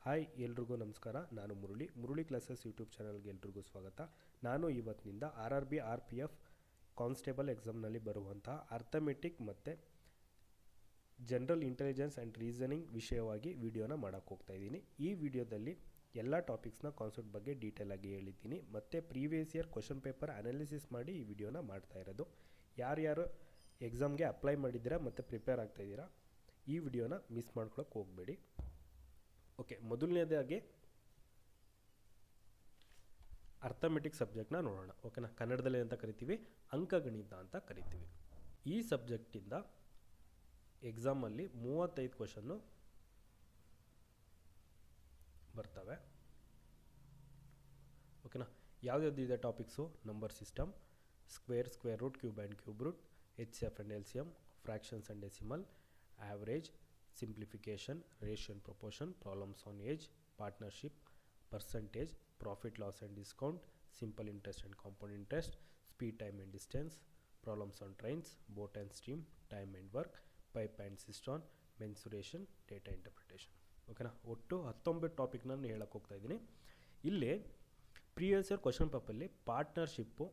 Hi ಎಲ್ರಿಗೂ ನಮಸ್ಕಾರ. ನಾನು ಮುರಳಿ ಕ್ಲಾಸಸ್ ಯೂಟ್ಯೂಬ್ ಚಾನಲ್ಗೆ ಎಲ್ರಿಗೂ ಸ್ವಾಗತ. ನಾನು ಇವತ್ತಿನಿಂದ RRB RPF ಕಾನ್ಸ್ಟೇಬಲ್ ಎಕ್ಸಾಮ್ನಲ್ಲಿ ಬರುವಂತಹ ಅರ್ಥಮೆಟಿಕ್ ಮತ್ತು ಜನರಲ್ ಇಂಟೆಲಿಜೆನ್ಸ್ ಆ್ಯಂಡ್ ರೀಸನಿಂಗ್ ವಿಷಯವಾಗಿ ವಿಡಿಯೋನ ಮಾಡೋಕ್ಕೆ ಹೋಗ್ತಾ ಇದ್ದೀನಿ. ಈ ವಿಡಿಯೋದಲ್ಲಿ ಎಲ್ಲ ಟಾಪಿಕ್ಸ್ನ ಕಾನ್ಸೆಪ್ಟ್ ಬಗ್ಗೆ ಡೀಟೇಲಾಗಿ ಹೇಳಿದ್ದೀನಿ ಮತ್ತು previous year question paper analysis ಮಾಡಿ ಈ ವಿಡಿಯೋನ ಮಾಡ್ತಾ ಇರೋದು. ಯಾರ್ಯಾರು ಎಕ್ಸಾಮ್ಗೆ ಅಪ್ಲೈ ಮಾಡಿದ್ದೀರಾ ಮತ್ತು ಪ್ರಿಪೇರ್ ಆಗ್ತಾಯಿದ್ದೀರಾ ಈ ವಿಡಿಯೋನ ಮಿಸ್ ಮಾಡ್ಕೊಳ್ಳೋಕೆ ಹೋಗಬೇಡಿ. ಓಕೆ, ಮೊದಲನೇದಾಗಿ ಅರ್ಥಮೆಟಿಕ್ ಸಬ್ಜೆಕ್ಟ್ನ ನೋಡೋಣ. ಓಕೆನಾ, ಕನ್ನಡದಲ್ಲಿ ಅಂತ ಕರಿತೀವಿ ಅಂಕಗಣಿತ ಅಂತ ಕರಿತೀವಿ. ಈ ಸಬ್ಜೆಕ್ಟಿಂದ ಎಕ್ಸಾಮಲ್ಲಿ 35 ಕ್ವಶನ್ನು ಬರ್ತವೆ. ಓಕೆನಾ, ಯಾವ್ಯಾವ್ದು ಇದೆ topics: number system, square root, cube and cube root, HCF and LCM, fractions and decimal, average, simplification, ratio and proportion, problems on age, partnership, percentage, profit loss and discount, simple interest and compound interest, speed, time and distance, problems on trains, boat and steam, time and work, pipe and cistern, mensuration, data interpretation. ಓಕೆನಾ, ಒಟ್ಟು 19 topic ನಾನು ಹೇಳಕ್ಕೆ ಹೋಗ್ತಾ ಇದ್ದೀನಿ. ಇಲ್ಲಿ previous year question ಪೇಪರಲ್ಲಿ partnership,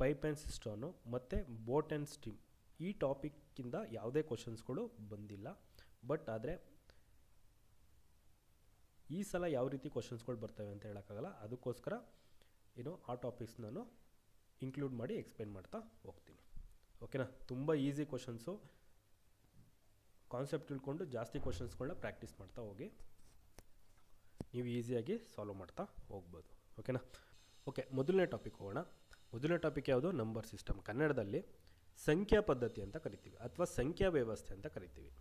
pipe and ಸಿಸ್ಟರ್ನು ಮತ್ತು boat and steam ಈ ಟಾಪಿಕ್ಕಿಂದ ಯಾವುದೇ ಕ್ವಶನ್ಸ್ಗಳು ಬಂದಿಲ್ಲ. ಬಟ್ ಆದರೆ ಈ ಸಲ ಯಾವ ರೀತಿ ಕ್ವಶನ್ಸ್ಗಳು ಬರ್ತವೆ ಅಂತ ಹೇಳೋಕ್ಕಾಗಲ್ಲ. ಅದಕ್ಕೋಸ್ಕರ ಆ ಟಾಪಿಕ್ಸ್ ನಾನು ಇನ್ಕ್ಲೂಡ್ ಮಾಡಿ ಎಕ್ಸ್ಪ್ಲೇನ್ ಮಾಡ್ತಾ ಹೋಗ್ತೀನಿ. ಓಕೆನಾ, ತುಂಬ ಈಸಿ ಕ್ವಶನ್ಸು, ಕಾನ್ಸೆಪ್ಟ್ ತಿಳ್ಕೊಂಡು ಜಾಸ್ತಿ ಕ್ವಶನ್ಸ್ಗಳನ್ನ ಪ್ರಾಕ್ಟೀಸ್ ಮಾಡ್ತಾ ಹೋಗಿ ನೀವು ಈಸಿಯಾಗಿ ಸಾಲ್ವ್ ಮಾಡ್ತಾ ಹೋಗ್ಬೋದು. ಓಕೆನಾ. ಓಕೆ, ಮೊದಲನೇ ಟಾಪಿಕ್ ಹೋಗೋಣ. ಮೊದಲನೇ ಟಾಪಿಕ್ ಯಾವುದು? Number system. ಕನ್ನಡದಲ್ಲಿ ಸಂಖ್ಯಾ ಪದ್ಧತಿ ಅಂತ ಕರಿತೀವಿ ಅಥವಾ ಸಂಖ್ಯಾ ವ್ಯವಸ್ಥೆ ಅಂತ ಕರಿತೀವಿ.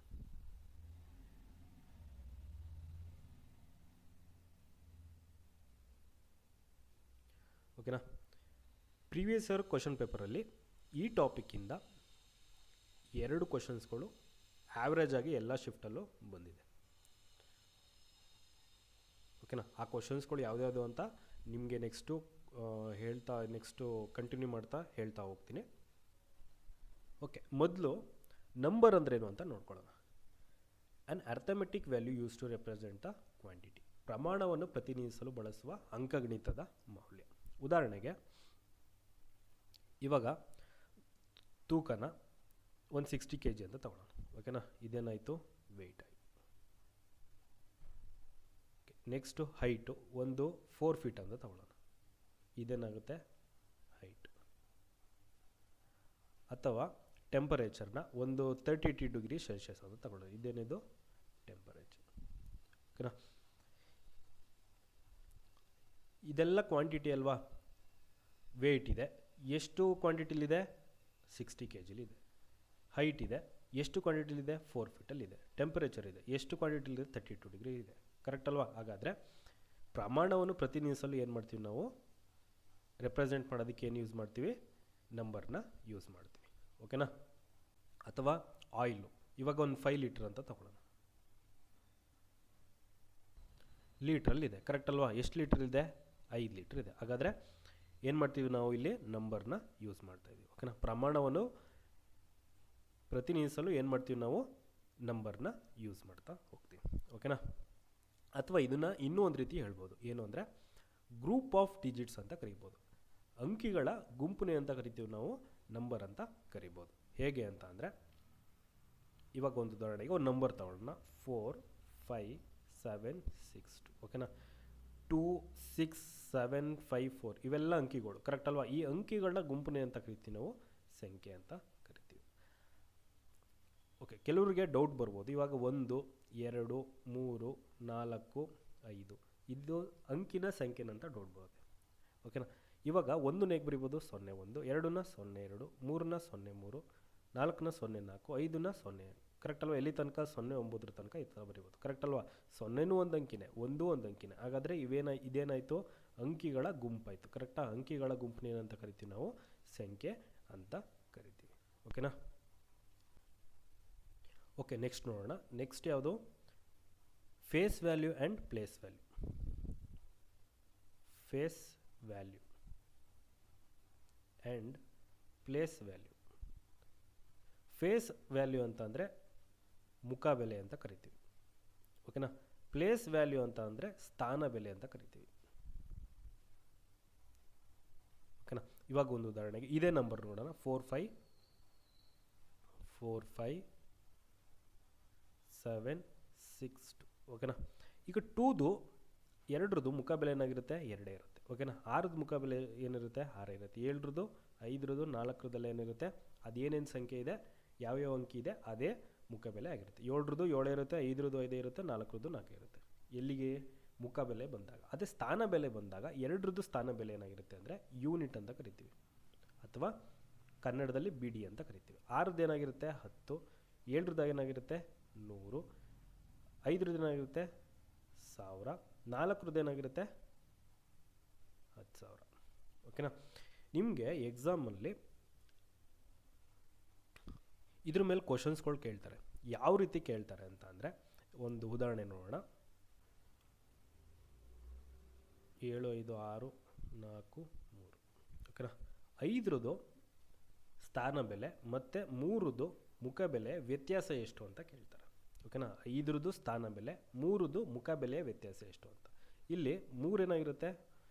ಓಕೆನಾ, ಪ್ರೀವಿಯಸ್ ಇಯರ್ ಕ್ವಶನ್ ಪೇಪರಲ್ಲಿ ಈ ಟಾಪಿಕ್ಕಿಂದ 2 ಕ್ವಶನ್ಸ್ಗಳು ಆ್ಯಾವ್ರೇಜ್ ಆಗಿ ಎಲ್ಲ ಶಿಫ್ಟಲ್ಲೂ ಬಂದಿದೆ. ಓಕೆನಾ, ಆ ಕ್ವಶನ್ಸ್ಗಳು ಯಾವ್ದ್ಯಾವುದು ಅಂತ ನಿಮಗೆ ನೆಕ್ಸ್ಟು ಕಂಟಿನ್ಯೂ ಮಾಡ್ತಾ ಹೇಳ್ತಾ ಹೋಗ್ತೀನಿ. ಓಕೆ, ಮೊದಲು ನಂಬರ್ ಅಂದ್ರೇನು ಅಂತ ನೋಡ್ಕೊಳ್ಳೋಣ. An arithmetic value use to represent the quantity. ಪ್ರಮಾಣವನ್ನು ಪ್ರತಿನಿಧಿಸಲು ಬಳಸುವ ಅಂಕಗಣಿತದ ಮೌಲ್ಯ. ಉದಾಹರಣೆಗೆ ಇವಾಗ ತೂಕನ 160 kg ಅಂತ ತಗೊಳ್ಳೋಣ. ಓಕೆನಾ, ಇದೇನಾಯಿತು? ವೆಯ್ಟ್ ಆಯಿತು. ನೆಕ್ಸ್ಟು ಹೈಟು 4 feet ಅಂತ ತಗೊಳ್ಳೋಣ. ಇದೇನಾಗುತ್ತೆ? ಹೈಟ್. ಅಥವಾ ಟೆಂಪರೇಚರ್ನ 32 ಡಿಗ್ರಿ ಸೆಲ್ಸಿಯಸ್ ಅಂತ ತಗೊಳ್ಳೋದು. ಇದೇನಿದು? ಟೆಂಪರೇಚರ್. ಓಕೆನಾ, ಇದೆಲ್ಲ ಕ್ವಾಂಟಿಟಿ ಅಲ್ವಾ? ವೇಯ್ಟ್ ಇದೆ. ಎಷ್ಟು ಕ್ವಾಂಟಿಟಿಲಿದೆ? 60 kg ಇದೆ. ಹೈಟ್ ಇದೆ. ಎಷ್ಟು ಕ್ವಾಂಟಿಟಿಲಿದೆ? 4 feet ಟೆಂಪರೇಚರ್ ಇದೆ. ಎಷ್ಟು ಕ್ವಾಂಟಿಟಿಲಿದೆ? 32 ಡಿಗ್ರಿ ಇದೆ. ಕರೆಕ್ಟ್ ಅಲ್ವಾ? ಹಾಗಾದರೆ ಪ್ರಮಾಣವನ್ನು ಪ್ರತಿನಿಧಿಸಲು ಏನು ಮಾಡ್ತೀವಿ ನಾವು? ರೆಪ್ರೆಸೆಂಟ್ ಮಾಡೋದಕ್ಕೆ ಏನು ಯೂಸ್ ಮಾಡ್ತೀವಿ? ನಂಬರ್ನ ಯೂಸ್ ಮಾಡ್ತೀವಿ. ಓಕೆನಾ. ಅಥವಾ ಆಯಿಲು, ಇವಾಗ 5 ಲೀಟ್ರ್ ಅಂತ ತಗೊಳ್ಳೋಣ. ಲೀಟ್ರಲ್ಲಿದೆ. ಕರೆಕ್ಟ್ ಅಲ್ವಾ? ಎಷ್ಟು ಲೀಟ್ರ್ ಇದೆ? 5 ಲೀಟ್ರ್ ಇದೆ. ಹಾಗಾದರೆ ಏನು ಮಾಡ್ತೀವಿ ನಾವು? ಇಲ್ಲಿ ನಂಬರ್ನ ಯೂಸ್ ಮಾಡ್ತಾಯಿದ್ದೀವಿ. ಓಕೆನಾ, ಪ್ರಮಾಣವನ್ನು ಪ್ರತಿನಿಧಿಸಲು ಏನು ಮಾಡ್ತೀವಿ ನಾವು? ನಂಬರ್ನ ಯೂಸ್ ಮಾಡ್ತಾ ಹೋಗ್ತೀವಿ. ಓಕೆನಾ. ಅಥವಾ ಇದನ್ನು ಇನ್ನೂ ಒಂದು ರೀತಿ ಹೇಳ್ಬೋದು. ಏನು ಅಂದರೆ ಗ್ರೂಪ್ ಆಫ್ ಡಿಜಿಟ್ಸ್ ಅಂತ ಕರಿಬೋದು. ಅಂಕಿಗಳ ಗುಂಪುನೇ ಅಂತ ಕರಿತೀವಿ ನಾವು, ನಂಬರ್ ಅಂತ ಕರಿಬೋದು. ಹೇಗೆ ಅಂತ ಅಂದರೆ ಇವಾಗ ಒಂದು ಉದಾಹರಣೆಗೆ ಒಂದು ನಂಬರ್ ತಗೊಳ್ಳೋಣ. 4 5 7 6 2. ಓಕೆನಾ, 2 6 7 5 4 ಇವೆಲ್ಲ ಅಂಕಿಗಳು. ಕರೆಕ್ಟ್ ಅಲ್ವಾ? ಈ ಅಂಕಿಗಳನ್ನ ಗುಂಪುನೇ ಅಂತ ಕರಿತೀವಿ ನಾವು, ಸಂಖ್ಯೆ ಅಂತ ಕರಿತೀವಿ. ಓಕೆ, ಕೆಲವರಿಗೆ ಡೌಟ್ ಬರ್ಬೋದು. ಇವಾಗ 1 2 3 4 5 ಇದು ಅಂಕಿನ ಸಂಖ್ಯೆನಂತ ಡೌಟ್ ಬರುತ್ತೆ. ಓಕೆನಾ, ಇವಾಗ 1ನ ಹೇಗೆ ಬರಿಬೋದು? 0 1, 2ನ 0 2, 3ನ 0 3, 4ನ 0 4, 5ನ 0. ಕರೆಕ್ಟ್ ಅಲ್ವಾ? ಎಲ್ಲಿ ತನಕ? 0 9 ತನಕ ಈ ಥರ ಬರಿಬೋದು. ಕರೆಕ್ಟ್ ಅಲ್ವಾ? 0ನೂ ಒಂದು ಅಂಕಿನೇ, 1 ಒಂದು ಅಂಕಿನೇ. ಹಾಗಾದರೆ ಇದೇನಾಯಿತು? ಅಂಕಿಗಳ ಗುಂಪಾಯಿತು. ಕರೆಕ್ಟಾ? ಅಂಕಿಗಳ ಗುಂಪನ್ನ ಏನಂತ ಕರಿತೀವಿ ನಾವು? ಸಂಖ್ಯೆ ಅಂತ ಕರಿತೀವಿ. ಓಕೆನಾ. ಓಕೆ, ನೆಕ್ಸ್ಟ್ ನೋಡೋಣ. ನೆಕ್ಸ್ಟ್ ಯಾವುದು? Face value and place value. Face value and place value. Face value ಅಂತಂದರೆ ಮುಖ ಬೆಲೆ ಅಂತ ಕರಿತೀವಿ. ಓಕೆನಾ. ಪ್ಲೇಸ್ ವ್ಯಾಲ್ಯೂ ಅಂತ ಅಂದರೆ ಸ್ಥಾನ ಬೆಲೆ ಅಂತ ಕರಿತೀವಿ. ಓಕೆನಾ. ಇವಾಗ ಒಂದು ಉದಾಹರಣೆಗೆ ಇದೇ ನಂಬರ್ ನೋಡೋಣ, 45762. ಓಕೆನಾ. ಈಗ 2ದು 2ರದ್ದು ಮುಖಬೆಲೆ ಏನಾಗಿರುತ್ತೆ, 2 ಇರುತ್ತೆ. ಓಕೆನಾ. 6ದು ಮುಖಬೆಲೆ ಏನಿರುತ್ತೆ, 6 ಇರುತ್ತೆ. 7ರದ್ದು 5ರದ್ದು 4ರದ್ದೆಲ್ಲ ಏನಿರುತ್ತೆ, ಅದೇನೇನು ಸಂಖ್ಯೆ ಇದೆ, ಯಾವ್ಯಾವ ಅಂಕಿ ಇದೆ ಅದೇ ಮುಖಬೆಲೆ ಆಗಿರುತ್ತೆ. 7ರದ್ದು 7 ಇರುತ್ತೆ, 5ರದ್ದು 5 ಇರುತ್ತೆ, 4ರದ್ದು 4 ಇರುತ್ತೆ. ಎಲ್ಲಿಗೆ ಮುಖಬೆಲೆ ಬಂದಾಗ. ಅದೇ ಸ್ಥಾನ ಬೆಲೆ ಬಂದಾಗ 2ರದ್ದು ಸ್ಥಾನ ಬೆಲೆ ಏನಾಗಿರುತ್ತೆ ಅಂದರೆ ಯೂನಿಟ್ ಅಂತ ಕರಿತೀವಿ, ಅಥವಾ ಕನ್ನಡದಲ್ಲಿ BD ಅಂತ ಕರಿತೀವಿ. 6ರದ್ದು ಏನಾಗಿರುತ್ತೆ 10, 7ರದ್ದು ಏನಾಗಿರುತ್ತೆ 100, 5ರದ್ದು ಏನಾಗಿರುತ್ತೆ 1000, 4ರದ್ದು ಏನಾಗಿರುತ್ತೆ 10,000. ಓಕೆನಾ. ನಿಮಗೆ ಎಕ್ಸಾಮಲ್ಲಿ ಇದ್ರ ಮೇಲೆ ಕ್ವಶನ್ಸ್ಗಳು ಕೇಳ್ತಾರೆ. ಯಾವ ರೀತಿ ಕೇಳ್ತಾರೆ ಅಂತ ಅಂದರೆ, ಒಂದು ಉದಾಹರಣೆ ನೋಡೋಣ. 7 5 6 4 3. ಓಕೆನಾ. 5ರದ್ದು ಸ್ಥಾನ ಬೆಲೆ ಮತ್ತು 3ರದ್ದು ಮುಖಬೆಲೆ ವ್ಯತ್ಯಾಸ ಎಷ್ಟು ಅಂತ ಕೇಳ್ತಾರೆ. ಓಕೆನಾ. 5ರದ್ದು ಸ್ಥಾನ ಬೆಲೆ, 3ರದ್ದು ಮುಖಬೆಲೆಯ ವ್ಯತ್ಯಾಸ ಎಷ್ಟು ಅಂತ. ಇಲ್ಲಿ 3 ಏನಾಗಿರುತ್ತೆ,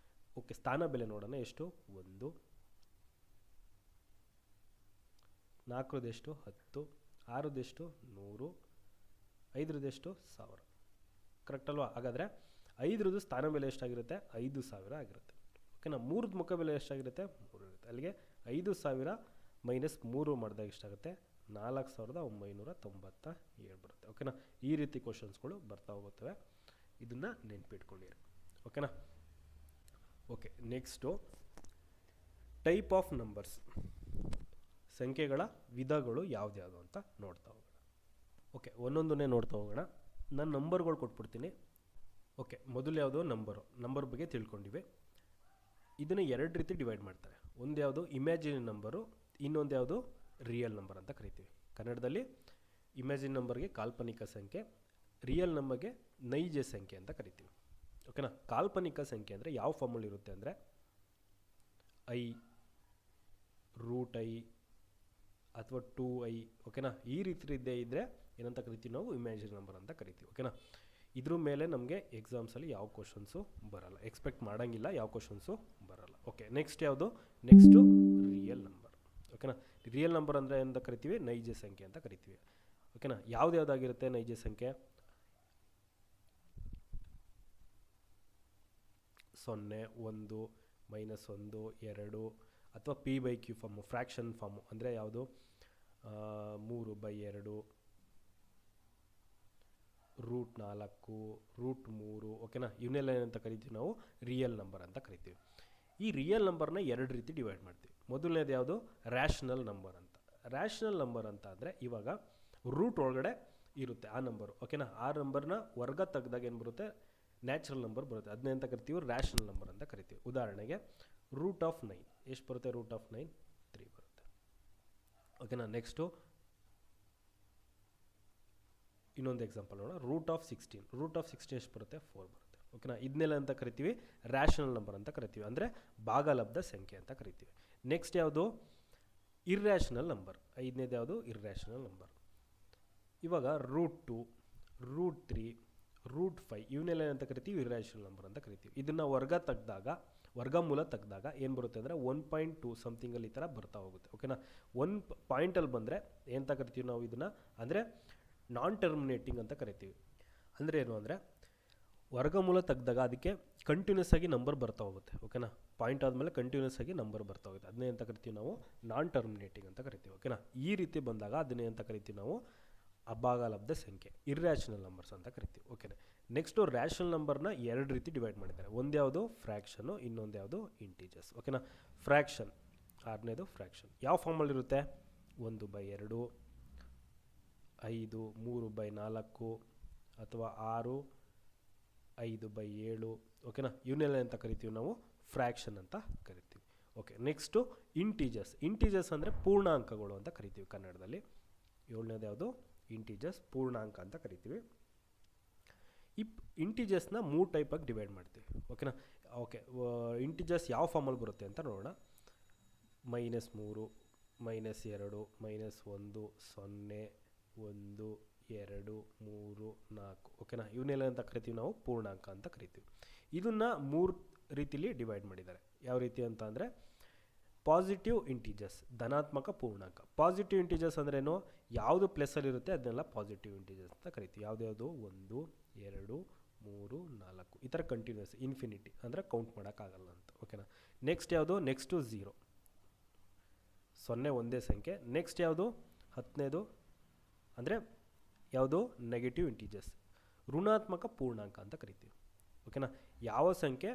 ಓಕೆ ಸ್ಥಾನ ಬೆಲೆ ನೋಡೋಣ ಎಷ್ಟು, 1, 4ರದ್ದೆಷ್ಟು 10, 6ರದ್ದೆಷ್ಟು 100, 5ರದ್ದೆಷ್ಟು 1000. ಕರೆಕ್ಟ್ ಅಲ್ವಾ. ಹಾಗಾದರೆ 5ರದ್ದು ಸ್ಥಾನ ಬೆಲೆ ಎಷ್ಟಾಗಿರುತ್ತೆ, 5,000 ಆಗಿರುತ್ತೆ. ಓಕೆನಾ. 3ರದ್ದು ಮುಖಬೆಲೆ ಎಷ್ಟಾಗಿರುತ್ತೆ, 3 ಇರುತ್ತೆ. ಅಲ್ಲಿಗೆ 5,000 ಮೈನಸ್ 3 ಮಾಡಿದಾಗ ಎಷ್ಟಾಗುತ್ತೆ, 4,997 ಬರುತ್ತೆ. ಓಕೆನಾ. ಈ ರೀತಿ ಕ್ವಶನ್ಸ್ಗಳು ಬರ್ತಾ ಹೋಗುತ್ತವೆ, ಇದನ್ನು ನೆನ್ಪಿಟ್ಕೊಂಡಿರಿ. ಓಕೆನಾ. Okay, next type of numbers, ಸಂಖ್ಯೆಗಳ ವಿಧಗಳು ಯಾವ್ದ್ಯಾವುದು ಅಂತ ನೋಡ್ತಾ ಹೋಗೋಣ. ಓಕೆ, ಒಂದೊಂದನ್ನೇ ನೋಡ್ತಾ ಹೋಗೋಣ. ನಾನು ನಂಬರ್ಗಳು ಕೊಟ್ಬಿಡ್ತೀನಿ. ಓಕೆ, ಮೊದಲು ಯಾವುದು ನಂಬರ್ ಬಗ್ಗೆ ತಿಳ್ಕೊಂಡಿವಿ. ಇದನ್ನು 2 ರೀತಿ ಡಿವೈಡ್ ಮಾಡ್ತಾರೆ. ಒಂದು ಯಾವುದು ಇಮ್ಯಾಜಿನ್ ನಂಬರು, ಇನ್ನೊಂದು ಯಾವುದು ರಿಯಲ್ ನಂಬರ್ ಅಂತ ಕರಿತೀವಿ. ಕನ್ನಡದಲ್ಲಿ ಇಮ್ಯಾಜಿನ್ ನಂಬರ್ಗೆ ಕಾಲ್ಪನಿಕ ಸಂಖ್ಯೆ, ರಿಯಲ್ ನಂಬರ್ಗೆ ನೈಜ ಸಂಖ್ಯೆ ಅಂತ ಕರಿತೀವಿ. ಓಕೆನಾ. ಕಾಲ್ಪನಿಕ ಸಂಖ್ಯೆ ಅಂದರೆ ಯಾವ ಫಾರ್ಮಲ್ಲಿ ಇರುತ್ತೆ ಅಂದರೆ i√i ಅಥವಾ 2i. ಓಕೆನಾ. ಈ ರೀತಿ ಇದ್ದರೆ ಏನಂತ ಕರಿತೀವಿ ನಾವು, ಇಮ್ಯಾಜಿನ್ ನಂಬರ್ ಅಂತ ಕರಿತೀವಿ. ಓಕೆನಾ. ಇದ್ರ ಮೇಲೆ ನಮಗೆ ಎಕ್ಸಾಮ್ಸಲ್ಲಿ ಯಾವ ಕ್ವಶನ್ಸು ಬರಲ್ಲ, ಎಕ್ಸ್ಪೆಕ್ಟ್ ಮಾಡೋಂಗಿಲ್ಲ, ಯಾವ ಕ್ವಶನ್ಸು ಬರಲ್ಲ. ಓಕೆ, ನೆಕ್ಸ್ಟ್ ಯಾವುದು, ನೆಕ್ಸ್ಟು ರಿಯಲ್ ನಂಬರ್. ಓಕೆನಾ. ರಿಯಲ್ ನಂಬರ್ ಅಂದರೆ ಅಂತ ಕರಿತೀವಿ, ನೈಜ ಸಂಖ್ಯೆ ಅಂತ ಕರಿತೀವಿ. ಓಕೆನಾ. ಯಾವುದಾಗಿರುತ್ತೆ ನೈಜ ಸಂಖ್ಯೆ, 0 1 -1 2 ಅಥವಾ p/q ಫಾರ್ಮು, ಫ್ರ್ಯಾಕ್ಷನ್ ಫಾರ್ಮು ಅಂದರೆ ಯಾವುದು, 3/2 √4 √3. ಓಕೆನಾ. ಇವನ್ನೆಲ್ಲ ಏನಂತ ಕರಿತೀವಿ ನಾವು, ರಿಯಲ್ ನಂಬರ್ ಅಂತ ಕರಿತೀವಿ. ಈ ರಿಯಲ್ ನಂಬರ್ನ 2 ರೀತಿ ಡಿವೈಡ್ ಮಾಡ್ತೀವಿ. ಮೊದಲನೇದು ಯಾವುದು, ರ್ಯಾಷನಲ್ ನಂಬರ್ ಅಂತ. ರ್ಯಾಷನಲ್ ನಂಬರ್ ಅಂತ ಅಂದರೆ ಇವಾಗ ರೂಟ್ ಒಳಗಡೆ ಇರುತ್ತೆ ಆ ನಂಬರು. ಓಕೆನಾ. ಆ ನಂಬರ್ನ ವರ್ಗ ತೆಗೆದಾಗ ಏನು ಬರುತ್ತೆ, ನ್ಯಾಚುರಲ್ ನಂಬರ್ ಬರುತ್ತೆ. ಅದನ್ನೇ ಅಂತ ಕರಿತೀವಿ ರ್ಯಾಷನಲ್ ನಂಬರ್ ಅಂತ ಕರಿತೀವಿ. ಉದಾಹರಣೆಗೆ √9 ಎಷ್ಟು ಬರುತ್ತೆ, √9 3 ಬರುತ್ತೆ. ಓಕೆನಾ. ನೆಕ್ಸ್ಟು ಇನ್ನೊಂದು ಎಕ್ಸಾಂಪಲ್ ನೋಡೋಣ, √16 ಎಷ್ಟು ಬರುತ್ತೆ, 4 ಬರುತ್ತೆ. ಓಕೆನಾ. ಇದನ್ನೆಲ್ಲ ಅಂತ ಕರಿತೀವಿ ರ್ಯಾಷನಲ್ ನಂಬರ್ ಅಂತ ಕರಿತೀವಿ, ಅಂದರೆ ಭಾಗಲಬ್ಧ ಸಂಖ್ಯೆ ಅಂತ ಕರಿತೀವಿ. ನೆಕ್ಸ್ಟ್ ಯಾವುದು, ಇರ್ರ್ಯಾಷನಲ್ ನಂಬರ್. 5ನೇದು ಯಾವುದು, ಇರ್ರ್ಯಾಷನಲ್ ನಂಬರ್. ಇವಾಗ √2 √3 √5 ಇವನ್ನೆಲ್ಲ ಅಂತ ಕರಿತೀವಿ ಇರ್ರ್ಯಾಷನಲ್ ನಂಬರ್ ಅಂತ ಕರಿತೀವಿ. ಇದನ್ನು ವರ್ಗಮೂಲ ತೆಗೆದಾಗ ಏನು ಬರುತ್ತೆ ಅಂದರೆ 1.2 ಸಮಥಿಂಗಲ್ಲಿ ಈ ಥರ ಬರ್ತಾ ಹೋಗುತ್ತೆ. ಓಕೆನಾ. 1 ಪಾಯಿಂಟಲ್ಲಿ ಬಂದರೆ ಏನಂತ ಕರಿತೀವಿ ನಾವು ಇದನ್ನು, ಅಂದರೆ ನಾನ್ ಟರ್ಮಿನೇಟಿಂಗ್ ಅಂತ ಕರಿತೀವಿ. ಅಂದರೆ ಏನು ಅಂದರೆ ವರ್ಗಮೂಲ ತೆಗೆದಾಗ ಅದಕ್ಕೆ ಕಂಟಿನ್ಯೂಸ್ ಆಗಿ ನಂಬರ್ ಬರ್ತಾ ಹೋಗುತ್ತೆ. ಓಕೆನಾ. ಪಾಯಿಂಟ್ ಆದಮೇಲೆ ಕಂಟಿನ್ಯೂಸ್ ಆಗಿ ನಂಬರ್ ಬರ್ತಾ ಹೋಗುತ್ತೆ. ಅದನ್ನೇ ಅಂತ ಕರಿತೀವಿ ನಾವು ನಾನ್ ಟರ್ಮಿನೇಟಿಂಗ್ ಅಂತ ಕರಿತೀವಿ. ಓಕೆನಾ. ಈ ರೀತಿ ಬಂದಾಗ ಅದನ್ನೇ ಅಂತ ಕರಿತೀವಿ ನಾವು ಅಭಾಗಲಬ್ಧ ಸಂಖ್ಯೆ, ಇರ್ರ್ಯಾಷನಲ್ ನಂಬರ್ಸ್ ಅಂತ ಕರಿತೀವಿ. ಓಕೆನಾ. ನೆಕ್ಸ್ಟು ರ್ಯಾಷನಲ್ ನಂಬರ್ನ 2 ರೀತಿ ಡಿವೈಡ್ ಮಾಡಿದ್ದಾರೆ. ಒಂದು ಯಾವುದು ಫ್ರ್ಯಾಕ್ಷನು, ಇನ್ನೊಂದು ಯಾವುದು ಇಂಟೀಜರ್ಸ್. ಓಕೆನಾ. ಫ್ರ್ಯಾಕ್ಷನ್, 6ನೇದು ಫ್ರ್ಯಾಕ್ಷನ್ ಯಾವ ಫಾರ್ಮಲ್ಲಿರುತ್ತೆ, 1/2 5 3/4 ಅಥವಾ 6 5/7. ಓಕೆನಾ. ಇವನ್ನೆಲ್ಲ ಅಂತ ಕರಿತೀವಿ ನಾವು ಫ್ರ್ಯಾಕ್ಷನ್ ಅಂತ ಕರಿತೀವಿ. ಓಕೆ, ನೆಕ್ಸ್ಟು ಇಂಟೀಜರ್ಸ್ ಅಂದರೆ ಪೂರ್ಣಾಂಕಗಳು ಅಂತ ಕರಿತೀವಿ ಕನ್ನಡದಲ್ಲಿ. 7ನೇದು ಯಾವುದು, ಇಂಟೀಜರ್ಸ್, ಪೂರ್ಣಾಂಕ ಅಂತ ಕರಿತೀವಿ. ಈ ಇಂಟೀಜರ್ಸ್ನ 3 ಟೈಪಾಗಿ ಡಿವೈಡ್ ಮಾಡ್ತೀವಿ. ಓಕೆನಾ. ಓಕೆ, ಇಂಟೀಜರ್ಸ್ ಯಾವ ಫಾರ್ಮಲ್ಲಿ ಬರುತ್ತೆ ಅಂತ ನೋಡೋಣ. -3 -2 -1 0 1 2 3 4 ಓಕೆನಾ. ಇವನ್ನೆಲ್ಲ ಅಂತ ಕರಿತೀವಿ ನಾವು ಪೂರ್ಣಾಂಕ ಅಂತ ಕರಿತೀವಿ. ಇದನ್ನು 3 ರೀತಿಲಿ ಡಿವೈಡ್ ಮಾಡಿದ್ದಾರೆ. ಯಾವ ರೀತಿ ಅಂತ ಅಂದರೆ ಪಾಸಿಟಿವ್ ಇಂಟೀಜರ್ಸ್ ಧನಾತ್ಮಕ ಪೂರ್ಣಾಂಕ. ಪಾಸಿಟಿವ್ ಇಂಟೀಜರ್ಸ್ ಅಂದ್ರೇನು, ಯಾವುದು ಪ್ಲಸ್ಸಲ್ಲಿರುತ್ತೆ ಅದನ್ನೆಲ್ಲ ಪಾಸಿಟಿವ್ ಇಂಟೀಜರ್ಸ್ ಅಂತ ಕರಿತೀವಿ. ಯಾವುದ್ಯಾವುದು 1 2 3 4 ಈ ಥರ ಕಂಟಿನ್ಯೂಸ್ ಇನ್ಫಿನಿಟಿ ಅಂದರೆ ಕೌಂಟ್ ಮಾಡೋಕ್ಕಾಗಲ್ಲ ಅಂತ ಓಕೆನಾ. ನೆಕ್ಸ್ಟ್ ಯಾವುದು, ನೆಕ್ಸ್ಟು 0 0 ಒಂದೇ ಸಂಖ್ಯೆ. ನೆಕ್ಸ್ಟ್ ಯಾವುದು 10ನೇದು ಅಂದರೆ ಯಾವುದು ನೆಗೆಟಿವ್ ಇಂಟೀಜರ್ಸ್ ಋಣಾತ್ಮಕ ಪೂರ್ಣಾಂಕ ಅಂತ ಕರಿತೀವಿ ಓಕೆನಾ. ಯಾವ ಸಂಖ್ಯೆ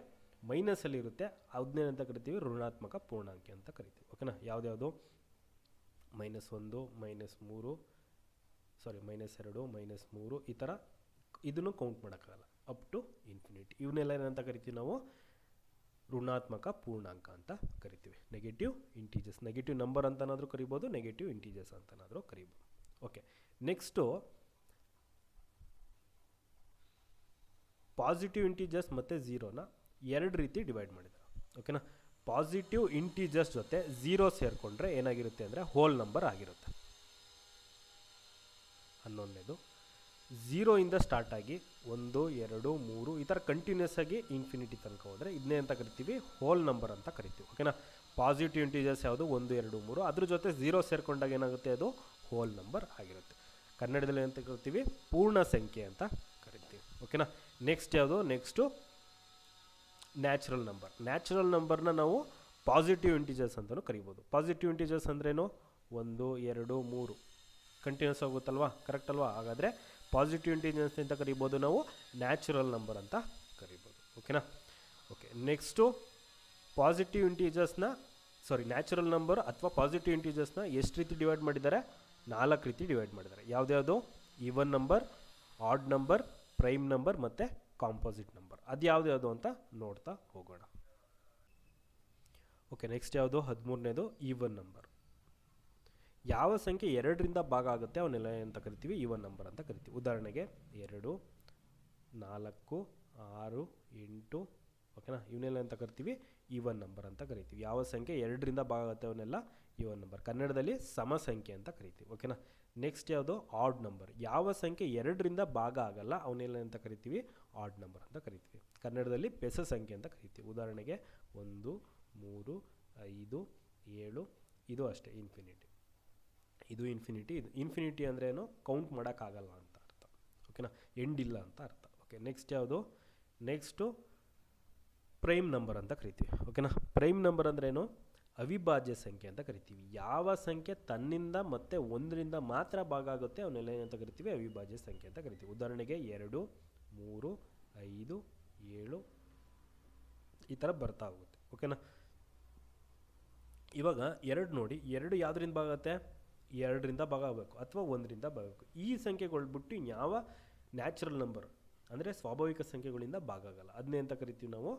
ಮೈನಸಲ್ಲಿರುತ್ತೆ ಅದನ್ನೇನಂತ ಕರಿತೀವಿ ಋಣಾತ್ಮಕ ಪೂರ್ಣಾಂಕ ಅಂತ ಕರಿತೀವಿ ಓಕೆನಾ. ಯಾವುದ್ಯಾವುದು -1 -3 -2 -3 ಈ ಥರ ಇದನ್ನು ಕೌಂಟ್ ಮಾಡೋಕ್ಕಾಗಲ್ಲ ಅಪ್ ಟು ಇನ್ಫಿನಿಟಿ. ಇವನ್ನೆಲ್ಲ ಏನಂತ ಕರಿತೀವಿ ನಾವು ಋಣಾತ್ಮಕ ಪೂರ್ಣಾಂಕ ಅಂತ ಕರಿತೀವಿ. ನೆಗೆಟಿವ್ ಇಂಟೀಜರ್ಸ್, ನೆಗೆಟಿವ್ ನಂಬರ್ ಅಂತನಾದರೂ ಕರಿಬೋದು, ನೆಗೆಟಿವ್ ಇಂಟೀಜರ್ಸ್ ಅಂತನಾದರೂ ಕರಿಬೋದು ಓಕೆ. ನೆಕ್ಸ್ಟು ಪಾಸಿಟಿವ್ ಇಂಟೀಜರ್ಸ್ ಮತ್ತು ಝೀರೋನ 2 ರೀತಿ ಡಿವೈಡ್ ಮಾಡಿದ್ದಾರೆ ಓಕೆನಾ. ಪಾಸಿಟಿವ್ ಇಂಟೀಜರ್ಸ್ ಜೊತೆ 0 ಸೇರಿಕೊಂಡ್ರೆ ಏನಾಗಿರುತ್ತೆ ಅಂದರೆ ಹೋಲ್ ನಂಬರ್ ಆಗಿರುತ್ತೆ. 11ನೇದು 0 ಇಂದ ಸ್ಟಾರ್ಟ್ ಆಗಿ 1 2 3 ಈ ಥರ ಕಂಟಿನ್ಯೂಸ್ ಆಗಿ ಇನ್ಫಿನಿಟಿ ತನಕ ಹೋದರೆ ಇದನ್ನೇ ಅಂತ ಕರಿತೀವಿ ಹೋಲ್ ನಂಬರ್ ಅಂತ ಕರಿತೀವಿ ಓಕೆನಾ. ಪಾಸಿಟಿವ್ ಇಂಟೀಜರ್ಸ್ ಯಾವುದು 1 2 3 ಅದ್ರ ಜೊತೆ 0 ಸೇರಿಕೊಂಡಾಗ ಏನಾಗುತ್ತೆ ಅದು ಹೋಲ್ ನಂಬರ್ ಆಗಿರುತ್ತೆ. ಕನ್ನಡದಲ್ಲಿ ಅಂತ ಕರಿತೀವಿ ಪೂರ್ಣ ಸಂಖ್ಯೆ ಅಂತ ಕರಿತೀವಿ ಓಕೆನಾ. ನೆಕ್ಸ್ಟ್ ಯಾವುದು, ನೆಕ್ಸ್ಟು ನ್ಯಾಚುರಲ್ ನಂಬರ್. ನ್ಯಾಚುರಲ್ ನಂಬರ್ನ ನಾವು ಪಾಸಿಟಿವ್ ಇಂಟೀಜರ್ಸ್ ಅಂತಲೂ ಕರಿಬೋದು. ಪಾಸಿಟಿವ್ ಇಂಟೀಜರ್ಸ್ ಅಂದ್ರೇನು 1 2 3 ಕಂಟಿನ್ಯೂಸ್ ಆಗುತ್ತಲ್ವಾ, ಕರೆಕ್ಟ್ ಅಲ್ವಾ. ಹಾಗಾದರೆ ಪಾಸಿಟಿವ್ ಇಂಟೀಜರ್ಸ್ ಅಂತ ಕರಿಬೋದು, ನಾವು ನ್ಯಾಚುರಲ್ ನಂಬರ್ ಅಂತ ಕರಿಬೋದು ಓಕೆನಾ. ಓಕೆ ನೆಕ್ಸ್ಟು ಪಾಸಿಟಿವ್ ಇಂಟೀಜರ್ಸ್ನ ನ್ಯಾಚುರಲ್ ನಂಬರ್ ಅಥವಾ ಪಾಸಿಟಿವ್ ಇಂಟೀಜರ್ಸ್ನ ಎಷ್ಟು ರೀತಿ ಡಿವೈಡ್ ಮಾಡಿದ್ದಾರೆ, 4 ರೀತಿ ಡಿವೈಡ್ ಮಾಡಿದ್ದಾರೆ. ಯಾವುದ್ಯಾವುದು even number, odd number, prime number ಮತ್ತು ಕಾಂಪೋಸಿಟ್ ನಂಬರ್. ಅದು ಯಾವುದು ಅಂತ ನೋಡ್ತಾ ಹೋಗೋಣ ಓಕೆ. ನೆಕ್ಸ್ಟ್ ಯಾವುದು 13ನೇದು ಈವನ್ ನಂಬರ್. ಯಾವ ಸಂಖ್ಯೆ 2ರಿಂದ ಭಾಗ ಆಗುತ್ತೆ ಅವನ್ನೆಲ್ಲ ಅಂತ ಕರಿತೀವಿ ಈವನ್ ನಂಬರ್ ಅಂತ ಕರಿತೀವಿ. ಉದಾಹರಣೆಗೆ 2 4 6 8 ಓಕೆನಾ. ಇವನ್ನೆಲ್ಲ ಅಂತ ಕರಿತೀವಿ ಈವನ್ ನಂಬರ್ ಅಂತ ಕರಿತೀವಿ. ಯಾವ ಸಂಖ್ಯೆ 2ರಿಂದ ಭಾಗ ಆಗುತ್ತೆ ಅವನ್ನೆಲ್ಲ ಈವನ್ ನಂಬರ್. ಕನ್ನಡದಲ್ಲಿ ಸಮ ಸಂಖ್ಯೆ ಅಂತ ಕರಿತೀವಿ ಓಕೆನಾ. ನೆಕ್ಸ್ಟ್ ಯಾವುದು ಆಡ್ ನಂಬರ್. ಯಾವ ಸಂಖ್ಯೆ 2ರಿಂದ ಭಾಗ ಆಗಲ್ಲ ಅವನ್ನೆಲ್ಲ ಅಂತ ಕರಿತೀವಿ ಆಡ್ ನಂಬರ್ ಅಂತ ಕರಿತೀವಿ. ಕನ್ನಡದಲ್ಲಿ ಬೆಸ ಸಂಖ್ಯೆ ಅಂತ ಕರಿತೀವಿ. ಉದಾಹರಣೆಗೆ 1 3 5 7 ಇದು ಅಷ್ಟೇ ಇನ್ಫಿನಿಟಿ. ಇದು ಇನ್ಫಿನಿಟಿ ಅಂದರೆ ಏನು, ಕೌಂಟ್ ಮಾಡೋಕ್ಕಾಗಲ್ಲ ಅಂತ ಅರ್ಥ ಓಕೆನಾ, ಎಂಡ್ ಇಲ್ಲ ಅಂತ ಅರ್ಥ ಓಕೆ. ನೆಕ್ಸ್ಟ್ ಯಾವುದು, ನೆಕ್ಸ್ಟು ಪ್ರೈಮ್ ನಂಬರ್ ಅಂತ ಕರಿತೀವಿ ಓಕೆನಾ. ಪ್ರೈಮ್ ನಂಬರ್ ಅಂದ್ರೇನು, ಅವಿಭಾಜ್ಯ ಸಂಖ್ಯೆ ಅಂತ ಕರಿತೀವಿ. ಯಾವ ಸಂಖ್ಯೆ ತನ್ನಿಂದ ಮತ್ತು 1ರಿಂದ ಮಾತ್ರ ಭಾಗ ಆಗುತ್ತೆ ಅವನ್ನೆಲ್ಲ ಏನಂತ ಕರಿತೀವಿ ಅವಿಭಾಜ್ಯ ಸಂಖ್ಯೆ ಅಂತ ಕರಿತೀವಿ. ಉದಾಹರಣೆಗೆ 2 3 5 7 ಈ ಥರ ಬರ್ತಾ ಹೋಗುತ್ತೆ ಓಕೆನಾ. ಇವಾಗ 2 ನೋಡಿ, 2 ಯಾವುದರಿಂದ ಭಾಗ ಆಗುತ್ತೆ, 2ರಿಂದ ಭಾಗ ಆಗಬೇಕು ಅಥವಾ 1ರಿಂದ ಭಾಗ ಆಗಬೇಕು. ಈ ಸಂಖ್ಯೆಗಳು ಬಿಟ್ಟು ಇನ್ಯಾವ ನ್ಯಾಚುರಲ್ ನಂಬರ್ ಅಂದರೆ ಸ್ವಾಭಾವಿಕ ಸಂಖ್ಯೆಗಳಿಂದ ಭಾಗ ಆಗಲ್ಲ, ಅದನ್ನೇ ಅಂತ ಕರಿತೀವಿ ನಾವು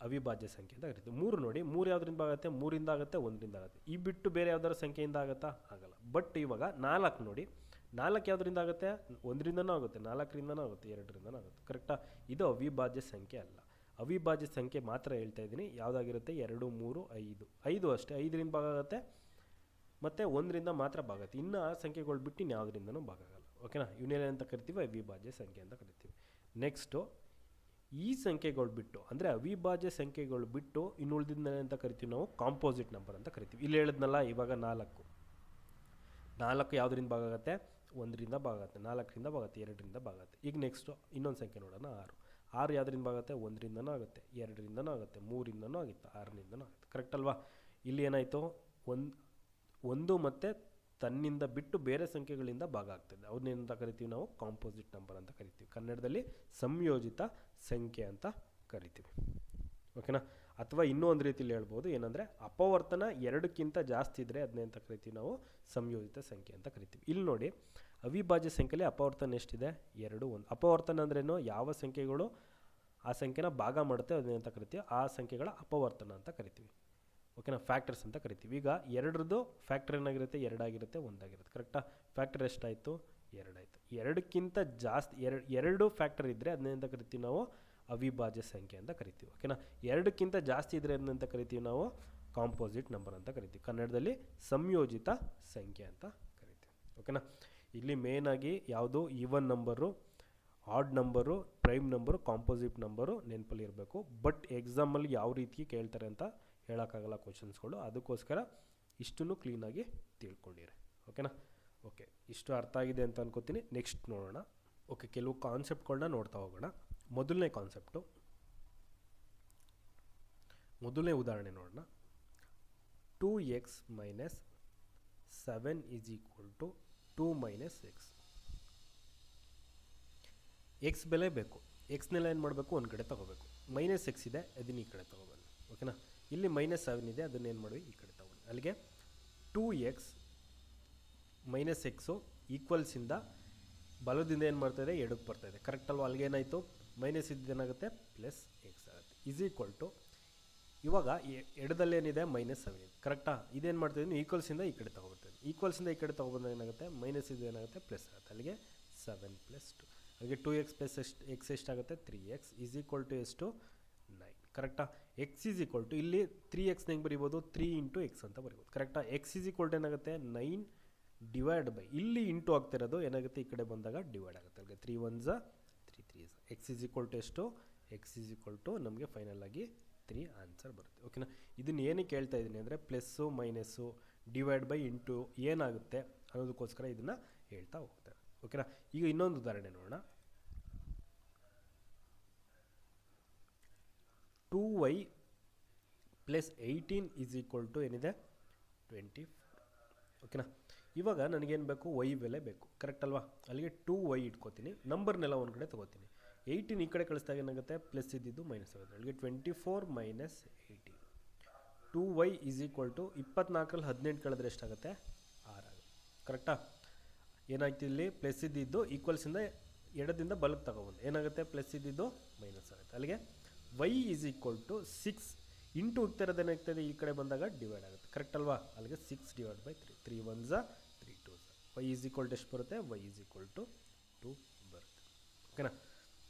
ಅವಿಭಾಜ್ಯ ಸಂಖ್ಯೆ ಅಂತ ಕರಿತೀವಿ. 3 ನೋಡಿ, 3 ಯಾವುದರಿಂದ ಭಾಗ ಆಗುತ್ತೆ, 3ರಿಂದ ಆಗುತ್ತೆ 1ರಿಂದ ಆಗುತ್ತೆ. ಈ ಬಿಟ್ಟು ಬೇರೆ ಯಾವ್ದಾರ ಸಂಖ್ಯೆಯಿಂದ ಆಗುತ್ತಾ, ಆಗಲ್ಲ. ಬಟ್ ಇವಾಗ 4 ನೋಡಿ, 4 ಯಾವುದರಿಂದ ಆಗುತ್ತೆ, 1ರಿಂದನೂ ಆಗುತ್ತೆ, 4ರಿಂದನೂ ಆಗುತ್ತೆ, 2ರಿಂದನೂ ಆಗುತ್ತೆ, ಕರೆಕ್ಟಾ. ಇದು ಅವಿಭಾಜ್ಯ ಸಂಖ್ಯೆ ಅಲ್ಲ. ಅವಿಭಾಜ್ಯ ಸಂಖ್ಯೆ ಮಾತ್ರ ಹೇಳ್ತಾ ಇದ್ದೀನಿ. ಯಾವುದಾಗಿರುತ್ತೆ 2 3 5 5 ಅಷ್ಟೇ, 5ರಿಂದ ಭಾಗ ಆಗುತ್ತೆ ಮತ್ತು 1ರಿಂದ ಮಾತ್ರ ಭಾಗ ಆಗುತ್ತೆ. ಇನ್ನು ಆ ಸಂಖ್ಯೆಗಳು ಬಿಟ್ಟು ಇನ್ಯಾವುದರಿಂದನೂ ಭಾಗ ಆಗಲ್ಲ ಓಕೆನಾ. ಇವನ್ನೆಲ್ಲ ಅಂತ ಕರಿತೀವಿ ಅವಿಭಾಜ್ಯ ಸಂಖ್ಯೆ ಅಂತ ಕರಿತೀವಿ. ನೆಕ್ಸ್ಟು ಈ ಸಂಖ್ಯೆಗಳು ಬಿಟ್ಟು ಅಂದರೆ ಅವಿಭಾಜ್ಯ ಸಂಖ್ಯೆಗಳು ಬಿಟ್ಟು ಇನ್ನು ಉಳಿದಿದ್ದ ಅಂತ ಕರಿತೀವಿ ನಾವು ಕಾಂಪೋಸಿಟ್ ನಂಬರ್ ಅಂತ ಕರಿತೀವಿ. ಇಲ್ಲಿ ಹೇಳಿದ್ನಲ್ಲ ಇವಾಗ 4 ಯಾವುದರಿಂದ ಭಾಗ ಆಗುತ್ತೆ, 1ರಿಂದ ಭಾಗ ಆಗುತ್ತೆ, 4ರಿಂದ ಭಾಗ ಆಗುತ್ತೆ, 2ರಿಂದ ಭಾಗ ಆಗುತ್ತೆ. ಈಗ ನೆಕ್ಸ್ಟು ಇನ್ನೊಂದು ಸಂಖ್ಯೆ ನೋಡೋಣ, 6 ಯಾವುದರಿಂದ ಭಾಗ ಆಗುತ್ತೆ, 1ರಿಂದನೂ ಆಗುತ್ತೆ, 2ರಿಂದನೂ ಆಗುತ್ತೆ, 3ರಿಂದನೂ ಆಗುತ್ತೆ, 6ರಿಂದನೂ ಆಗುತ್ತೆ, ಕರೆಕ್ಟ್ ಅಲ್ವಾ. ಇಲ್ಲಿ ಏನಾಯಿತು, ಒಂದು ಮತ್ತು ತನ್ನಿಂದ ಬಿಟ್ಟು ಬೇರೆ ಸಂಖ್ಯೆಗಳಿಂದ ಭಾಗ ಆಗ್ತದೆ, ಅವನ್ನೇನಂತ ಕರಿತೀವಿ ನಾವು ಕಾಂಪೋಸಿಟ್ ನಂಬರ್ ಅಂತ ಕರಿತೀವಿ. ಕನ್ನಡದಲ್ಲಿ ಸಂಯೋಜಿತ ಸಂಖ್ಯೆ ಅಂತ ಕರಿತೀವಿ ಓಕೆನಾ. ಅಥವಾ ಇನ್ನೂ ಒಂದು ರೀತಿಯಲ್ಲಿ ಹೇಳ್ಬೋದು, ಏನಂದರೆ ಅಪವರ್ತನ 2ಕ್ಕಿಂತ ಜಾಸ್ತಿ ಇದ್ದರೆ ಅದನ್ನೇ ಅಂತ ಕರಿತೀವಿ ನಾವು ಸಂಯೋಜಿತ ಸಂಖ್ಯೆ ಅಂತ ಕರಿತೀವಿ. ಇಲ್ಲಿ ನೋಡಿ, ಅವಿಭಾಜ್ಯ ಸಂಖ್ಯೆಯಲ್ಲಿ ಅಪವರ್ತನ ಎಷ್ಟಿದೆ, 2 1. ಅಪವರ್ತನ ಅಂದ್ರೇನು, ಯಾವ ಸಂಖ್ಯೆಗಳು ಆ ಸಂಖ್ಯೆನ ಭಾಗ ಮಾಡುತ್ತೆ ಅದನ್ನೇ ಅಂತ ಕರಿತೀವಿ, ಆ ಸಂಖ್ಯೆಗಳ ಅಪವರ್ತನ ಅಂತ ಕರಿತೀವಿ ಓಕೆನಾ. ಫ್ಯಾಕ್ಟರ್ಸ್ ಅಂತ ಕರಿತೀವಿ. ಈಗ 2ರದ್ದು ಫ್ಯಾಕ್ಟರ್ ಏನಾಗಿರುತ್ತೆ, 2 ಆಗಿರುತ್ತೆ, 1 ಆಗಿರುತ್ತೆ, ಕರೆಕ್ಟಾ. ಫ್ಯಾಕ್ಟರ್ ಎಷ್ಟಾಯಿತು, 2 ಆಯಿತು. 2ಕ್ಕಿಂತ ಜಾಸ್ತಿ 2 ಫ್ಯಾಕ್ಟರ್ ಇದ್ದರೆ ಅದನ್ನೇ ಅಂತ ಕರಿತೀವಿ ನಾವು ಅವಿಭಾಜ್ಯ ಸಂಖ್ಯೆ ಅಂತ ಕರಿತೀವಿ ಓಕೆನಾ. 2ಕ್ಕಿಂತ ಜಾಸ್ತಿ ಇದ್ದರೆ ಅದನ್ನಂತ ಕರಿತೀವಿ ನಾವು ಕಾಂಪೋಸಿಟ್ ನಂಬರ್ ಅಂತ ಕರಿತೀವಿ. ಕನ್ನಡದಲ್ಲಿ ಸಂಯೋಜಿತ ಸಂಖ್ಯೆ ಅಂತ ಕರಿತೀವಿ ಓಕೆನಾ. ಇಲ್ಲಿ ಮೇನಾಗಿ ಯಾವುದು even number, odd number, prime number, composite number ನೆನಪಲ್ಲಿ ಇರಬೇಕು. ಬಟ್ ಎಕ್ಸಾಮಲ್ಲಿ ಯಾವ ರೀತಿ ಕೇಳ್ತಾರೆ ಅಂತ ಹೇಳೋಕ್ಕಾಗಲ್ಲ ಕ್ವಶನ್ಸ್ಗಳು, ಅದಕ್ಕೋಸ್ಕರ ಇಷ್ಟನ್ನು ಕ್ಲೀನಾಗಿ ತಿಳ್ಕೊಂಡಿರಿ. ಓಕೆನಾ? ಓಕೆ, ಇಷ್ಟು ಅರ್ಥ ಆಗಿದೆ ಅಂತ ಅನ್ಕೋತೀನಿ. ನೆಕ್ಸ್ಟ್ ನೋಡೋಣ. ಓಕೆ, ಕೆಲವು ಕಾನ್ಸೆಪ್ಟ್ಗಳನ್ನ ನೋಡ್ತಾ ಹೋಗೋಣ. ಮೊದಲನೇ ಕಾನ್ಸೆಪ್ಟು, ಮೊದಲನೇ ಉದಾಹರಣೆ ನೋಡೋಣ. 2x minus 7 is equal to 2 minus x. X ಬೆಲೆ ಬೇಕು, ಎಕ್ಸ್ನೆಲ್ಲ ಏನು ಮಾಡಬೇಕು, ಒಂದು ಕಡೆ ತೊಗೋಬೇಕು. ಮೈನಸ್ ಎಕ್ಸ್ ಇದೆ, ಅದನ್ನ ಈ ಕಡೆ ತೊಗೊಬನ್ನಿ. ಓಕೆನಾ? ಇಲ್ಲಿ ಮೈನಸ್ 7 ಇದೆ, ಅದನ್ನ ಏನು ಮಾಡಿ ಈ ಕಡೆ ತೊಗೊಬನ್ನಿ. ಅಲ್ಲಿಗೆ 2x ಮೈನಸ್ ಎಕ್ಸು ಈಕ್ವಲ್ಸಿಂದ ಬಲದಿಂದ ಏನು ಮಾಡ್ತಾಯಿದೆ, ಎಡಕ್ಕೆ ಬರ್ತಾಯಿದೆ. ಕರೆಕ್ಟ್ ಅಲ್ವಾ? ಅಲ್ಲಿಗೆ ಏನಾಯಿತು, ಮೈನಸ್ ಇದ್ದೇನಾಗುತ್ತೆ, ಪ್ಲಸ್ ಎಕ್ಸ್ ಆಗುತ್ತೆ. ಈಸ್ ಈಕ್ವಲ್ ಟು, ಇವಾಗ ಎಡದಲ್ಲೇನಿದೆ, ಮೈನಸ್ 7 ಇದೆ. ಕರೆಕ್ಟಾ? ಇದೇನು ಮಾಡ್ತಾಯಿದ್ದೀನಿ, ಈಕ್ವಲ್ಸಿಂದ ಈ ಕಡೆ ತೊಗೊಬರ್ತೀನಿ. ಈಕ್ವಲ್ಸಿಂದ ಈ ಕಡೆ ತೊಗೊಬಂದಾಗ ಏನಾಗುತ್ತೆ, ಮೈನಸ್ ಇದು ಏನಾಗುತ್ತೆ, ಪ್ಲಸ್ ಆಗುತ್ತೆ. ಅಲ್ಲಿಗೆ 7 ಪ್ಲಸ್ 2, ಹಾಗೆ 2x ಪ್ಲಸ್ ಎಕ್ಸ್ ಎಷ್ಟಾಗುತ್ತೆ, 3x ಈಸ್ ಈಕ್ವಲ್ ಟು ಎಷ್ಟು, 9. ಕರೆಕ್ಟಾ? ಎಕ್ಸ್ ಈಸ್ ಈಕ್ವಲ್ ಟು, ಇಲ್ಲಿ 3x ಹೆಂಗೆ ಬರಿಬೋದು, 3 ಇಂಟು ಎಕ್ಸ್ ಅಂತ ಬರಿಬೋದು. ಕರೆಕ್ಟಾ? ಎಕ್ಸ್ ಈಸ್ ಈಕ್ವಲ್ ಟು ಏನಾಗುತ್ತೆ, 9 ಡಿವೈಡ್ ಬೈ, ಇಲ್ಲಿ ಇಂಟು ಆಗ್ತಿರೋದು ಏನಾಗುತ್ತೆ, ಈ ಕಡೆ ಬಂದಾಗ ಡಿವೈಡ್ ಆಗುತ್ತೆ. ಅಲ್ಲಿಗೆ 3 1s 3 3s. X is equal to ಎಷ್ಟು, ಎಕ್ಸ್ ಈಸ್ ಈಕ್ವಲ್ ಟು ನಮಗೆ ಫೈನಲ್ ಆಗಿ 3 ಆನ್ಸರ್ ಬರುತ್ತೆ. ಓಕೆನಾ? ಇದನ್ನು ಏನಕ್ಕೆ ಹೇಳ್ತಾ ಇದ್ದೀನಿ ಅಂದರೆ, plus minus divide by into ಏನಾಗುತ್ತೆ ಅನ್ನೋದಕ್ಕೋಸ್ಕರ ಇದನ್ನು ಹೇಳ್ತಾ ಹೋಗ್ತಾರೆ. ಓಕೆನಾ? ಈಗ ಇನ್ನೊಂದು ಉದಾಹರಣೆ ನೋಡೋಣ. 2y plus 18 is equal to ಏನಿದೆ, 24. ಓಕೆನಾ? ಇವಾಗ ನನಗೇನು ಬೇಕು, ವೈ ಬೆಲೆ ಬೇಕು. ಕರೆಕ್ಟ್ ಅಲ್ವಾ? ಅಲ್ಲಿಗೆ 2y ಇಟ್ಕೋತೀನಿ, ನಂಬರ್ನೆಲ್ಲ ಒಂದು ಕಡೆ ತೊಗೋತೀನಿ. 18 ಈ ಕಡೆ ಕಳಿಸಿದಾಗ ಏನಾಗುತ್ತೆ, ಪ್ಲಸ್ ಇದ್ದಿದ್ದು ಮೈನಸ್ ಆಗುತ್ತೆ. ಅಲ್ಲಿಗೆ 24 minus 18. 2y is equal to 24ರಲ್ಲಿ 18 ಕಳೆದ್ರೆ ಎಷ್ಟಾಗುತ್ತೆ, 6 ಆಗುತ್ತೆ. ಕರೆಕ್ಟಾ? ಏನಾಯ್ತು, ಇಲ್ಲಿ ಪ್ಲಸ್ ಇದ್ದಿದ್ದು ಈಕ್ವಲ್ಸಿಂದ ಎಡದಿಂದ ಬಲಕ್ಕೆ ತಗೊಬಂದು ಏನಾಗುತ್ತೆ, ಪ್ಲಸ್ ಇದ್ದಿದ್ದು ಮೈನಸ್ ಆಗುತ್ತೆ. ಅಲ್ಲಿಗೆ y is equal to 6 into ಹೋಗ್ತಿರೋದು ಏನಾಗ್ತದೆ, ಈ ಕಡೆ ಬಂದಾಗ ಡಿವೈಡ್ ಆಗುತ್ತೆ. ಕರೆಕ್ಟ್ ಅಲ್ವಾ? ಅಲ್ಲಿಗೆ 6 divide by 3, 3 1s 3 2s. y is equal to ಎಷ್ಟು ಬರುತ್ತೆ, y ಈಸ್ ಈಕ್ವಲ್ ಟು 2 ಬರುತ್ತೆ. ಓಕೆನಾ?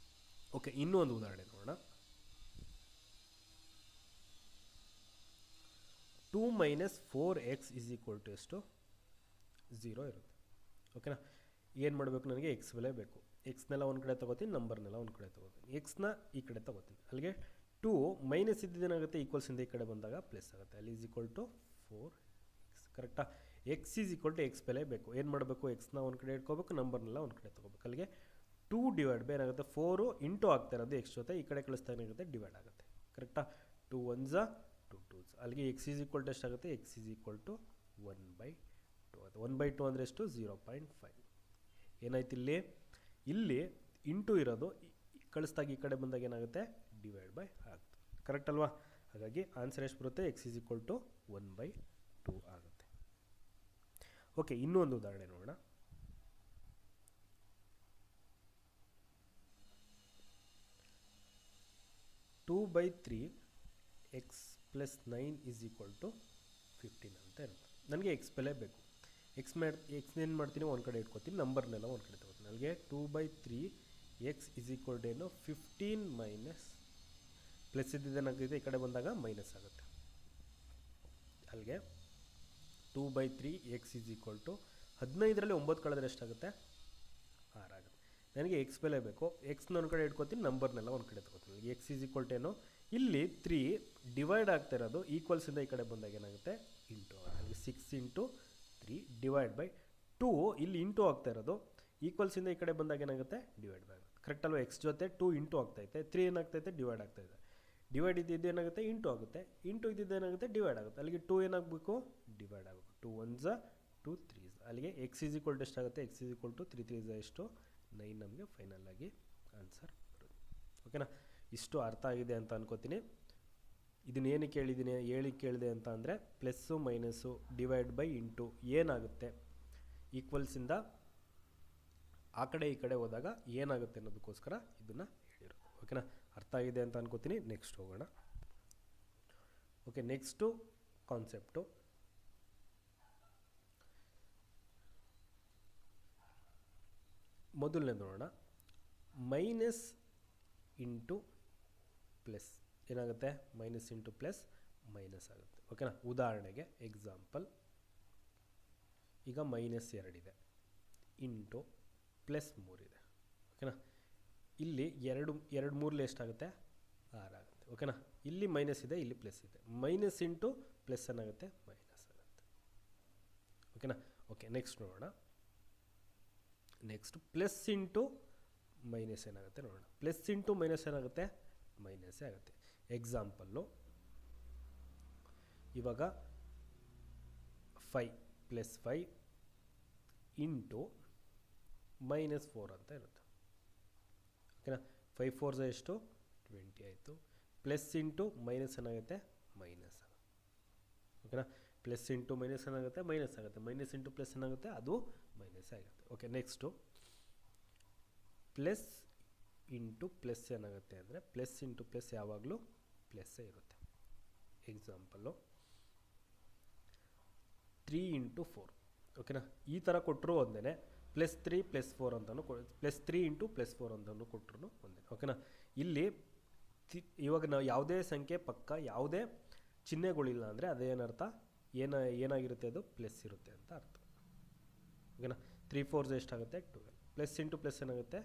ಓಕೆ, ಇನ್ನೂ ಒಂದು ಉದಾಹರಣೆ ನೋಡೋಣ. 2 minus 4x is equal to ಎಷ್ಟು, 0 ಇರುತ್ತೆ. ಓಕೆನಾ? ಏನು ಮಾಡಬೇಕು, ನನಗೆ ಎಕ್ಸ್ ಬೆಲೆ ಬೇಕು. ಎಕ್ಸ್ನೆಲ್ಲ ಒಂದು ಕಡೆ ತೊಗೋತೀನಿ, ನಂಬರ್ನೆಲ್ಲ ಒಂದು ಕಡೆ ತೊಗೋತೀನಿ. ಎಕ್ಸ್ನ ಈ ಕಡೆ ತೊಗೋತೀನಿ. ಅಲ್ಲಿಗೆ 2 ಮೈನಸ್ ಇದ್ದಿದ್ದೇನಾಗುತ್ತೆ, ಈಕ್ವಲ್ಸಿಂದ ಈ ಕಡೆ ಬಂದಾಗ ಪ್ಲಸ್ ಆಗುತ್ತೆ. ಅಲ್ಲಿ ಈಸ್ ಈಕ್ವಲ್ ಟು 4x. ಕರೆಕ್ಟಾ? X is equal to x ಬೆಲೆ ಬೇಕು. ಏನು ಮಾಡಬೇಕು, ಎಕ್ಸ್ನ ಒಂದು ಕಡೆ ಇಟ್ಕೋಬೇಕು, ನಂಬರ್ನೆಲ್ಲ ಒಂದು ಕಡೆ ತೊಗೋಬೇಕು. ಅಲ್ಲಿಗೆ 2 ಡಿವೈಡ್ ಬೈ ಏನಾಗುತ್ತೆ, 4 ಇಂಟು ಆಗ್ತಾ ಇರೋದು ಎಕ್ಸ್ ಜೊತೆ ಈ ಕಡೆ ಕಳಿಸ್ತಾ ಏನಾಗುತ್ತೆ, ಡಿವೈಡ್ ಆಗುತ್ತೆ. ಕರೆಕ್ಟಾ? 2 1s 2 2s. ಅಲ್ಲಿಗೆ ಎಕ್ಸ್ ಈಸ್ ಈಕ್ವಲ್ ಟು ಎಷ್ಟಾಗುತ್ತೆ, ಎಕ್ಸ್ ಈಸ್ ಈಕ್ವಲ್ ಟು 1/2 ಆಗುತ್ತೆ. 1/2 ಅಂದರೆ ಎಷ್ಟು, 0.5. ಏನಾಯ್ತು, ಇಲ್ಲಿ ಇಂಟು ಇರೋದು ಕಳಿಸ್ದಾಗ ಈ ಕಡೆ ಬಂದಾಗ ಏನಾಗುತ್ತೆ, ಡಿವೈಡ್ ಬೈ ಆಗುತ್ತೆ. ಕರೆಕ್ಟ್ ಅಲ್ವಾ? ಹಾಗಾಗಿ ಆನ್ಸರ್ ಎಷ್ಟು ಬರುತ್ತೆ, ಎಕ್ಸ್ ಈಸ್ ಈಕ್ವಲ್ ಟು 1/2 ಆಗುತ್ತೆ. ಓಕೆ, ಇನ್ನೂ ಒಂದು ಉದಾಹರಣೆ ನೋಡೋಣ. 2/3 x plus 9 is equal to 15 ಅಂತ ಇರುತ್ತೆ. ನನಗೆ ಎಕ್ಸ್ ಬೆಲೆ ಬೇಕು. ಎಕ್ಸ್ ಏನು ಮಾಡ್ತೀನಿ, ಒಂದು ಕಡೆ ಇಟ್ಕೋತೀನಿ, ನಂಬರ್ನೆಲ್ಲ ಒಂದು ಕಡೆ ತೊಗೋತೀನಿ. ಅಲ್ಲಿಗೆ 2/3 ಎಕ್ಸ್ ಈಸ್ ಈಕ್ವಲ್ ಟು ಏನು, 15 ಮೈನಸ್ ಪ್ಲಸ್ ಇದ್ದಿದ್ದೇನಾಗಿದೆ, ಈ ಕಡೆ ಬಂದಾಗ ಮೈನಸ್ ಆಗುತ್ತೆ. ಅಲ್ಲಿಗೆ 2/3 ಎಕ್ಸ್ ಈಸ್ ಈಕ್ವಲ್ ಟು 15ರಲ್ಲಿ 9 ಕಳೆದ್ರೆ ಎಷ್ಟಾಗುತ್ತೆ, 6 ಆಗುತ್ತೆ. ನನಗೆ ಎಕ್ಸ್ ಬೆಲೆ ಬೇಕು. ಎಕ್ಸ್ನ ಒಂದು ಕಡೆ ಇಟ್ಕೋತೀನಿ, ನಂಬರ್ನೆಲ್ಲ ಒಂದು ಕಡೆ ತೊಗೋತೀನಿ. ಎಕ್ಸ್ ಈಸ್ ಈಕ್ವಲ್ ಟು ಏನು, ಇಲ್ಲಿ 3 ಡಿವೈಡ್ ಆಗ್ತಾ ಇರೋದು ಈಕ್ವಲ್ಸಿಂದ ಈ ಕಡೆ ಬಂದಾಗ ಏನಾಗುತ್ತೆ, ಇಂಟು ಆಗುತ್ತೆ. ಅಲ್ಲಿ 6 ಇಂಟು 3 ಡಿವೈಡ್ ಬೈ 2, ಇಲ್ಲಿ ಇಂಟು ಆಗ್ತಾ ಇರೋದು ಈಕ್ವಲ್ಸಿಂದ ಈ ಕಡೆ ಬಂದಾಗ ಏನಾಗುತ್ತೆ, ಡಿವೈಡ್ ಬೈ ಆಗುತ್ತೆ. ಕರೆಕ್ಟ್ ಅಲ್ವಾ? ಎಕ್ಸ್ ಜೊತೆ 2 ಇಂಟು ಆಗ್ತೈತೆ, 3 ಏನಾಗ್ತೈತೆ, ಡಿವೈಡ್ ಆಗ್ತಾಯಿದೆ. ಡಿವೈಡ್ ಇದ್ದಿದ್ದು ಏನಾಗುತ್ತೆ, ಇಂಟು ಆಗುತ್ತೆ. ಇಂಟು ಇದ್ದಿದ್ದು ಏನಾಗುತ್ತೆ, ಡಿವೈಡ್ ಆಗುತ್ತೆ. ಅಲ್ಲಿಗೆ 2 ಏನಾಗಬೇಕು, ಡಿವೈಡ್ ಆಗಬೇಕು. 2 1s 2 3s. ಅಲ್ಲಿಗೆ ಎಕ್ಸ್ ಈಸ್ ಈಕ್ವಲ್ ಟು ಎಷ್ಟಾಗುತ್ತೆ, x is equal to 3 3s ಎಷ್ಟು, 9 ನಮಗೆ ಫೈನಲ್ ಆಗಿ ಆನ್ಸರ್ ಬರುತ್ತೆ. ಓಕೆನಾ? ಇಷ್ಟು ಅರ್ಥ ಆಗಿದೆ ಅಂತ ಅನ್ಕೋತೀನಿ. ಇದನ್ನ ಏನಕ್ಕೆ ಕೇಳಿದೆ ಅಂತ ಅಂದರೆ, plus minus divide by into ಏನಾಗುತ್ತೆ, ಈಕ್ವಲ್ಸಿಂದ ಆ ಕಡೆ ಈ ಕಡೆ ಹೋದಾಗ ಏನಾಗುತ್ತೆ ಅನ್ನೋದಕ್ಕೋಸ್ಕರ ಇದನ್ನು ಹೇಳಿರೋದು. ಓಕೆನಾ? ಅರ್ಥ ಆಗಿದೆ ಅಂತ ಅನ್ಕೋತೀನಿ. ನೆಕ್ಸ್ಟ್ ಹೋಗೋಣ. ಓಕೆ, ನೆಕ್ಸ್ಟು ಕಾನ್ಸೆಪ್ಟು ಮೊದಲನೇ ನೋಡೋಣ. ಮೈನಸ್ ಇಂಟು ಪ್ಲಸ್ ಏನಾಗುತ್ತೆ, ಮೈನಸ್ ಇಂಟು ಪ್ಲಸ್ ಮೈನಸ್ ಆಗುತ್ತೆ. ಓಕೆನಾ? ಉದಾಹರಣೆಗೆ ಎಕ್ಸಾಂಪಲ್, ಈಗ -2 ಇದೆ, ಇಂಟು ಪ್ಲಸ್ 3 ಇದೆ. ಓಕೆನಾ, ಇಲ್ಲಿ ಎರಡು ಮೂರಲಿ ಎಷ್ಟಾಗುತ್ತೆ 6 ಆಗುತ್ತೆ. ಓಕೆನಾ, ಇಲ್ಲಿ ಮೈನಸ್ ಇದೆ, ಇಲ್ಲಿ ಪ್ಲಸ್ ಇದೆ. ಮೈನಸ್ ಇಂಟು ಪ್ಲಸ್ ಏನಾಗುತ್ತೆ ಮೈನಸ್ ಆಗುತ್ತೆ. ಓಕೆನಾ. ಓಕೆ, ನೆಕ್ಸ್ಟ್ ನೋಡೋಣ. ನೆಕ್ಸ್ಟ್ ಪ್ಲಸ್ ಇಂಟು ಮೈನಸ್ ಏನಾಗುತ್ತೆ ನೋಡೋಣ. ಪ್ಲಸ್ ಇಂಟು ಮೈನಸ್ ಏನಾಗುತ್ತೆ ಮೈನಸ್ಸೇ ಆಗುತ್ತೆ. ಎಕ್ಸಾಂಪಲ್ಲು, ಇವಾಗ 5 ಪ್ಲಸ್ 5 ಇಂಟು -4 ಅಂತ ಇರುತ್ತೆ. ಓಕೆನಾ, 5 4 ಎಷ್ಟು 20 ಆಯಿತು. ಪ್ಲಸ್ ಇಂಟು ಮೈನಸ್ ಏನಾಗುತ್ತೆ ಮೈನಸ್. ಓಕೆನಾ, ಪ್ಲಸ್ ಇಂಟು ಮೈನಸ್ ಏನಾಗುತ್ತೆ ಮೈನಸ್ ಆಗುತ್ತೆ. ಮೈನಸ್ ಇಂಟು ಪ್ಲಸ್ ಏನಾಗುತ್ತೆ ಅದು ಮೈನಸ್ ಆಗುತ್ತೆ. Okay, next plus into plus ಏನಾಗುತ್ತೆ ಅಂದರೆ ಪ್ಲಸ್ ಇಂಟು ಪ್ಲಸ್ ಯಾವಾಗಲೂ ಪ್ಲಸ್ಸೇ ಇರುತ್ತೆ. Example 3 into 4. ಓಕೆನಾ, ಈ ಥರ ಕೊಟ್ಟರು ಒಂದೇ. +3 +4 ಅಂತಲೂ +3 ಇಂಟು +4 ಅಂತಲೂ ಕೊಟ್ಟರು ಒಂದೇ. ಓಕೆನಾ, ಇಲ್ಲಿ ಇವಾಗ ನಾವು ಯಾವುದೇ ಸಂಖ್ಯೆ ಪಕ್ಕ ಯಾವುದೇ ಚಿಹ್ನೆಗಳಿಲ್ಲ ಅಂದರೆ ಅದೇನರ್ಥ ಏನಾಗಿರುತ್ತೆ ಅದು ಪ್ಲಸ್ ಇರುತ್ತೆ ಅಂತ ಅರ್ಥ. ಓಕೆನಾ, 3 4 ಎಷ್ಟಾಗುತ್ತೆ 12. ಪ್ಲಸ್ ಇಂಟು ಪ್ಲಸ್ ಏನಾಗುತ್ತೆ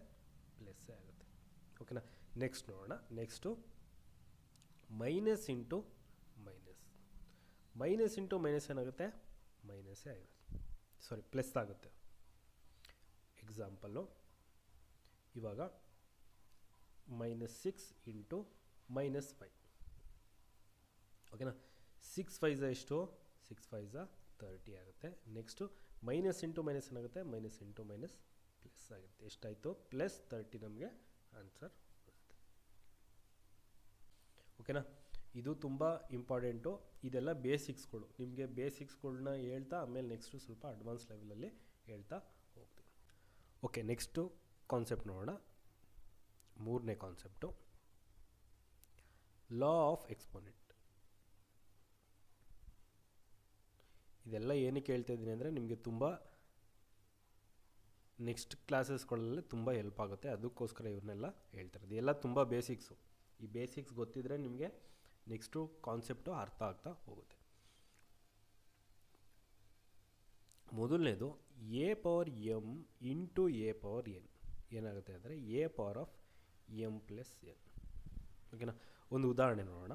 ಪ್ಲಸ್ಸೇ ಆಗುತ್ತೆ. ಓಕೆನಾ, ನೆಕ್ಸ್ಟ್ ನೋಡೋಣ. Next minus into minus. Minus into minus ಏನಾಗುತ್ತೆ ಮೈನಸ್ಸೇ ಆಗುತ್ತೆ, ಸಾರಿ ಪ್ಲಸ್ ಆಗುತ್ತೆ. ಎಕ್ಸಾಂಪಲ್ಲು, ಇವಾಗ -6 ಇಂಟು -5. ಓಕೆನಾ, 6 5 ಎಷ್ಟು 6 5 30 ಆಗುತ್ತೆ. ನೆಕ್ಸ್ಟು ಮೈನಸ್ ಇಂಟು ಮೈನಸ್ ಏನಾಗುತ್ತೆ ಮೈನಸ್ ಇಂಟು ಮೈನಸ್ ಪ್ಲಸ್ ಆಗುತ್ತೆ. ಎಷ್ಟಾಯಿತು +30 ನಮಗೆ ಆನ್ಸರ್ ಬರುತ್ತೆ. ಓಕೆನಾ, ಇದು ತುಂಬ ಇಂಪಾರ್ಟೆಂಟು. ಇದೆಲ್ಲ ಬೇಸಿಕ್ಸ್ಗಳು. ನಿಮಗೆ ಬೇಸಿಕ್ಸ್ಗಳನ್ನ ಹೇಳ್ತಾ ಆಮೇಲೆ ನೆಕ್ಸ್ಟು ಸ್ವಲ್ಪ ಅಡ್ವಾನ್ಸ್ ಲೆವೆಲಲ್ಲಿ ಹೇಳ್ತಾ ಹೋಗ್ತೀವಿ. ಓಕೆ, ನೆಕ್ಸ್ಟು ಕಾನ್ಸೆಪ್ಟ್ ನೋಡೋಣ. ಮೂರನೇ ಕಾನ್ಸೆಪ್ಟು ಲಾ ಆಫ್ ಎಕ್ಸ್ಪೋನೆಂಟ್. ಇದೆಲ್ಲ ಏನಕ್ಕೆ ಹೇಳ್ತಾ ಇದ್ದೀನಿ ಅಂದರೆ ನಿಮಗೆ ತುಂಬ ನೆಕ್ಸ್ಟ್ ಕ್ಲಾಸಸ್ಗಳಲ್ಲಿ ತುಂಬ ಹೆಲ್ಪ್ ಆಗುತ್ತೆ. ಅದಕ್ಕೋಸ್ಕರ ಇವನ್ನೆಲ್ಲ ಹೇಳ್ತಿರೋದು. ಎಲ್ಲ ತುಂಬ ಬೇಸಿಕ್ಸು. ಈ ಬೇಸಿಕ್ಸ್ ಗೊತ್ತಿದ್ದರೆ ನಿಮಗೆ ನೆಕ್ಸ್ಟು ಕಾನ್ಸೆಪ್ಟು ಅರ್ಥ ಆಗ್ತಾ ಹೋಗುತ್ತೆ. ಮೊದಲನೇದು a⁻m ಇಂಟು a⁻n ಏನಾಗುತ್ತೆ ಅಂದರೆ a⁻m + n. ಓಕೆನಾ, ಒಂದು ಉದಾಹರಣೆ ನೋಡೋಣ.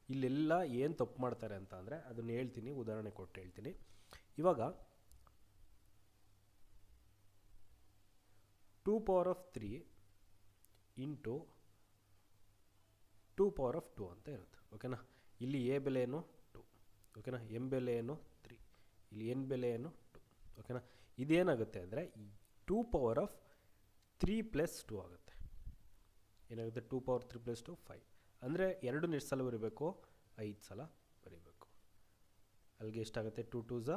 ಇಲ್ಲೆಲ್ಲ ಏನು ತಪ್ಪು ಮಾಡ್ತಾರೆ ಅಂತ ಅಂದರೆ ಅದನ್ನು ಹೇಳ್ತೀನಿ, ಉದಾಹರಣೆ ಕೊಟ್ಟು ಹೇಳ್ತೀನಿ. ಇವಾಗ 2⁻³ ಇಂಟು 2⁻² ಅಂತ ಇರುತ್ತೆ. ಓಕೆನಾ, ಇಲ್ಲಿ a ಬೆಲೆ ಏನು 2. ಓಕೆನಾ, m ಬೆಲೆ ಏನು 3, ಇಲ್ಲಿ n ಬೆಲೆ ಏನು 2. ಓಕೆನಾ, ಇದೇನಾಗುತ್ತೆ ಅಂದರೆ 2⁻³ + 2 ಆಗುತ್ತೆ. ಏನಾಗುತ್ತೆ 2⁻³ + 2 5. ಅಂದರೆ ಎರಡು ಎಷ್ಟು ಸಲ ಬರೀಬೇಕು 5 ಸಲ ಬರೀಬೇಕು. ಅಲ್ಲಿಗೆ ಎಷ್ಟಾಗುತ್ತೆ 2 2s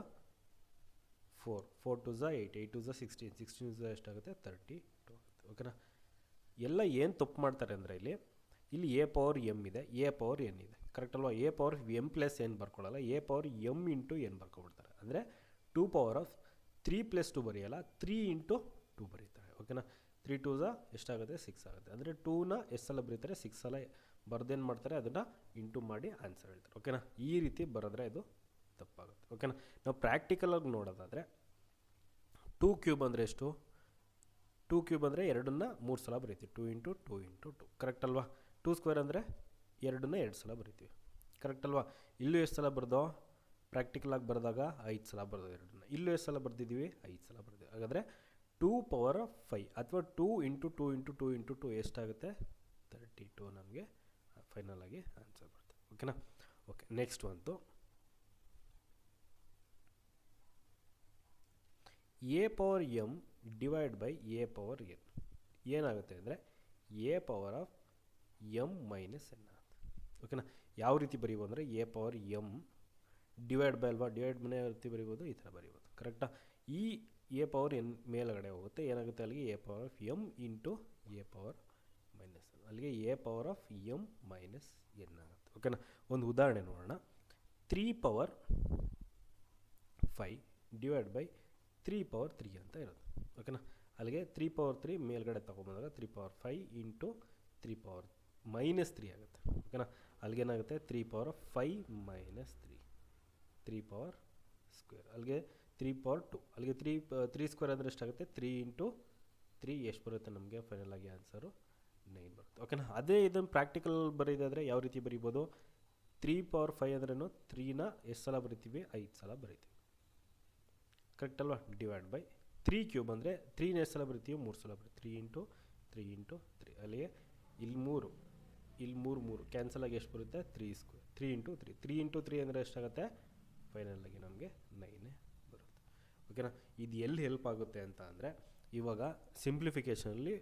4, 4 2s 8, 8 2s 16, 16 2s ಎಷ್ಟಾಗುತ್ತೆ 32 ಆಗುತ್ತೆ. ಓಕೆನಾ, ಎಲ್ಲ ಏನು ತಪ್ಪು ಮಾಡ್ತಾರೆ ಅಂದರೆ ಇಲ್ಲಿ a⁻m ಇದೆ, a⁻n ಇದೆ. ಕರೆಕ್ಟ್ ಅಲ್ವಾ? a⁻m + n ಬರ್ಕೊಳ್ಳಲ್ಲ, a⁻m into n ಬರ್ಕೊಬಿಡ್ತಾರೆ. ಅಂದರೆ 2⁻³ + 2 ಬರೆಯಲ್ಲ, 3 ಇಂಟು 2 ಬರೀತಾರೆ. ಓಕೆನಾ, 3 2s ಎಷ್ಟಾಗುತ್ತೆ 6 ಆಗುತ್ತೆ. ಅಂದರೆ 2ನ ಎಷ್ಟು ಸಲ ಬರೀತಾರೆ 6 ಸಲ ಬರ್ದೇನು ಮಾಡ್ತಾರೆ ಅದನ್ನು ಇಂಟು ಮಾಡಿ ಆನ್ಸರ್ ಹೇಳ್ತಾರೆ. ಓಕೆನಾ, ಈ ರೀತಿ ಬರೆದ್ರೆ ಇದು ತಪ್ಪಾಗುತ್ತೆ. ಓಕೆನಾ, ನಾವು ಪ್ರಾಕ್ಟಿಕಲಾಗಿ ನೋಡೋದಾದರೆ 2³ ಅಂದರೆ ಎಷ್ಟು 2³ ಅಂದರೆ ಎರಡನ್ನ 3 ಸಲ ಬರೀತೀವಿ. 2 ಇಂಟು 2 ಇಂಟು 2 ಕರೆಕ್ಟ್ ಅಲ್ವಾ? 2² ಅಂದರೆ ಎರಡನ್ನ 2 ಸಲ ಬರೀತೀವಿ. ಕರೆಕ್ಟ್ ಅಲ್ವಾ? ಇಲ್ಲೂ ಎಷ್ಟು ಸಲ ಬರ್ದೋ ಪ್ರಾಕ್ಟಿಕಲಾಗಿ ಬರೆದಾಗ 5 ಸಲ ಬರ್ದೋ ಎರಡನ್ನ. ಇಲ್ಲೂ ಎಷ್ಟು ಸಲ ಬರ್ದಿದ್ದೀವಿ 5 ಸಲ ಬರ್ತೀವಿ. ಹಾಗಾದರೆ 2⁻5 ಅಥವಾ 2 ಇಂಟು 2 ಇಂಟು 2 ಇಂಟು 2 ಎಷ್ಟಾಗುತ್ತೆ 32 ನಮಗೆ ಫೈನಲ್ ಆಗಿ ಆನ್ಸರ್ ಬರುತ್ತೆ. ಓಕೆನಾ. ಓಕೆ, ನೆಕ್ಸ್ಟ್ ಒಂದು a⁻m ಡಿವೈಡ್ ಬೈ a⁻n ಏನಾಗುತ್ತೆ ಅಂದರೆ a⁻m - n ಆಗುತ್ತೆ. ಓಕೆನಾ, ಯಾವ ರೀತಿ ಬರೀಬೋದು ಅಂದರೆ a⁻m ಡಿವೈಡ್ ಬೈ ಅಲ್ವಾ, ಡಿವೈಡ್ ಮನೆ ಯಾವ ರೀತಿ ಬರೀಬೋದು ಈ ಥರ ಬರೀಬೋದು. ಕರೆಕ್ಟಾ? ಈ a⁻n ಮೇಲ್ಗಡೆ ಹೋಗುತ್ತೆ, ಏನಾಗುತ್ತೆ ಅಲ್ಲಿಗೆ a⁻m ಇಂಟು a⁻n ಅಲ್ಲಿಗೆ a⁻m - n ಆಗುತ್ತೆ. ಓಕೆನಾ, ಒಂದು ಉದಾಹರಣೆ ನೋಡೋಣ. 3⁻5 ಡಿವೈಡ್ ಬೈ 3⁻3 ಅಂತ ಇರುತ್ತೆ. ಓಕೆನಾ, ಅಲ್ಲಿಗೆ 3⁻3 ಮೇಲ್ಗಡೆ ತೊಗೊಂಬಂದಾಗ 3⁻5 ಇಂಟು 3⁻³ ಆಗುತ್ತೆ. ಓಕೆನಾ, ಅಲ್ಲಿಗೇನಾಗುತ್ತೆ 3⁻5 - 3 3 ಪವರ್ ಸ್ಕ್ವೇರ್ ಅಲ್ಲಿಗೆ 3/2 ಅಲ್ಲಿಗೆ ತ್ರೀ ಸ್ಕ್ವೇರ್ ಅಂದರೆ ಎಷ್ಟಾಗುತ್ತೆ 3 × 3 ಎಷ್ಟು ಬರುತ್ತೆ ನಮಗೆ ಫೈನಲ್ ಆಗಿ ಆನ್ಸರು 9 ಬರುತ್ತೆ. ಓಕೆನಾ. ಅದೇ ಇದನ್ನು ಪ್ರಾಕ್ಟಿಕಲ್ ಬರೀದಾದರೆ ಯಾವ ರೀತಿ ಬರೀಬೋದು, 3/5 ಅಂದ್ರೂ 3ನ ಎಷ್ಟು ಸಲ ಬರಿತೀವಿ, 5 ಸಲ ಬರಿತೀವಿ. ಕರೆಕ್ಟ್ ಅಲ್ವಾ. ಡಿವೈಡ್ ಬೈ 3³ ಅಂದರೆ 3ನ ಎಷ್ಟು ಸಲ ಬರಿತೀವಿ, 3 ಸಲ ಬರೀತೀವಿ. 3 × 3 ಅಲ್ಲಿಗೆ ಇಲ್ಲಿ 3 ಕ್ಯಾನ್ಸಲ್ ಆಗಿ ಎಷ್ಟು ಬರುತ್ತೆ, 3 ಸ್ಕ್ವೇರ್ 3 × 3 ಅಂದರೆ ಎಷ್ಟಾಗುತ್ತೆ ಫೈನಲ್ ಆಗಿ ನಮಗೆ 9 ಬರುತ್ತೆ. ಓಕೆನಾ. ಇದು ಎಲ್ಲಿ ಹೆಲ್ಪ್ ಆಗುತ್ತೆ ಅಂತ ಅಂದರೆ ಇವಾಗ ಸಿಂಪ್ಲಿಫಿಕೇಷನಲ್ಲಿ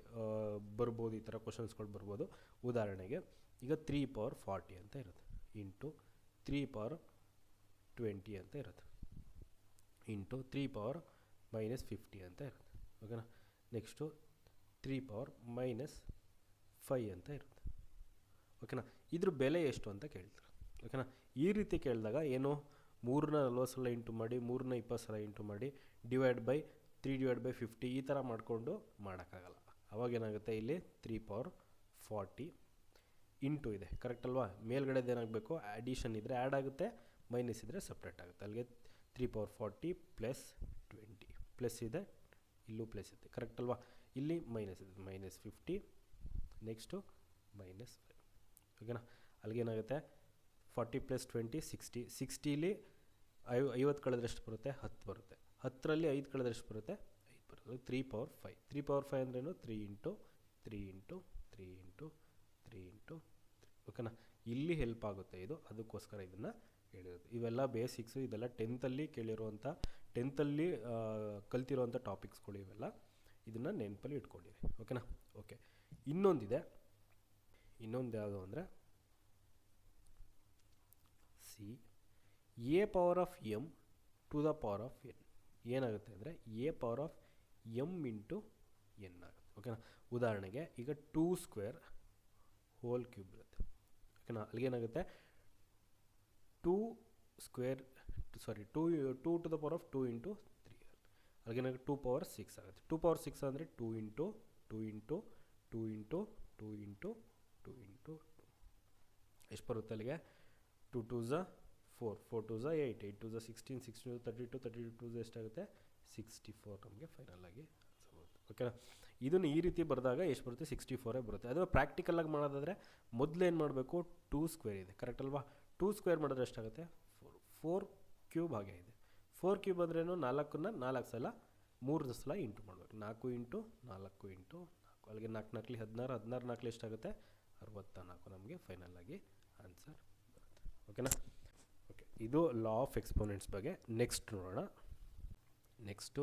ಬರ್ಬೋದು, ಈ ಥರ ಕ್ವಶನ್ಸ್ಗಳು ಬರ್ಬೋದು. ಉದಾಹರಣೆಗೆ ಈಗ 3/40 ಅಂತ ಇರುತ್ತೆ ಇಂಟು 3/20 ಅಂತ ಇರುತ್ತೆ ಇಂಟು 3/-50 ಅಂತ ಇರುತ್ತೆ. ಓಕೆನಾ. ನೆಕ್ಸ್ಟು 3/-5 ಅಂತ ಇರುತ್ತೆ. ಓಕೆನಾ. ಇದ್ರ ಬೆಲೆ ಎಷ್ಟು ಅಂತ ಕೇಳ್ತಾರೆ. ಓಕೆನಾ. ಈ ರೀತಿ ಕೇಳಿದಾಗ ಏನು, 3ನ 40 ಸಲ ಇಂಟು ಮಾಡಿ, 3ನ 20 ಸಲ ಇಂಟು ಮಾಡಿ, ಡಿವೈಡ್ ಬೈ 3/50 ಈ ಥರ ಮಾಡಿಕೊಂಡು ಮಾಡೋಕ್ಕಾಗಲ್ಲ. ಅವಾಗೇನಾಗುತ್ತೆ, ಇಲ್ಲಿ 3/40 ಇಂಟು ಇದೆ. ಕರೆಕ್ಟ್ ಅಲ್ವಾ. ಮೇಲ್ಗಡೆದು ಏನಾಗಬೇಕು, ಅಡಿಷನ್ ಇದ್ದರೆ ಆ್ಯಡ್ ಆಗುತ್ತೆ, ಮೈನಸ್ ಇದ್ದರೆ ಸಪ್ರೇಟ್ ಆಗುತ್ತೆ. ಅಲ್ಲಿಗೆ 3/40 + 20 ಪ್ಲಸ್ ಇದೆ, ಇಲ್ಲೂ ಪ್ಲಸ್ ಇದೆ. ಕರೆಕ್ಟ್ ಅಲ್ವಾ. ಇಲ್ಲಿ ಮೈನಸ್ ಇದೆ, -50 ನೆಕ್ಸ್ಟು -5. ಓಕೆನಾ. ಅಲ್ಲಿಗೇನಾಗುತ್ತೆ 40 + 20 60. 60ಲಿ 50 ಕಳೆದ್ರೆ ಎಷ್ಟು ಬರುತ್ತೆ, 10 ಬರುತ್ತೆ. 10ರಲ್ಲಿ 5 ಕಳೆದ್ರೆ ಎಷ್ಟು ಬರುತ್ತೆ, 5 ಬರುತ್ತೆ. 3/5 3/5 ಅಂದ್ರೇನು, 3 × 3 × 3 × 3 × 3. ಓಕೆನಾ. ಇಲ್ಲಿ ಹೆಲ್ಪ್ ಆಗುತ್ತೆ ಇದು, ಅದಕ್ಕೋಸ್ಕರ ಇದನ್ನು ಹೇಳಿರೋದು. ಇವೆಲ್ಲ ಬೇಸಿಕ್ಸು, ಇದೆಲ್ಲ ಟೆಂತಲ್ಲಿ ಕಲ್ತಿರೋವಂಥ ಟಾಪಿಕ್ಸ್ಗಳು ಇವೆಲ್ಲ. ಇದನ್ನು ನೆನಪಲ್ಲಿ ಇಟ್ಕೊಂಡಿರಿ. ಓಕೆನಾ. ಓಕೆ. ಇನ್ನೊಂದು ಯಾವುದು ಅಂದರೆ a⁻m⁴ ಏನಾಗುತ್ತೆ ಅಂದರೆ a⁻m × n ಆಗುತ್ತೆ. ಓಕೆನಾ. ಉದಾಹರಣೆಗೆ ಈಗ 2² ಇರುತ್ತೆ. ಓಕೆನಾ. ಅಲ್ಲಿಗೇನಾಗುತ್ತೆ 2 ⁻2 × 3 ಅಲ್ಲಿಗೇನಾಗುತ್ತೆ 2⁻6 ಆಗುತ್ತೆ. 2⁻6 ಅಂದರೆ 2 × 2 × 2 × 2 × 2 × 2 ಎಷ್ಟು ಬರುತ್ತೆ, ಅಲ್ಲಿಗೆ 2 2s 4 4 2s 8 8 2s 16 16 32 32 ಎಷ್ಟಾಗುತ್ತೆ 64 ನಮಗೆ ಫೈನಲ್ ಆಗಿ ಆನ್ಸರ್ ಬರುತ್ತೆ. ಓಕೆನಾ. ಇದನ್ನು ಈ ರೀತಿ ಬರೆದಾಗ ಎಷ್ಟು ಬರುತ್ತೆ, 64 ಬರುತ್ತೆ. ಅದು ಪ್ರಾಕ್ಟಿಕಲಾಗಿ ಮಾಡೋದಾದರೆ ಮೊದಲೇನು ಮಾಡಬೇಕು, 2² ಇದೆ. ಕರೆಕ್ಟ್ ಅಲ್ವಾ. 2² ಮಾಡಿದ್ರೆ ಎಷ್ಟಾಗುತ್ತೆ, 4³ ಹಾಗೆ ಇದೆ. 4³ ಅಂದ್ರೇನು, 4ನ 4 ಸಲ 3 ಸಲ ಇಂಟು ಮಾಡಬೇಕು. 4 × 4 × 4 ಅಲ್ಲಿಗೆ 4 4 16 16 4 ಎಷ್ಟಾಗುತ್ತೆ 64 ನಮಗೆ ಫೈನಲ್ ಆಗಿ ಆನ್ಸರ್ ಬರುತ್ತೆ. ಓಕೆನಾ. ಓಕೆ. ಇದು ಲಾ ಆಫ್ ಎಕ್ಸ್ಪೋನೆಂಟ್ಸ್ ಬಗ್ಗೆ. ನೆಕ್ಸ್ಟ್ ನೋಡೋಣ. ನೆಕ್ಸ್ಟು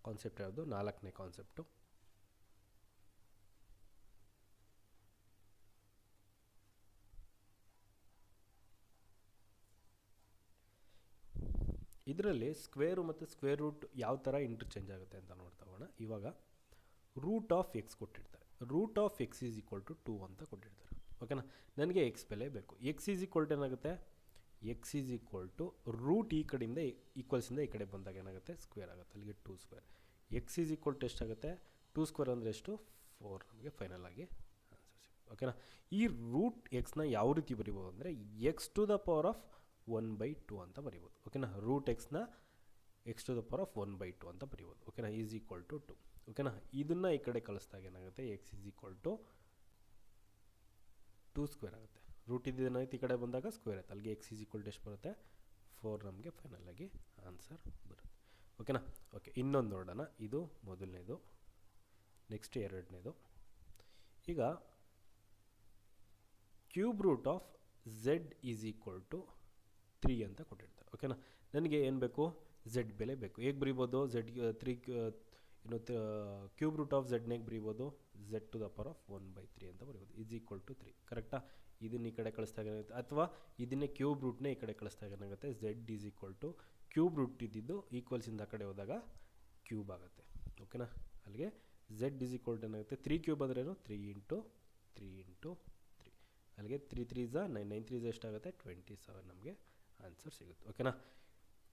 ಕಾನ್ಸೆಪ್ಟ್ ಯಾವುದು, 4ನೇ ಕಾನ್ಸೆಪ್ಟು. ಇದರಲ್ಲಿ ಸ್ಕ್ವೇರು ಮತ್ತು ಸ್ಕ್ವೇರ್ ರೂಟ್ ಯಾವ ಥರ ಇಂಟರ್ಚೇಂಜ್ ಆಗುತ್ತೆ ಅಂತ ನೋಡ್ತಾ ಹೋಗೋಣ. ಇವಾಗ ರೂಟ್ ಆಫ್ ಎಕ್ಸ್ ಕೊಟ್ಟಿರ್ತಾರೆ. Root of x is equal to 2 ಅಂತ ಕೊಟ್ಟಿರ್ತಾರೆ. ಓಕೆನಾ. ನನಗೆ ಎಕ್ಸ್ ಬೆಲೆ ಬೇಕು. ಎಕ್ಸ್ ಈಸ್ ಈಕ್ವಲ್ ಟು ಏನಾಗುತ್ತೆ, x is equal to root ಈ ಕಡೆಯಿಂದ ಈಕ್ವಲ್ಸಿಂದ ಈ ಕಡೆ ಬಂದಾಗ ಏನಾಗುತ್ತೆ, ಸ್ಕ್ವೇರ್ ಆಗುತ್ತೆ. ಅಲ್ಲಿಗೆ 2². ಎಕ್ಸ್ ಈಸ್ ಈಕ್ವಲ್ ಟು ಎಷ್ಟಾಗುತ್ತೆ, 2² ಅಂದರೆ ಎಷ್ಟು, 4 ನಮಗೆ ಫೈನಲ್ ಆಗಿ ಆನ್ಸರ್ ಸಿಗುತ್ತೆ. ಓಕೆನಾ. ಈ ರೂಟ್ ಎಕ್ಸ್ನ ಯಾವ ರೀತಿ ಬರಿಬೋದು ಅಂದರೆ x⁻1/2 ಅಂತ ಬರಿಬೋದು. ಓಕೆನಾ. ರೂಟ್ ಎಕ್ಸ್ನ x⁻1/2 ಅಂತ ಬರಿಬೋದು. ಓಕೆನಾ. Is equal to 2. ಓಕೆನಾ. ಇದನ್ನು ಈ ಕಡೆ ಕಳಿಸಿದಾಗ ಏನಾಗುತ್ತೆ, ಎಕ್ಸ್ ಈಸ್ ಈಕ್ವಲ್ ಟು 2² ಆಗುತ್ತೆ. ರೂಟ್ ಇದೇನಾಯ್ತು, ಈ ಕಡೆ ಬಂದಾಗ ಸ್ಕ್ವೇರ್ ಆಯ್ತು. ಅಲ್ಲಿಗೆ ಎಕ್ಸ್ ಈಸ್ ಈಕ್ವಲ್ ಟು ಎಷ್ಟು ಬರುತ್ತೆ, 4 ನಮಗೆ ಫೈನಲ್ ಆಗಿ ಆನ್ಸರ್ ಬರುತ್ತೆ. ಓಕೆನಾ. ಓಕೆ. ಇನ್ನೊಂದು ನೋಡೋಣ. ಇದು ಮೊದಲನೇದು. ನೆಕ್ಸ್ಟ್ ಎರಡನೇದು. ಈಗ cube root of z is equal to 3 ಅಂತ ಕೊಟ್ಟಿರ್ತಾರೆ. ಓಕೆನಾ. ನನಗೆ ಏನು ಬೇಕು, ಝೆಡ್ ಬೆಲೆ ಬೇಕು. ಹೇಗೆ ಬರೀಬೋದು, ಕ್ಯೂಬ್ ರೂಟ್ ಆಫ್ ಝೆಡ್ನ ಹೇಗೆ ಬರೀಬೋದು, z⁻1/3 ಅಂತ ಬರೀಬೋದು. Is equal to 3. ಕರೆಕ್ಟಾ. ಇದನ್ನ ಈ ಕಡೆ ಕಳಿಸ್ದಾಗ ಏನಾಗುತ್ತೆ, ಅಥವಾ ಇದನ್ನೇ ಕ್ಯೂಬ್ ರೂಟ್ನೇ ಈ ಕಡೆ ಕಳಿಸ್ದಾಗ ಏನಾಗುತ್ತೆ, z is equal to cube root ಇದ್ದಿದ್ದು ಈಕ್ವಲ್ಸಿಂದ ಆ ಕಡೆ ಹೋದಾಗ ಕ್ಯೂಬ್ ಆಗುತ್ತೆ. ಓಕೆನಾ. ಅಲ್ಲಿಗೆ ಝೆಡ್ ಈಸ್ ಈಕ್ವಲ್ ಟು ಏನಾಗುತ್ತೆ, 3³ ಅಂದ್ರೇನು, 3 × 3 × 3 ಅಲ್ಲಿಗೆ 3 3s 9 9 3s ಎಷ್ಟಾಗುತ್ತೆ, 27 ನಮಗೆ ಆನ್ಸರ್ ಸಿಗುತ್ತೆ. ಓಕೆನಾ.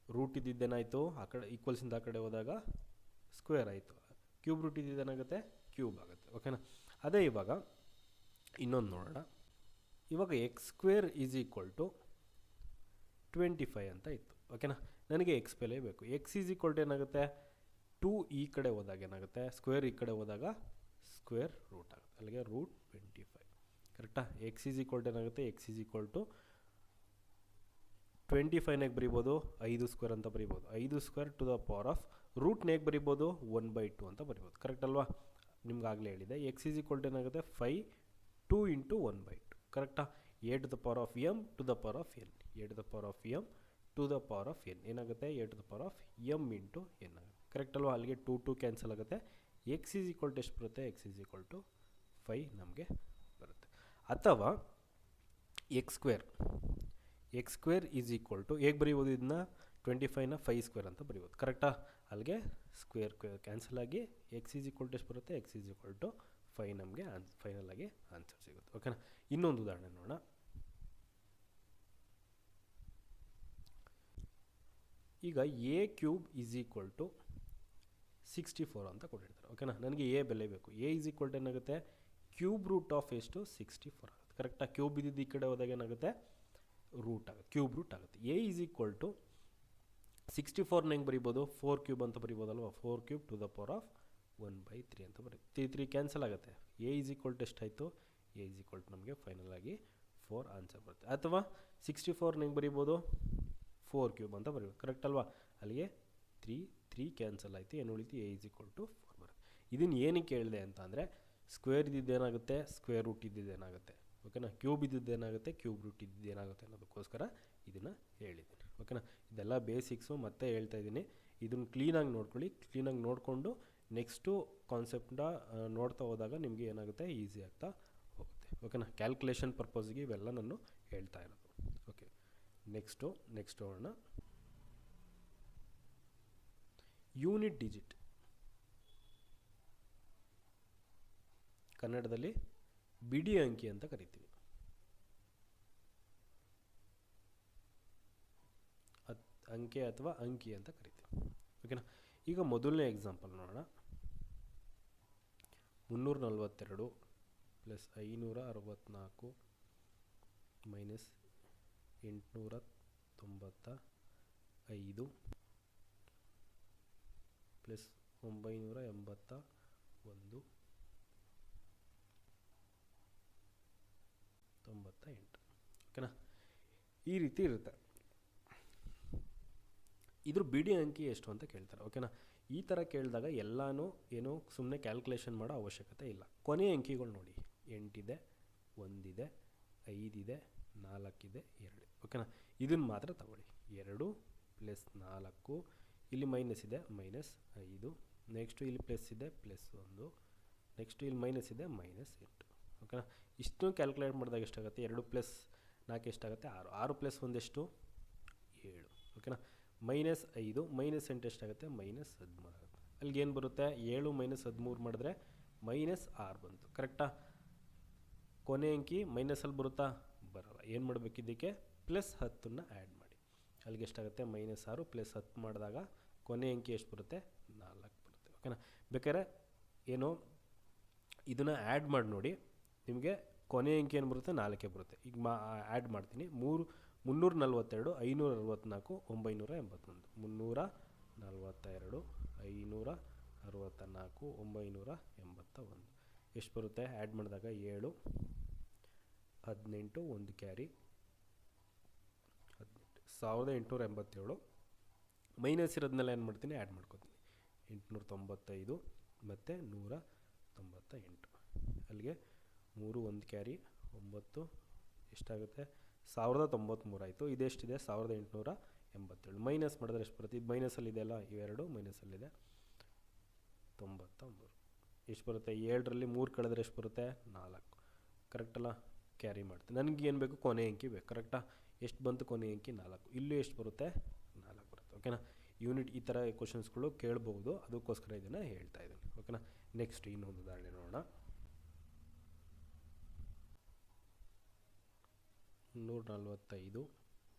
ರೂಟ್ ಇದ್ದಿದ್ದೇನಾಯಿತು, ಆ ಕಡೆ ಈಕ್ವಲ್ಸಿಂದ ಆ ಕಡೆ ಹೋದಾಗ ಸ್ಕ್ವೇರ್ ಆಯಿತು. ಕ್ಯೂಬ್ ರೂಟ್ ಇದ್ದಿದ್ದೇನಾಗುತ್ತೆ, ಕ್ಯೂಬ್ ಆಗುತ್ತೆ. ಓಕೆನಾ. ಅದೇ ಇವಾಗ ಇನ್ನೊಂದು ನೋಡೋಣ. ಇವಾಗ x² ಈಸ್ ಈಕ್ವಲ್ ಟು 25 ಅಂತ ಇತ್ತು. ಓಕೆನಾ. ನನಗೆ ಎಕ್ಸ್ ಬೆಲೆ ಬೇಕು. ಎಕ್ಸ್ ಈಸ್ ಈಕ್ವಲ್ ಟು ಏನಾಗುತ್ತೆ, 2 ಈ ಕಡೆ ಹೋದಾಗ ಏನಾಗುತ್ತೆ, ಸ್ಕ್ವೇರ್ ಈ ಕಡೆ ಹೋದಾಗ ಸ್ಕ್ವೇರ್ ರೂಟ್ ಆಗುತ್ತೆ, ಅಲ್ಲಿಗೆ √25. ಕರೆಕ್ಟಾ? ಎಕ್ಸ್ ಈಸ್ ಈಕ್ವಲ್ ಟು ಏನಾಗುತ್ತೆ, ಎಕ್ಸ್ ಈಸ್ ಈಕ್ವಲ್ ಟು 25 ಬರೀಬೋದು 5 ಸ್ಕ್ವೇರ್ ಅಂತ ಬರೀಬೋದು. 5 square to the power of ರೂಟ್ನ ಹೇಗೆ ಬರೀಬೋದು, 1/2 ಅಂತ ಬರೀಬೋದು. ಕರೆಕ್ಟ್ ಅಲ್ವಾ? ನಿಮ್ಗೆ ಆಗಲೇ ಹೇಳಿದೆ ಎಕ್ಸ್ ಈಸ್ ಈಕ್ವಲ್ ಟು ಏನಾಗುತ್ತೆ 5 2 × 1/2. ಕರೆಕ್ಟಾ? A to the power of m to the power of n, a to the power of m to the power of n ಏನಾಗುತ್ತೆ, a to the power of m into n ಆಗುತ್ತೆ. Correct ಅಲ್ವಾ? ಅಲ್ಲಿಗೆ 2 2 cancel ಆಗುತ್ತೆ. X is equal to ಎಷ್ಟು ಬರುತ್ತೆ, X is equal to 5 ನಮಗೆ ಬರುತ್ತೆ. ಅಥವಾ x square is equal to ಹೇಗೆ ಬರೀಬೋದು, ಇದನ್ನ 25ನ 5 ಸ್ಕ್ವೇರ್ ಅಂತ ಬರೀಬೋದು. ಕರೆಕ್ಟಾ? ಅಲ್ಲಿಗೆ ಸ್ಕ್ವೇರ್ ಕ್ಯಾನ್ಸಲ್ ಆಗಿ ಎಕ್ಸ್ ಈಸ್ ಈಕ್ವಲ್ ಟು ಎಷ್ಟು ಬರುತ್ತೆ, ಎಕ್ಸ್ ಈಸ್ ಈಕ್ವಲ್ ಟು 5 ನಮಗೆ ಫೈನಲ್ ಆಗಿ ಆನ್ಸರ್ ಸಿಗುತ್ತೆ. ಓಕೆನಾ? ಇನ್ನೊಂದು ಉದಾಹರಣೆ ನೋಡೋಣ. ಈಗ a³ ಈಸ್ ಈಕ್ವಲ್ ಟು 64 ಅಂತ ಕೊಟ್ಟಿರ್ತಾರೆ. ಓಕೆನಾ? ನನಗೆ ಎ ಬೆಲೆ ಬೇಕು. ಎ ಈಸ್ ಈಕ್ವಲ್ ಟು ಏನಾಗುತ್ತೆ, ಕ್ಯೂಬ್ ರೂಟ್ ಆಫ್ ಎಷ್ಟು, 64 ಆಗುತ್ತೆ. ಕರೆಕ್ಟಾಗಿ ಕ್ಯೂಬ್ ಇದ್ದಿದ್ದು ಈ ಕಡೆ ಹೋದಾಗ ಏನಾಗುತ್ತೆ, ರೂಟ್ ಆಗುತ್ತೆ, ಕ್ಯೂಬ್ ರೂಟ್ ಆಗುತ್ತೆ. ಎ ಈಸ್ ಈಕ್ವಲ್ ಟು 64ನ ಹೆಂಗೆ ಬರೀಬೋದು, 4³ ಅಂತ ಬರೀಬೋದಲ್ವ, 4³ ಟು ದ ಪವರ್ ಆಫ್ 1/3 ಅಂತ ಬರೀಬೋದು. 3 ಕ್ಯಾನ್ಸಲ್ ಆಗುತ್ತೆ. ಎ ಈಸ್ ಈಕ್ವಲ್ ಟು ಎಷ್ಟಾಯಿತು, ಎ ಈಸ್ ಈಕ್ವಲ್ ಟು ನಮಗೆ ಫೈನಲ್ ಆಗಿ 4 ಆನ್ಸರ್ ಬರುತ್ತೆ. ಅಥವಾ 64ನ ಹೆಂಗೆ ಬರೀಬೋದು, 4³ ಅಂತ ಬರೀಬೋದು. ಕರೆಕ್ಟ್ ಅಲ್ವಾ? ಅಲ್ಲಿಗೆ 3 ಕ್ಯಾನ್ಸಲ್ ಆಯಿತು. ಏನು ಉಳಿತು, ಎ ಈಸ್ ಈಕ್ವಲ್ ಟು 4 ಬರುತ್ತೆ. ಇದನ್ನು ಏನಕ್ಕೆ ಹೇಳಿದೆ ಅಂತ ಅಂದರೆ, ಸ್ಕ್ವೇರ್ ಇದ್ದಿದ್ದೇನಾಗುತ್ತೆ, ಸ್ಕ್ವೇರ್ ರೂಟ್ ಇದ್ದಿದ್ದೇನಾಗುತ್ತೆ. ಓಕೆನಾ? ಕ್ಯೂಬ್ ಇದ್ದಿದ್ದೇನಾಗುತ್ತೆ, ಕ್ಯೂಬ್ ರೂಟ್ ಇದ್ದಿದ್ದೇನಾಗುತ್ತೆ ಅನ್ನೋದಕ್ಕೋಸ್ಕರ ಇದನ್ನು ಹೇಳಿದ್ದೀನಿ. ಓಕೆನಾ? ಇದೆಲ್ಲ ಬೇಸಿಕ್ಸು ಮತ್ತೆ ಹೇಳ್ತಾ ಇದ್ದೀನಿ. ಇದನ್ನು ಕ್ಲೀನಾಗಿ ನೋಡ್ಕೊಳ್ಳಿ. ಕ್ಲೀನಾಗಿ ನೋಡಿಕೊಂಡು ನೆಕ್ಸ್ಟು ಕಾನ್ಸೆಪ್ಟನ್ನ ನೋಡ್ತಾ ಹೋದಾಗ ನಿಮಗೆ ಏನಾಗುತ್ತೆ, ಈಸಿ ಆಗ್ತಾ ಹೋಗುತ್ತೆ. ಓಕೆನಾ? ಕ್ಯಾಲ್ಕುಲೇಷನ್ ಪರ್ಪಸ್ಗೆ ಇವೆಲ್ಲ ನಾನು ಹೇಳ್ತಾ ಇರೋದು. ಓಕೆ, ನೆಕ್ಸ್ಟ್ ಹೋಗೋಣ. ಯೂನಿಟ್ ಡಿಜಿಟ್, ಕನ್ನಡದಲ್ಲಿ ಬಿಡಿ ಅಂಕಿ ಅಂತ ಕರಿತೀವಿ. ಅಂಕೆ ಅಥವಾ ಅಂಕಿ ಅಂತ ಕರಿತೀವಿ. ಓಕೆನಾ? ಈಗ ಮೊದಲನೇ ಎಕ್ಸಾಂಪಲ್ ನೋಡೋಣ. 342 ಪ್ಲಸ್ 564 ಮೈನಸ್ 895 ಪ್ಲಸ್ 981 98. ಓಕೆನಾ? ಈ ರೀತಿ ಇರುತ್ತೆ. ಇದ್ರ ಬಿಡಿ ಅಂಕಿ ಎಷ್ಟು ಅಂತ ಕೇಳ್ತಾರೆ. ಓಕೆನಾ? ಈ ಥರ ಕೇಳಿದಾಗ ಎಲ್ಲನೂ ಏನು ಸುಮ್ಮನೆ ಕ್ಯಾಲ್ಕುಲೇಷನ್ ಮಾಡೋ ಅವಶ್ಯಕತೆ ಇಲ್ಲ. ಕೊನೆಯ ಅಂಕಿಗಳು ನೋಡಿ, 8 ಇದೆ, 1 ಇದೆ, 5 ಇದೆ, 4 ಇದೆ, 2. ಓಕೆನಾ? ಇದನ್ನು ಮಾತ್ರ ತಗೊಳ್ಳಿ. 2 ಪ್ಲಸ್ 4, ಇಲ್ಲಿ ಮೈನಸ್ ಇದೆ, -5, ನೆಕ್ಸ್ಟು ಇಲ್ಲಿ ಪ್ಲಸ್ ಇದೆ, +1, ನೆಕ್ಸ್ಟು ಇಲ್ಲಿ ಮೈನಸ್ ಇದೆ, -8. ಓಕೆನಾ? ಇಷ್ಟು ಕ್ಯಾಲ್ಕುಲೇಟ್ ಮಾಡಿದಾಗ ಎಷ್ಟಾಗುತ್ತೆ, 2 + 4 ಎಷ್ಟಾಗುತ್ತೆ, 6. 6 + 1 ಎಷ್ಟು, 7. ಓಕೆನಾ? -5 -8 ಎಷ್ಟಾಗುತ್ತೆ, -13 ಆಗುತ್ತೆ. ಅಲ್ಲಿಗೆ ಏನು ಬರುತ್ತೆ, 7 - 13 ಮಾಡಿದ್ರೆ -6 ಬಂತು. ಕರೆಕ್ಟಾ? ಕೊನೆ ಅಂಕಿ ಮೈನಸಲ್ಲಿ ಬರುತ್ತಾ, ಬರಲ್ಲ. ಏನು ಮಾಡಬೇಕು, ಇದಕ್ಕೆ +10ನ್ನು ಆ್ಯಡ್ ಮಾಡಿ. ಅಲ್ಲಿಗೆ ಎಷ್ಟಾಗುತ್ತೆ, -6 + 10 ಮಾಡಿದಾಗ ಕೊನೆ ಅಂಕಿ ಎಷ್ಟು ಬರುತ್ತೆ, 4 ಬರುತ್ತೆ. ಓಕೆನಾ? ಬೇಕಾದ್ರೆ ಏನು ಇದನ್ನು ಆ್ಯಡ್ ಮಾಡಿ ನೋಡಿ, ನಿಮಗೆ ಕೊನೆ ಅಂಕಿ ಏನು ಬರುತ್ತೆ, 4 ಬರುತ್ತೆ. ಈಗ ಆ್ಯಡ್ ಮಾಡ್ತೀನಿ. 342 564 981. 342 564 981 ಎಷ್ಟು ಬರುತ್ತೆ, ಆ್ಯಡ್ ಮಾಡಿದಾಗ 7, 18, 1 ಕ್ಯಾರಿ 18, 1887. ಮೈನಸ್ ಇರೋದನ್ನೆಲ್ಲ ಏನು ಮಾಡ್ತೀನಿ, ಆ್ಯಡ್ ಮಾಡ್ಕೊತೀನಿ. 895 ಮತ್ತು 198. ಅಲ್ಲಿಗೆ 3, 1 ಕ್ಯಾರಿ 9 ಎಷ್ಟಾಗುತ್ತೆ, 1093 ಆಯಿತು. ಇದೆಷ್ಟಿದೆ, 1887. ಮೈನಸ್ ಮಾಡಿದ್ರೆ ಎಷ್ಟು ಬರುತ್ತೆ, ಇದು ಮೈನಸಲ್ಲಿದೆ ಅಲ್ಲ, ಇವೆರಡು ಮೈನಸಲ್ಲಿದೆ, 93. ಎಷ್ಟು ಬರುತ್ತೆ, 7ರಲ್ಲಿ 3 ಕಳೆದ್ರೆ ಎಷ್ಟು ಬರುತ್ತೆ, 4. ಕರೆಕ್ಟಲ್ಲ? ಕ್ಯಾರಿ ಮಾಡ್ತೀನಿ. ನನಗೆ ಏನು ಬೇಕು, ಕೊನೆ ಅಂಕಿ ಬೇಕು. ಕರೆಕ್ಟಾ? ಎಷ್ಟು ಬಂತು, ಕೊನೆ ಅಂಕಿ 4. ಇಲ್ಲೂ ಎಷ್ಟು ಬರುತ್ತೆ, 4 ಬರುತ್ತೆ. ಓಕೆನಾ? ಯೂನಿಟ್ ಈ ಥರ ಕ್ವಶನ್ಸ್ಗಳು ಕೇಳ್ಬೋದು, ಅದಕ್ಕೋಸ್ಕರ ಇದನ್ನು ಹೇಳ್ತಾ ಇದ್ದೀನಿ. ಓಕೆನಾ? ನೆಕ್ಸ್ಟ್ ಇನ್ನೊಂದು ಉದಾಹರಣೆ ನೋಡೋಣ. 345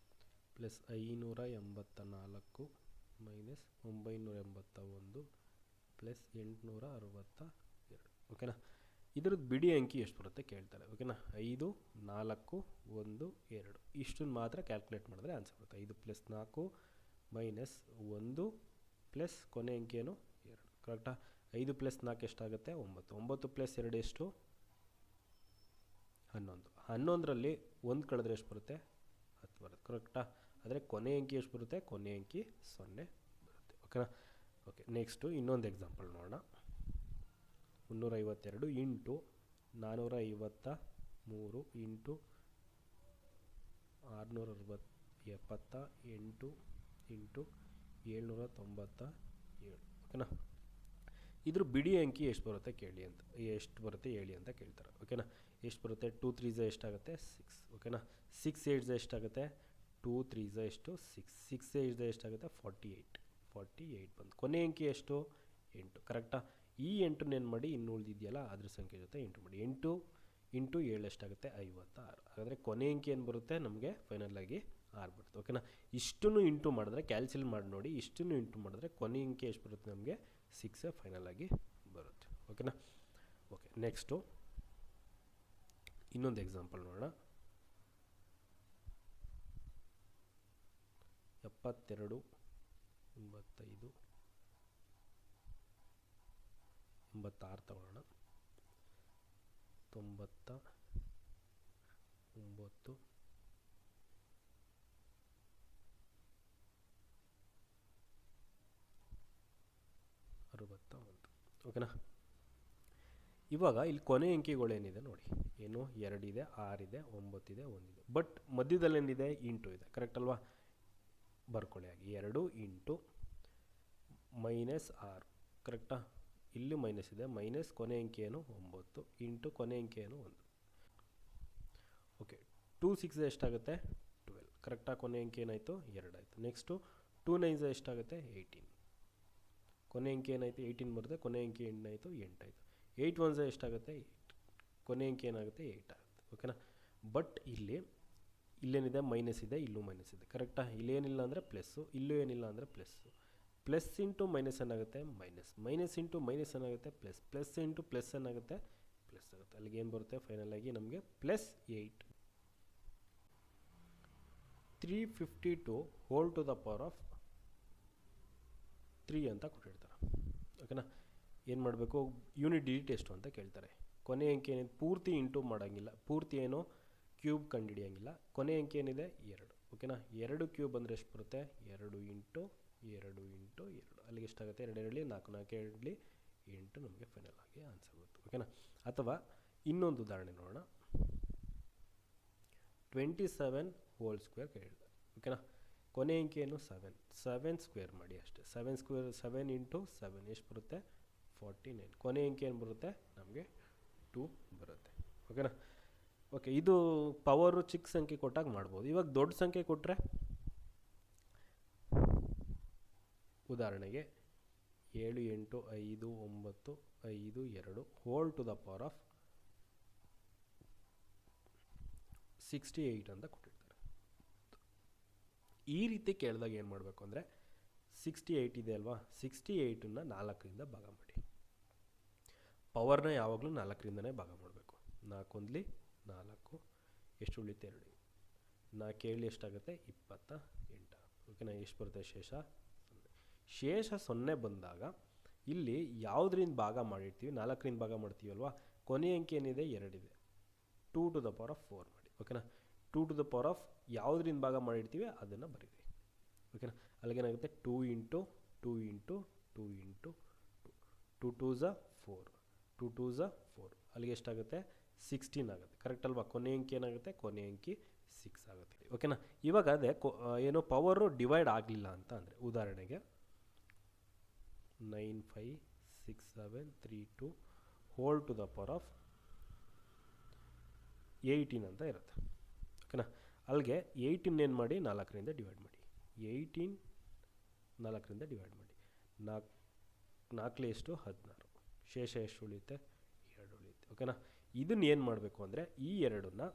ಪ್ಲಸ್ 584 ಮೈನಸ್ 981 ಪ್ಲಸ್ 862. ಓಕೆನಾ? ಇದ್ರದ್ದು ಬಿಡಿ ಅಂಕಿ ಎಷ್ಟು ಬರುತ್ತೆ ಕೇಳ್ತಾರೆ. ಓಕೆನಾ? 5, 4, 1, 2 ಇಷ್ಟನ್ನು ಮಾತ್ರ ಕ್ಯಾಲ್ಕುಲೇಟ್ ಮಾಡಿದ್ರೆ ಆನ್ಸರ್ ಬರುತ್ತೆ. 5 + 4 ಮೈನಸ್ 1 ಪ್ಲಸ್ ಕೊನೆ ಅಂಕಿ ಏನು 2. ಕರೆಕ್ಟಾ? 5 ಪ್ಲಸ್ 4 ಎಷ್ಟಾಗುತ್ತೆ? 9. 9 ಪ್ಲಸ್ 2 ಎಷ್ಟು? 11. 11ರಲ್ಲಿ 1 ಕಳೆದ್ರೆ ಎಷ್ಟು ಬರುತ್ತೆ? 10 ಬರುತ್ತೆ. ಕರೆಕ್ಟಾ? ಆದರೆ ಕೊನೆ ಅಂಕಿ ಎಷ್ಟು ಬರುತ್ತೆ? ಕೊನೆ ಅಂಕಿ 0 ಬರುತ್ತೆ. ಓಕೆನಾ? ಓಕೆ, ನೆಕ್ಸ್ಟು ಇನ್ನೊಂದು ಎಕ್ಸಾಂಪಲ್ ನೋಡೋಣ. 352 ಇಂಟು 453 ಇಂಟು 678 ಇಂಟು 797. ಓಕೆನಾ? ಇದ್ರ ಬಿಡಿ ಅಂಕಿ ಎಷ್ಟು ಬರುತ್ತೆ ಕೇಳಿ ಅಂತ, ಎಷ್ಟು ಬರುತ್ತೆ ಹೇಳಿ ಅಂತ ಕೇಳ್ತಾರೆ. ಓಕೆನಾ? ಎಷ್ಟು ಬರುತ್ತೆ? 2 3 ಎಷ್ಟಾಗುತ್ತೆ? 6. ಓಕೆನಾ? 6 8 ಎಷ್ಟಾಗುತ್ತೆ? 2 3 ಎಷ್ಟು? 6. 6 8 ಎಷ್ಟಾಗುತ್ತೆ? 48 ಬಂದು ಕೊನೆ ಅಂಕಿ ಎಷ್ಟು? 8. ಕರೆಕ್ಟಾ? ಈ 8 ಏನು ಮಾಡಿ ಇನ್ನು ಉಳಿದಿದೆಯಲ್ಲ ಅದ್ರ ಸಂಖ್ಯೆ ಜೊತೆ ಇಂಟು ಮಾಡಿ. 8 ಇಂಟು 7 ಎಷ್ಟಾಗುತ್ತೆ? 56. ಹಾಗಾದರೆ ಕೊನೆ ಅಂಕಿ ಏನು ಬರುತ್ತೆ ನಮಗೆ? ಫೈನಲಾಗಿ 6 ಬರುತ್ತೆ. ಓಕೆನಾ? ಇಷ್ಟನ್ನು ಇಂಟು ಮಾಡಿದ್ರೆ ಕ್ಯಾಲ್ಸಿಲ್ ಮಾಡಿ ನೋಡಿ, ಇಷ್ಟನ್ನು ಇಂಟು ಮಾಡಿದ್ರೆ ಕೊನೆ ಅಂಕಿ ಎಷ್ಟು ಬರುತ್ತೆ ನಮಗೆ? 6 ಫೈನಲಾಗಿ ಬರುತ್ತೆ. ಓಕೆನಾ? ಓಕೆ, ನೆಕ್ಸ್ಟು ಇನ್ನೊಂದು ಎಕ್ಸಾಂಪಲ್ ನೋಡೋಣ. 72 85 86 ತಗೊಳ್ಳೋಣ. 99 61. ಓಕೆನಾ? ಇವಾಗ ಇಲ್ಲಿ ಕೊನೆ ಅಂಕಿಗಳೇನಿದೆ ನೋಡಿ, ಏನು 2 ಇದೆ, 6 ಇದೆ, 9 ಇದೆ, 1 ಇದೆ. ಬಟ್ ಮಧ್ಯದಲ್ಲೇನಿದೆ? ಇಂಟು ಇದೆ. ಕರೆಕ್ಟ್ ಅಲ್ವಾ? ಬರ್ಕೊಳ್ಳಿ ಆಗಿ 2 ಇಂಟು -6. ಕರೆಕ್ಟಾ? ಇಲ್ಲಿ ಮೈನಸ್ ಇದೆ, ಮೈನಸ್ ಕೊನೆ ಅಂಕಿ ಏನು? 9 ಇಂಟು ಕೊನೆ ಅಂಕಿ ಏನು? 1. ಓಕೆ, 2 6 ಎಷ್ಟಾಗುತ್ತೆ? 12. ಕರೆಕ್ಟಾ? ಕೊನೆ ಅಂಕಿ ಏನಾಯಿತು? 2 ಆಯಿತು. ನೆಕ್ಸ್ಟು 2 9 ಎಷ್ಟಾಗುತ್ತೆ? 18. ಕೊನೆ ಅಂಕಿ ಏನಾಯಿತು? 18 ಬರುತ್ತೆ. ಕೊನೆ ಅಂಕಿ ಏನಾಯಿತು? 8 ಆಯಿತು. 8 1 ಎಷ್ಟಾಗುತ್ತೆ? 8. ಕೊನೆ ಅಂಕಿ ಏನಾಗುತ್ತೆ? 8 ಆಗುತ್ತೆ. ಓಕೆನಾ? ಬಟ್ ಇಲ್ಲೇನಿದೆ? ಮೈನಸ್ ಇದೆ, ಇಲ್ಲೂ ಮೈನಸ್ ಇದೆ. ಕರೆಕ್ಟಾ? ಇಲ್ಲೇನಿಲ್ಲ ಅಂದರೆ ಪ್ಲಸ್ಸು, ಇಲ್ಲೂ ಏನಿಲ್ಲ ಅಂದರೆ ಪ್ಲಸ್ಸು. ಪ್ಲಸ್ ಇಂಟು ಮೈನಸ್ ಏನಾಗುತ್ತೆ? ಮೈನಸ್. ಮೈನಸ್ ಇಂಟು ಮೈನಸ್ ಏನಾಗುತ್ತೆ? ಪ್ಲಸ್. ಪ್ಲಸ್ ಇಂಟು ಪ್ಲಸ್ ಏನಾಗುತ್ತೆ? ಪ್ಲಸ್ ಆಗುತ್ತೆ. ಅಲ್ಲಿಗೆ ಏನು ಬರುತ್ತೆ ಫೈನಲಾಗಿ ನಮಗೆ? +8. 352 whole to the power of 3 ಅಂತ ಕೊಟ್ಟಿರ್ತಾರೆ. ಓಕೆನಾ? ಏನು ಮಾಡಬೇಕು? ಯೂನಿಟ್ ಡಿಜಿಟ್ ಎಷ್ಟು ಅಂತ ಕೇಳ್ತಾರೆ. ಕೊನೆ ಅಂಕಿ ಏನಿದೆ? ಪೂರ್ತಿ ಇಂಟು ಮಾಡೋಂಗಿಲ್ಲ, ಪೂರ್ತಿ ಏನೋ ಕ್ಯೂಬ್ ಕಂಡುಹಿಡಿಯೋಂಗಿಲ್ಲ. ಕೊನೆ ಅಂಕಿ ಏನಿದೆ? 2. ಓಕೆನಾ? 2 ಕ್ಯೂಬ್ ಅಂದರೆ ಎಷ್ಟು ಬರುತ್ತೆ? 2 ಇಂಟು 2 ಇಂಟು 2. ಅಲ್ಲಿಗೆ ಎಷ್ಟಾಗುತ್ತೆ? 2 2 4 4 2 8 ನಮಗೆ ಫೈನಲ್ ಆಗಿ ಆನ್ಸರ್ ಬರುತ್ತೆ. ಓಕೆನಾ? ಅಥವಾ ಇನ್ನೊಂದು ಉದಾಹರಣೆ ನೋಡೋಣ. 27 ಹೋಲ್ ಸ್ಕ್ವೇರ್ ಕೇಳಿದೆ. ಓಕೆನಾ? ಕೊನೆ ಅಂಕಿ ಏನು? 7. 7 ಸ್ಕ್ವೇರ್ ಮಾಡಿ ಅಷ್ಟೇ. 7 ಸ್ಕ್ವೇರ್ 7 ಇಂಟು 7 ಎಷ್ಟು ಬರುತ್ತೆ? 49. ಕೊನೆ ಅಂಕಿ ಏನು ಬರುತ್ತೆ ನಮಗೆ? 2 ಬರುತ್ತೆ. ಓಕೆನಾ? ಓಕೆ, ಇದು ಪವರು ಚಿಕ್ಕ ಸಂಖ್ಯೆ ಕೊಟ್ಟಾಗ ಮಾಡ್ಬೋದು. ಇವಾಗ ದೊಡ್ಡ ಸಂಖ್ಯೆ ಕೊಟ್ಟರೆ, ಉದಾಹರಣೆಗೆ 7 8 5 9 5 2 whole to the power of 68 ಅಂತ ಕೊಟ್ಟಿರ್ತಾರೆ. ಈ ರೀತಿ ಕೇಳಿದಾಗ ಏನು ಮಾಡಬೇಕು ಅಂದರೆ, 68 ಇದೆ ಅಲ್ವಾ, 68ನ್ನು 4ರಿಂದ ಭಾಗ ಮಾಡಿ. ಪವರ್ನ ಯಾವಾಗಲೂ 4ರಿಂದನೇ ಭಾಗ ಮಾಡಬೇಕು. 4 1 4, ಎಷ್ಟು ಉಳಿತೆ? 2. 4 7 ಎಷ್ಟಾಗುತ್ತೆ? 28. ಓಕೆನಾ? ಎಷ್ಟು ಬರುತ್ತೆ ಶೇಷ? 0. ಶೇಷ 0 ಬಂದಾಗ ಇಲ್ಲಿ ಯಾವುದರಿಂದ ಭಾಗ ಮಾಡಿರ್ತೀವಿ? 4ರಿಂದ ಭಾಗ ಮಾಡ್ತೀವಲ್ವಾ, ಕೊನೆ ಅಂಕಿ ಏನಿದೆ? 2 ಇದೆ. 2 ಟು ದ ಪವರ್ ಆಫ್ 4 ಮಾಡಿ. ಓಕೆನಾ? 2 ಟು ದ ಪವರ್ ಆಫ್ ಯಾವುದರಿಂದ ಭಾಗ ಮಾಡಿರ್ತೀವಿ ಅದನ್ನು ಬರೀರಿ. ಓಕೆನಾ? ಅಲ್ಲಿಗೇನಾಗುತ್ತೆ? 2 ಇಂಟು 2 ಇಂಟು 2 ಇಂಟು 2 2 ಝ 4, 2 2 ಝ 4. ಅಲ್ಲಿಗೆ ಎಷ್ಟಾಗುತ್ತೆ? 16 ಆಗುತ್ತೆ. ಕರೆಕ್ಟ್ ಅಲ್ವಾ? ಕೊನೆ ಅಂಕಿ ಏನಾಗುತ್ತೆ? ಕೊನೆ ಅಂಕಿ 6 ಆಗುತ್ತೆ. ಓಕೆನಾ? ಇವಾಗ ಅದೇ ಏನೋ ಪವರು ಡಿವೈಡ್ ಆಗಲಿಲ್ಲ ಅಂತ ಅಂದರೆ, ಉದಾಹರಣೆಗೆ 9 5 6 7 3 2 whole to the power of 18 ಅಂತ ಇರುತ್ತೆ. ಓಕೆನಾ? ಅಲ್ಲಿಗೆ 18 ಏನು ಮಾಡಿ? 4ರಿಂದ ಡಿವೈಡ್ ಮಾಡಿ. 18 4ರಿಂದ ಡಿವೈಡ್ ಮಾಡಿ. 4 ಎಷ್ಟು? 16. ಶೇಷ ಎಷ್ಟು ಉಳಿಯುತ್ತೆ? 2 ಉಳಿಯುತ್ತೆ. ಓಕೆನಾ? ಇದನ್ನು ಏನು ಮಾಡಬೇಕು ಅಂದರೆ, ಈ 2ನ್ನು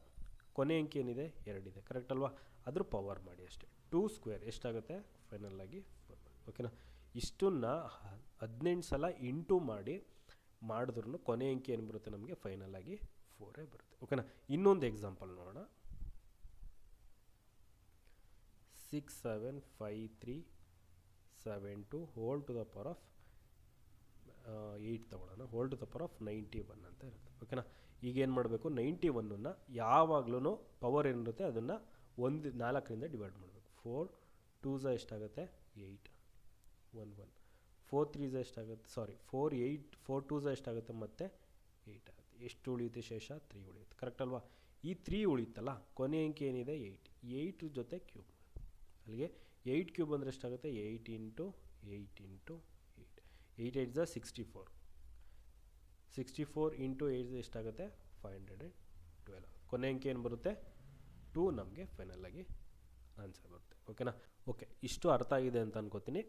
ಕೊನೆ ಅಂಕಿ ಏನಿದೆ? 2 ಇದೆ. ಕರೆಕ್ಟ್ ಅಲ್ವಾ? ಅದ್ರ ಪವರ್ ಮಾಡಿ ಅಷ್ಟೇ. 2 ಸ್ಕ್ವೇರ್ ಎಷ್ಟಾಗುತ್ತೆ? ಫೈನಲಾಗಿ 4. ಓಕೆನಾ? ಇಷ್ಟನ್ನು 18 ಸಲ ಇಂಟು ಮಾಡಿದ್ರೂ ಕೊನೆ ಅಂಕಿ ಏನು ಬರುತ್ತೆ ನಮಗೆ? ಫೈನಲಾಗಿ 4 ಬರುತ್ತೆ. ಓಕೆನಾ? ಇನ್ನೊಂದು ಎಕ್ಸಾಂಪಲ್ ನೋಡೋಣ. 6 7 5 3 72 whole to the power of 8 ತೊಗೊಳ್ಳೋಣ, whole to the power of 91 ಅಂತ ಇರುತ್ತೆ. ಓಕೆನಾ. ಈಗ ಏನು ಮಾಡಬೇಕು, 91ನ್ನು ಯಾವಾಗಲೂ ಪವರ್ ಏನಿರುತ್ತೆ ಅದನ್ನು 4ರಿಂದ ಡಿವೈಡ್ ಮಾಡಬೇಕು. 4 2 ಎಷ್ಟಾಗುತ್ತೆ 8 1 1 4 3 ಎಷ್ಟಾಗುತ್ತೆ, ಸಾರಿ 4 2 ಎಷ್ಟಾಗುತ್ತೆ, ಮತ್ತು 8 ಆಗುತ್ತೆ. ಎಷ್ಟು ಉಳಿಯುತ್ತೆ ಶೇಷ? 3 ಉಳಿಯುತ್ತೆ. ಕರೆಕ್ಟ್ ಅಲ್ವಾ? ಈ 3 ಉಳಿಯುತ್ತಲ್ಲ, ಕೊನೆ ಅಂಕಿ ಏನಿದೆ 8 ಜೊತೆ ಕ್ಯೂಬ್. ಅಲ್ಲಿಗೆ 8 ಕ್ಯೂಬ್ ಅಂದರೆ ಎಷ್ಟಾಗುತ್ತೆ? 8 ಇಂಟು 8 ಇಂಟು 8 8 8 64 64 ಇಂಟು 8 ಎಷ್ಟಾಗುತ್ತೆ? 512. ಕೊನೆ ಅಂಕಿ ಏನು ಬರುತ್ತೆ? 2 ನಮಗೆ ಫೈನಲಾಗಿ ಆನ್ಸರ್ ಬರುತ್ತೆ. ಓಕೆನಾ. ಓಕೆ, ಇಷ್ಟು ಅರ್ಥ ಆಗಿದೆ ಅಂತ ಅನ್ಕೋತೀನಿ.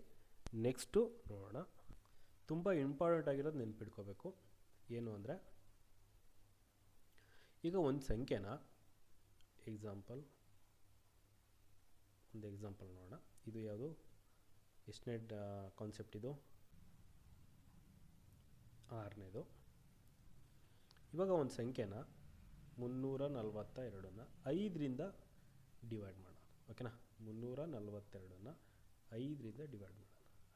ನೆಕ್ಸ್ಟು ನೋಡೋಣ. ತುಂಬ ಇಂಪಾರ್ಟೆಂಟ್ ಆಗಿರೋದು ನೆನ್ಪಿಟ್ಕೋಬೇಕು. ಏನು ಅಂದರೆ, ಈಗ ಒಂದು ಸಂಖ್ಯೆನ ಒಂದು ಎಕ್ಸಾಂಪಲ್ ನೋಡೋಣ. ಇದು ಯಾವುದು, ಎಷ್ಟನೇ ಕಾನ್ಸೆಪ್ಟ್ ಇದು? 6ನೇದು. ಇವಾಗ ಒಂದು ಸಂಖ್ಯೆನ 342ನ 5ರಿಂದ ಡಿವೈಡ್ ಮಾಡೋಣ. ಓಕೆನಾ. 342ನ 5ರಿಂದ ಡಿವೈಡ್ ಮಾಡೋಣ.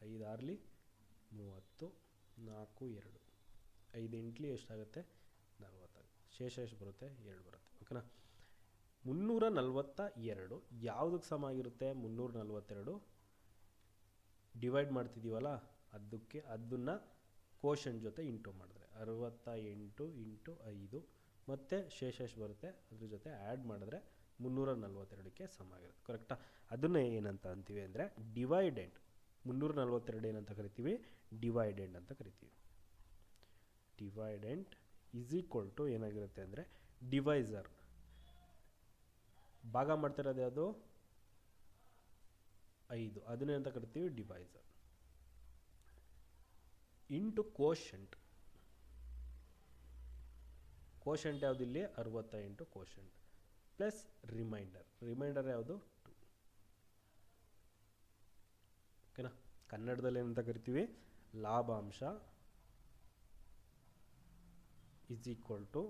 5 6ಲಿ 30, 4 2, 5 8ಲಿ ಎಷ್ಟಾಗುತ್ತೆ? 40. ಶೇಷ ಎಷ್ಟು ಬರುತ್ತೆ? 2 ಬರುತ್ತೆ. ಓಕೆನಾ. 342 ಯಾವುದಕ್ಕೆ ಸಮ ಆಗಿರುತ್ತೆ? 342 ಡಿವೈಡ್ ಮಾಡ್ತಿದ್ದೀವಲ್ಲ ಅದನ್ನು ಕೋಶನ್ ಜೊತೆ ಇಂಟು ಮಾಡಿದ್ರೆ 68 ಇಂಟು 5 ಮತ್ತು ಶೇಷ ಎಷ್ಟು ಬರುತ್ತೆ ಅದ್ರ ಜೊತೆ ಆ್ಯಡ್ ಮಾಡಿದ್ರೆ 342ಕ್ಕೆ ಸಮ ಆಗಿರುತ್ತೆ. ಕರೆಕ್ಟಾ? ಅದನ್ನೇ ಏನಂತ ಅಂತೀವಿ ಅಂದರೆ ಡಿವೈಡೆಂಡ್. 342 ಏನಂತ ಕರಿತೀವಿ? ಡಿವೈಡೆಂಡ್ ಅಂತ ಕರಿತೀವಿ. ಡಿವೈಡೆಂಟ್ ಈಸ್ ಈಕ್ವಲ್ ಟು ಏನಾಗಿರುತ್ತೆ ಅಂದರೆ ಡಿವೈಸರ್. ಭಾಗ ಮಾಡ್ತಿರೋದು ಯಾವುದು? 5. ಅದನ್ನೇ ಅಂತ ಕರಿತೀವಿ ಡಿವೈಸರ್. Into quotient. ಕೋಶಂಟ್ ಯಾವುದು ಇಲ್ಲಿ? 68 ಕೋಶಂಟ್ ಪ್ಲಸ್ ರಿಮೈಂಡರ್ ಯಾವುದು? 2. ಓಕೆನಾ. ಕನ್ನಡದಲ್ಲಿ ಏನಂತ ಕರಿತೀವಿ? ಲಾಭಾಂಶ ಇಸ್ ಈಕ್ವಲ್ ಟು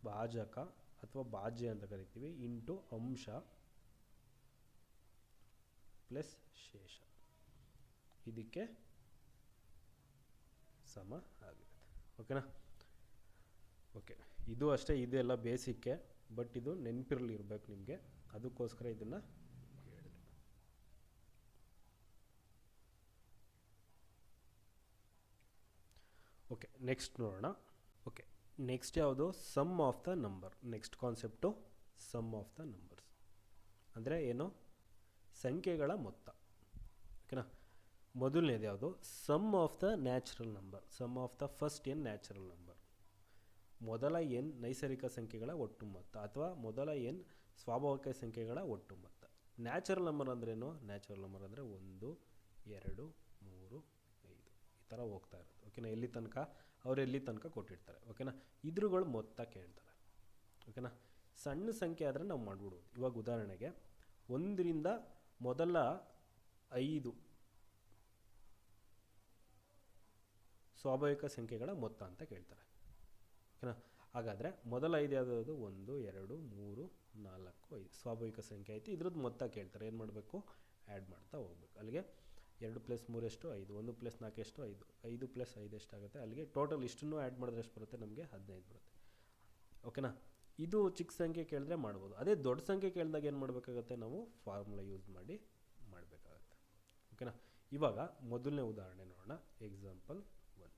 ಭಾಜಕ ಅಥವಾ ಭಾಜ್ಯ ಅಂತ ಕರಿತೀವಿ ಇಂಟು ಅಂಶ ಪ್ಲಸ್ ಶೇಷ. ಇದಕ್ಕೆ ಸಮ ಆಗಿರುತ್ತೆ. ಓಕೆನಾ. ಓಕೆ, ಇದು ಅಷ್ಟೇ. ಇದೆಲ್ಲ ಬೇಸಿಕ್ಕೆ, ಬಟ್ ಇದು ನೆನಪಿರಲಿ ಇರಬೇಕು ನಿಮಗೆ, ಅದಕ್ಕೋಸ್ಕರ ಇದನ್ನು ಹೇಳಿದೆ. ಓಕೆ, ನೆಕ್ಸ್ಟ್ ನೋಡೋಣ. ಓಕೆ, ನೆಕ್ಸ್ಟ್ ಯಾವುದು? Sum of the number. Next concept sum of the numbers ಅಂದರೆ ಏನು? ಸಂಖ್ಯೆಗಳ ಮೊತ್ತ. ಓಕೆನಾ. ಮೊದಲನೇದು ಯಾವುದು? Sum of the natural number. Sum of the first n natural number. ಮೊದಲ n ನೈಸರ್ಗಿಕ ಸಂಖ್ಯೆಗಳ ಒಟ್ಟು ಮೊತ್ತ ಅಥವಾ ಮೊದಲ n ಸ್ವಾಭಾವಿಕ ಸಂಖ್ಯೆಗಳ ಒಟ್ಟು ಮೊತ್ತ. ನ್ಯಾಚುರಲ್ ನಂಬರ್ ಅಂದ್ರೇನು? ನ್ಯಾಚುರಲ್ ನಂಬರ್ ಅಂದರೆ 1 2 3 5 ಈ ಥರ ಹೋಗ್ತಾ ಇರುತ್ತೆ. ಓಕೆನಾ. ಎಲ್ಲಿ ತನಕ? ಅವ್ರು ಎಲ್ಲಿ ತನಕ ಕೊಟ್ಟಿರ್ತಾರೆ. ಓಕೆನಾ. ಇದ್ರುಗಳು ಮೊತ್ತ ಕೇಳ್ತಾರೆ. ಓಕೆನಾ. ಸಣ್ಣ ಸಂಖ್ಯೆ ಆದರೆ ನಾವು ಮಾಡ್ಬಿಡ್ಬೋದು. ಇವಾಗ ಉದಾಹರಣೆಗೆ 1ರಿಂದ ಮೊದಲ 5 ಸ್ವಾಭಾವಿಕ ಸಂಖ್ಯೆಗಳ ಮೊತ್ತ ಅಂತ ಕೇಳ್ತಾರೆ. ಓಕೆನಾ. ಹಾಗಾದರೆ ಮೊದಲ 5 ಯಾವುದಾದ್ರು? 1 2 3 4 5 ಸ್ವಾಭಾವಿಕ ಸಂಖ್ಯೆ ಆಯಿತು. ಇದ್ರದ್ದು ಮೊತ್ತ ಕೇಳ್ತಾರೆ. ಏನು ಮಾಡಬೇಕು? ಆ್ಯಡ್ ಮಾಡ್ತಾ ಹೋಗ್ಬೇಕು. ಅಲ್ಲಿಗೆ 2 + 3 ಎಷ್ಟು? 5. 1 + 4 ಎಷ್ಟು? 5. 5 + 5 ಎಷ್ಟಾಗುತ್ತೆ? ಅಲ್ಲಿಗೆ ಟೋಟಲ್ ಇಷ್ಟನ್ನು ಆ್ಯಡ್ ಮಾಡಿದ್ರೆ ಎಷ್ಟು ಬರುತ್ತೆ? ನಮಗೆ 15 ಬರುತ್ತೆ. ಓಕೆನಾ. ಇದು ಚಿಕ್ಕ ಸಂಖ್ಯೆ ಕೇಳಿದ್ರೆ ಮಾಡ್ಬೋದು. ಅದೇ ದೊಡ್ಡ ಸಂಖ್ಯೆ ಕೇಳಿದಾಗ ಏನು ಮಾಡಬೇಕಾಗತ್ತೆ? ನಾವು ಫಾರ್ಮುಲಾ ಯೂಸ್ ಮಾಡಿ ಮಾಡಬೇಕಾಗತ್ತೆ. ಓಕೆನಾ. ಇವಾಗ ಮೊದಲನೇ ಉದಾಹರಣೆ ನೋಡೋಣ. ಎಕ್ಸಾಂಪಲ್ 1.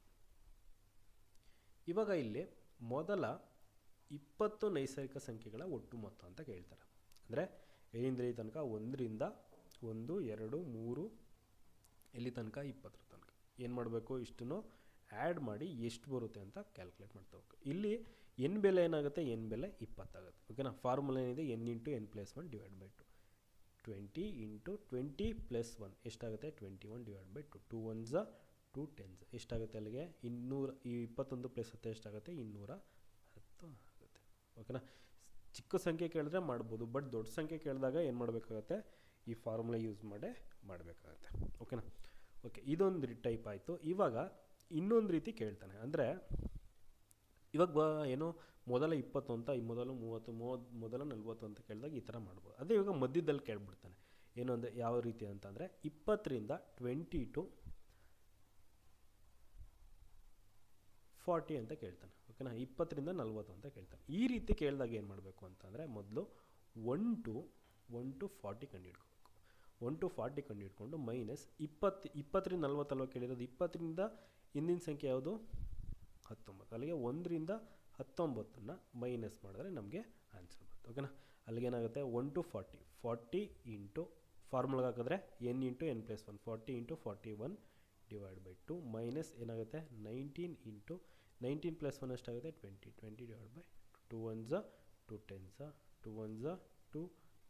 ಇವಾಗ ಇಲ್ಲಿ ಮೊದಲ 20 ನೈಸರ್ಗಿಕ ಸಂಖ್ಯೆಗಳ ಒಟ್ಟು ಮೊತ್ತ ಅಂತ ಕೇಳ್ತಾರೆ. ಅಂದರೆ ಏನಿಂದ ಈ ತನಕ 1ರಿಂದ 1 2 3 ಎಲ್ಲಿ ತನಕ 20 ತನಕ ಏನು ಮಾಡಬೇಕು? ಇಷ್ಟನ್ನು ಆ್ಯಡ್ ಮಾಡಿ ಎಷ್ಟು ಬರುತ್ತೆ ಅಂತ ಕ್ಯಾಲ್ಕುಲೇಟ್ ಮಾಡ್ತಾ ಹೋಗ್ಬೇಕು. ಇಲ್ಲಿ n ಬೆಲೆ ಏನಾಗುತ್ತೆ? n ಬೆಲೆ 20 ಆಗುತ್ತೆ. ಓಕೆನಾ. ಫಾರ್ಮುಲಾ ಏನಿದೆ? n × n + 1 / 2. 20 × 20 + 1 ಎಷ್ಟಾಗುತ್ತೆ? 21 / 2. 2 1s 2 10s ಎಷ್ಟಾಗುತ್ತೆ? ಅಲ್ಲಿಗೆ 200. ಈ 21 + 10 ಎಷ್ಟಾಗುತ್ತೆ? 210 ಆಗುತ್ತೆ. ಓಕೆನಾ. ಚಿಕ್ಕ ಸಂಖ್ಯೆ ಕೇಳಿದ್ರೆ ಮಾಡ್ಬೋದು, ಬಟ್ ದೊಡ್ಡ ಸಂಖ್ಯೆ ಕೇಳಿದಾಗ ಏನು ಮಾಡಬೇಕಾಗತ್ತೆ? ಈ ಫಾರ್ಮುಲಾ ಯೂಸ್ ಮಾಡಬೇಕಾಗತ್ತೆ. ಓಕೆನಾ. ಓಕೆ, ಇದೊಂದು ಟೈಪ್ ಆಯಿತು. ಇವಾಗ ಇನ್ನೊಂದು ರೀತಿ ಕೇಳ್ತಾನೆ. ಅಂದರೆ ಇವಾಗ ಏನು ಮೊದಲ 20 ಅಂತ, ಮೊದಲು 30 ಮೊದಲ 40 ಅಂತ ಕೇಳಿದಾಗ ಈ ಥರ ಮಾಡ್ಬೋದು. ಅದೇ ಇವಾಗ ಮಧ್ಯದಲ್ಲಿ ಕೇಳ್ಬಿಡ್ತಾನೆ. ಏನು ಅಂದರೆ ಯಾವ ರೀತಿ ಅಂತಂದರೆ 20ರಿಂದ 20 to 40 ಅಂತ ಕೇಳ್ತಾನೆ. ಓಕೆನಾ, 20ರಿಂದ 40 ಅಂತ ಕೇಳ್ತಾನೆ. ಈ ರೀತಿ ಕೇಳಿದಾಗ ಏನು ಮಾಡಬೇಕು ಅಂತಂದರೆ ಮೊದಲು 1 to 40 ಕಂಡುಹಿಡ್ಕೋಬೇಕು. 1 to 40 ಕಂಡುಹಿಡ್ಕೊಂಡು ಮೈನಸ್ 20ರಿಂದ 40 ಅಲ್ವ ಕೇಳಿರೋದು, 20ರಿಂದ ಹಿಂದಿನ ಸಂಖ್ಯೆ ಯಾವುದು 19, ಅಲ್ಲಿಗೆ 1ರಿಂದ 19ನ್ನು ಮೈನಸ್ ಮಾಡಿದ್ರೆ ನಮಗೆ ಆನ್ಸರ್ ಬರುತ್ತೆ. ಓಕೆನಾ, ಅಲ್ಲಿಗೇನಾಗುತ್ತೆ 1 to 40 ಇಂಟು ಫಾರ್ಮುಲಾಗೆ ಹಾಕಿದ್ರೆ n into n plus 1, 40 into 41 divide by 2 minus ಏನಾಗುತ್ತೆ 19 ಇಂಟು 19 ಪ್ಲಸ್ 1 ಎಷ್ಟಾಗುತ್ತೆ 20 divide by 2 1s 2 10s 2 1s 2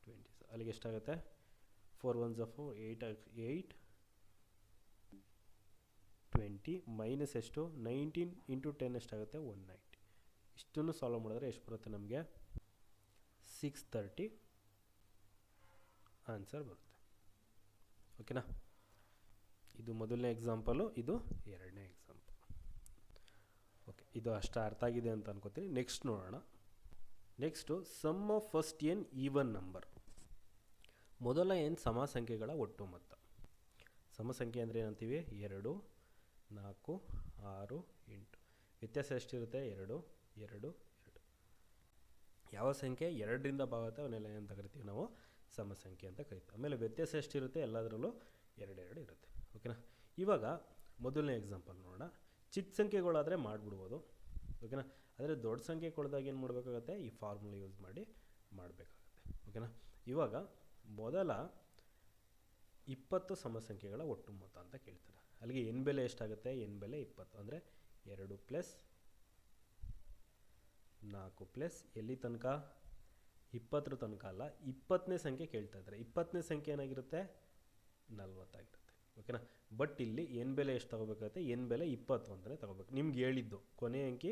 20s, ಅಲ್ಲಿಗೆ ಎಷ್ಟಾಗುತ್ತೆ 4 1s 4 8 20 ಮೈನಸ್ ಎಷ್ಟು 19 ಇಂಟು 10 ಎಷ್ಟಾಗುತ್ತೆ 190. ಇಷ್ಟನ್ನು ಸಾಲ್ವ್ ಮಾಡಿದ್ರೆ ಎಷ್ಟು ಬರುತ್ತೆ ನಮಗೆ 630 ಆನ್ಸರ್ ಬರುತ್ತೆ. ಓಕೆನಾ, ಇದು ಮೊದಲನೇ ಎಕ್ಸಾಂಪಲು, ಇದು ಎರಡನೇ ಎಕ್ಸಾಂಪಲ್. ಓಕೆ, ಇದು ಅಷ್ಟು ಅರ್ಥ ಆಗಿದೆ ಅಂತ ಅನ್ಕೋತೀನಿ. ನೆಕ್ಸ್ಟ್ ನೋಡೋಣ. Next sum of first n even number. ಮೊದಲ ಎನ್ ಸಮ ಸಂಖ್ಯೆಗಳ ಒಟ್ಟು ಮೊತ್ತ. ಸಮ ಸಂಖ್ಯೆ ಅಂದರೆ ಏನಂತೀವಿ 2 4 6 8. ವ್ಯತ್ಯಾಸ ಎಷ್ಟಿರುತ್ತೆ 2 2 2. ಯಾವ ಸಂಖ್ಯೆ 2ರಿಂದ ಭಾಗತ್ತೆ ಅವನ್ನೆಲ್ಲ ಅಂತ ಕರಿತೀವಿ ನಾವು ಸಮ ಸಂಖ್ಯೆ ಅಂತ ಕರಿತೀವಿ. ಆಮೇಲೆ ವ್ಯತ್ಯಾಸ ಎಷ್ಟಿರುತ್ತೆ ಎಲ್ಲದರಲ್ಲೂ 2 2 ಇರುತ್ತೆ. ಓಕೆನಾ, ಇವಾಗ ಮೊದಲನೇ ಎಕ್ಸಾಂಪಲ್ ನೋಡೋಣ. ಚಿಕ್ಕ ಸಂಖ್ಯೆಗಳಾದರೆ ಮಾಡಿಬಿಡ್ಬೋದು. ಓಕೆನಾ, ಆದರೆ ದೊಡ್ಡ ಸಂಖ್ಯೆ ಕೊಡಿದಾಗ ಏನು ಮಾಡಬೇಕಾಗತ್ತೆ, ಈ ಫಾರ್ಮುಲಾ ಯೂಸ್ ಮಾಡಿ ಮಾಡಬೇಕಾಗತ್ತೆ. ಓಕೆನಾ, ಇವಾಗ ಮೊದಲ 20 ಸಮ ಸಂಖ್ಯೆಗಳ ಒಟ್ಟು ಮೊತ್ತ ಅಂತ ಕೇಳ್ತಾರೆ. ಅಲ್ಲಿಗೆ ಎನ್ ಬೆಲೆ ಎಷ್ಟಾಗುತ್ತೆ, ಎನ್ ಬೆಲೆ 20 ಅಂದರೆ 2 ಪ್ಲಸ್ 4 ಪ್ಲಸ್ ಎಲ್ಲಿ ತನಕ 20 ತನಕ ಅಲ್ಲ, 20ನೇ ಸಂಖ್ಯೆ ಕೇಳ್ತಾ ಇದ್ದಾರೆ. 20ನೇ ಸಂಖ್ಯೆ ಏನಾಗಿರುತ್ತೆ 40 ಆಗಿರುತ್ತೆ. ಓಕೆನಾ, ಬಟ್ ಇಲ್ಲಿ ಎನ್ ಬೆಲೆ ಎಷ್ಟು ತೊಗೋಬೇಕಾಗುತ್ತೆ, ಎನ್ ಬೆಲೆ 20 ಅಂತಲೇ ತೊಗೋಬೇಕು. ನಿಮ್ಗೆ ಹೇಳಿದ್ದು ಕೊನೆ ಅಂಕಿ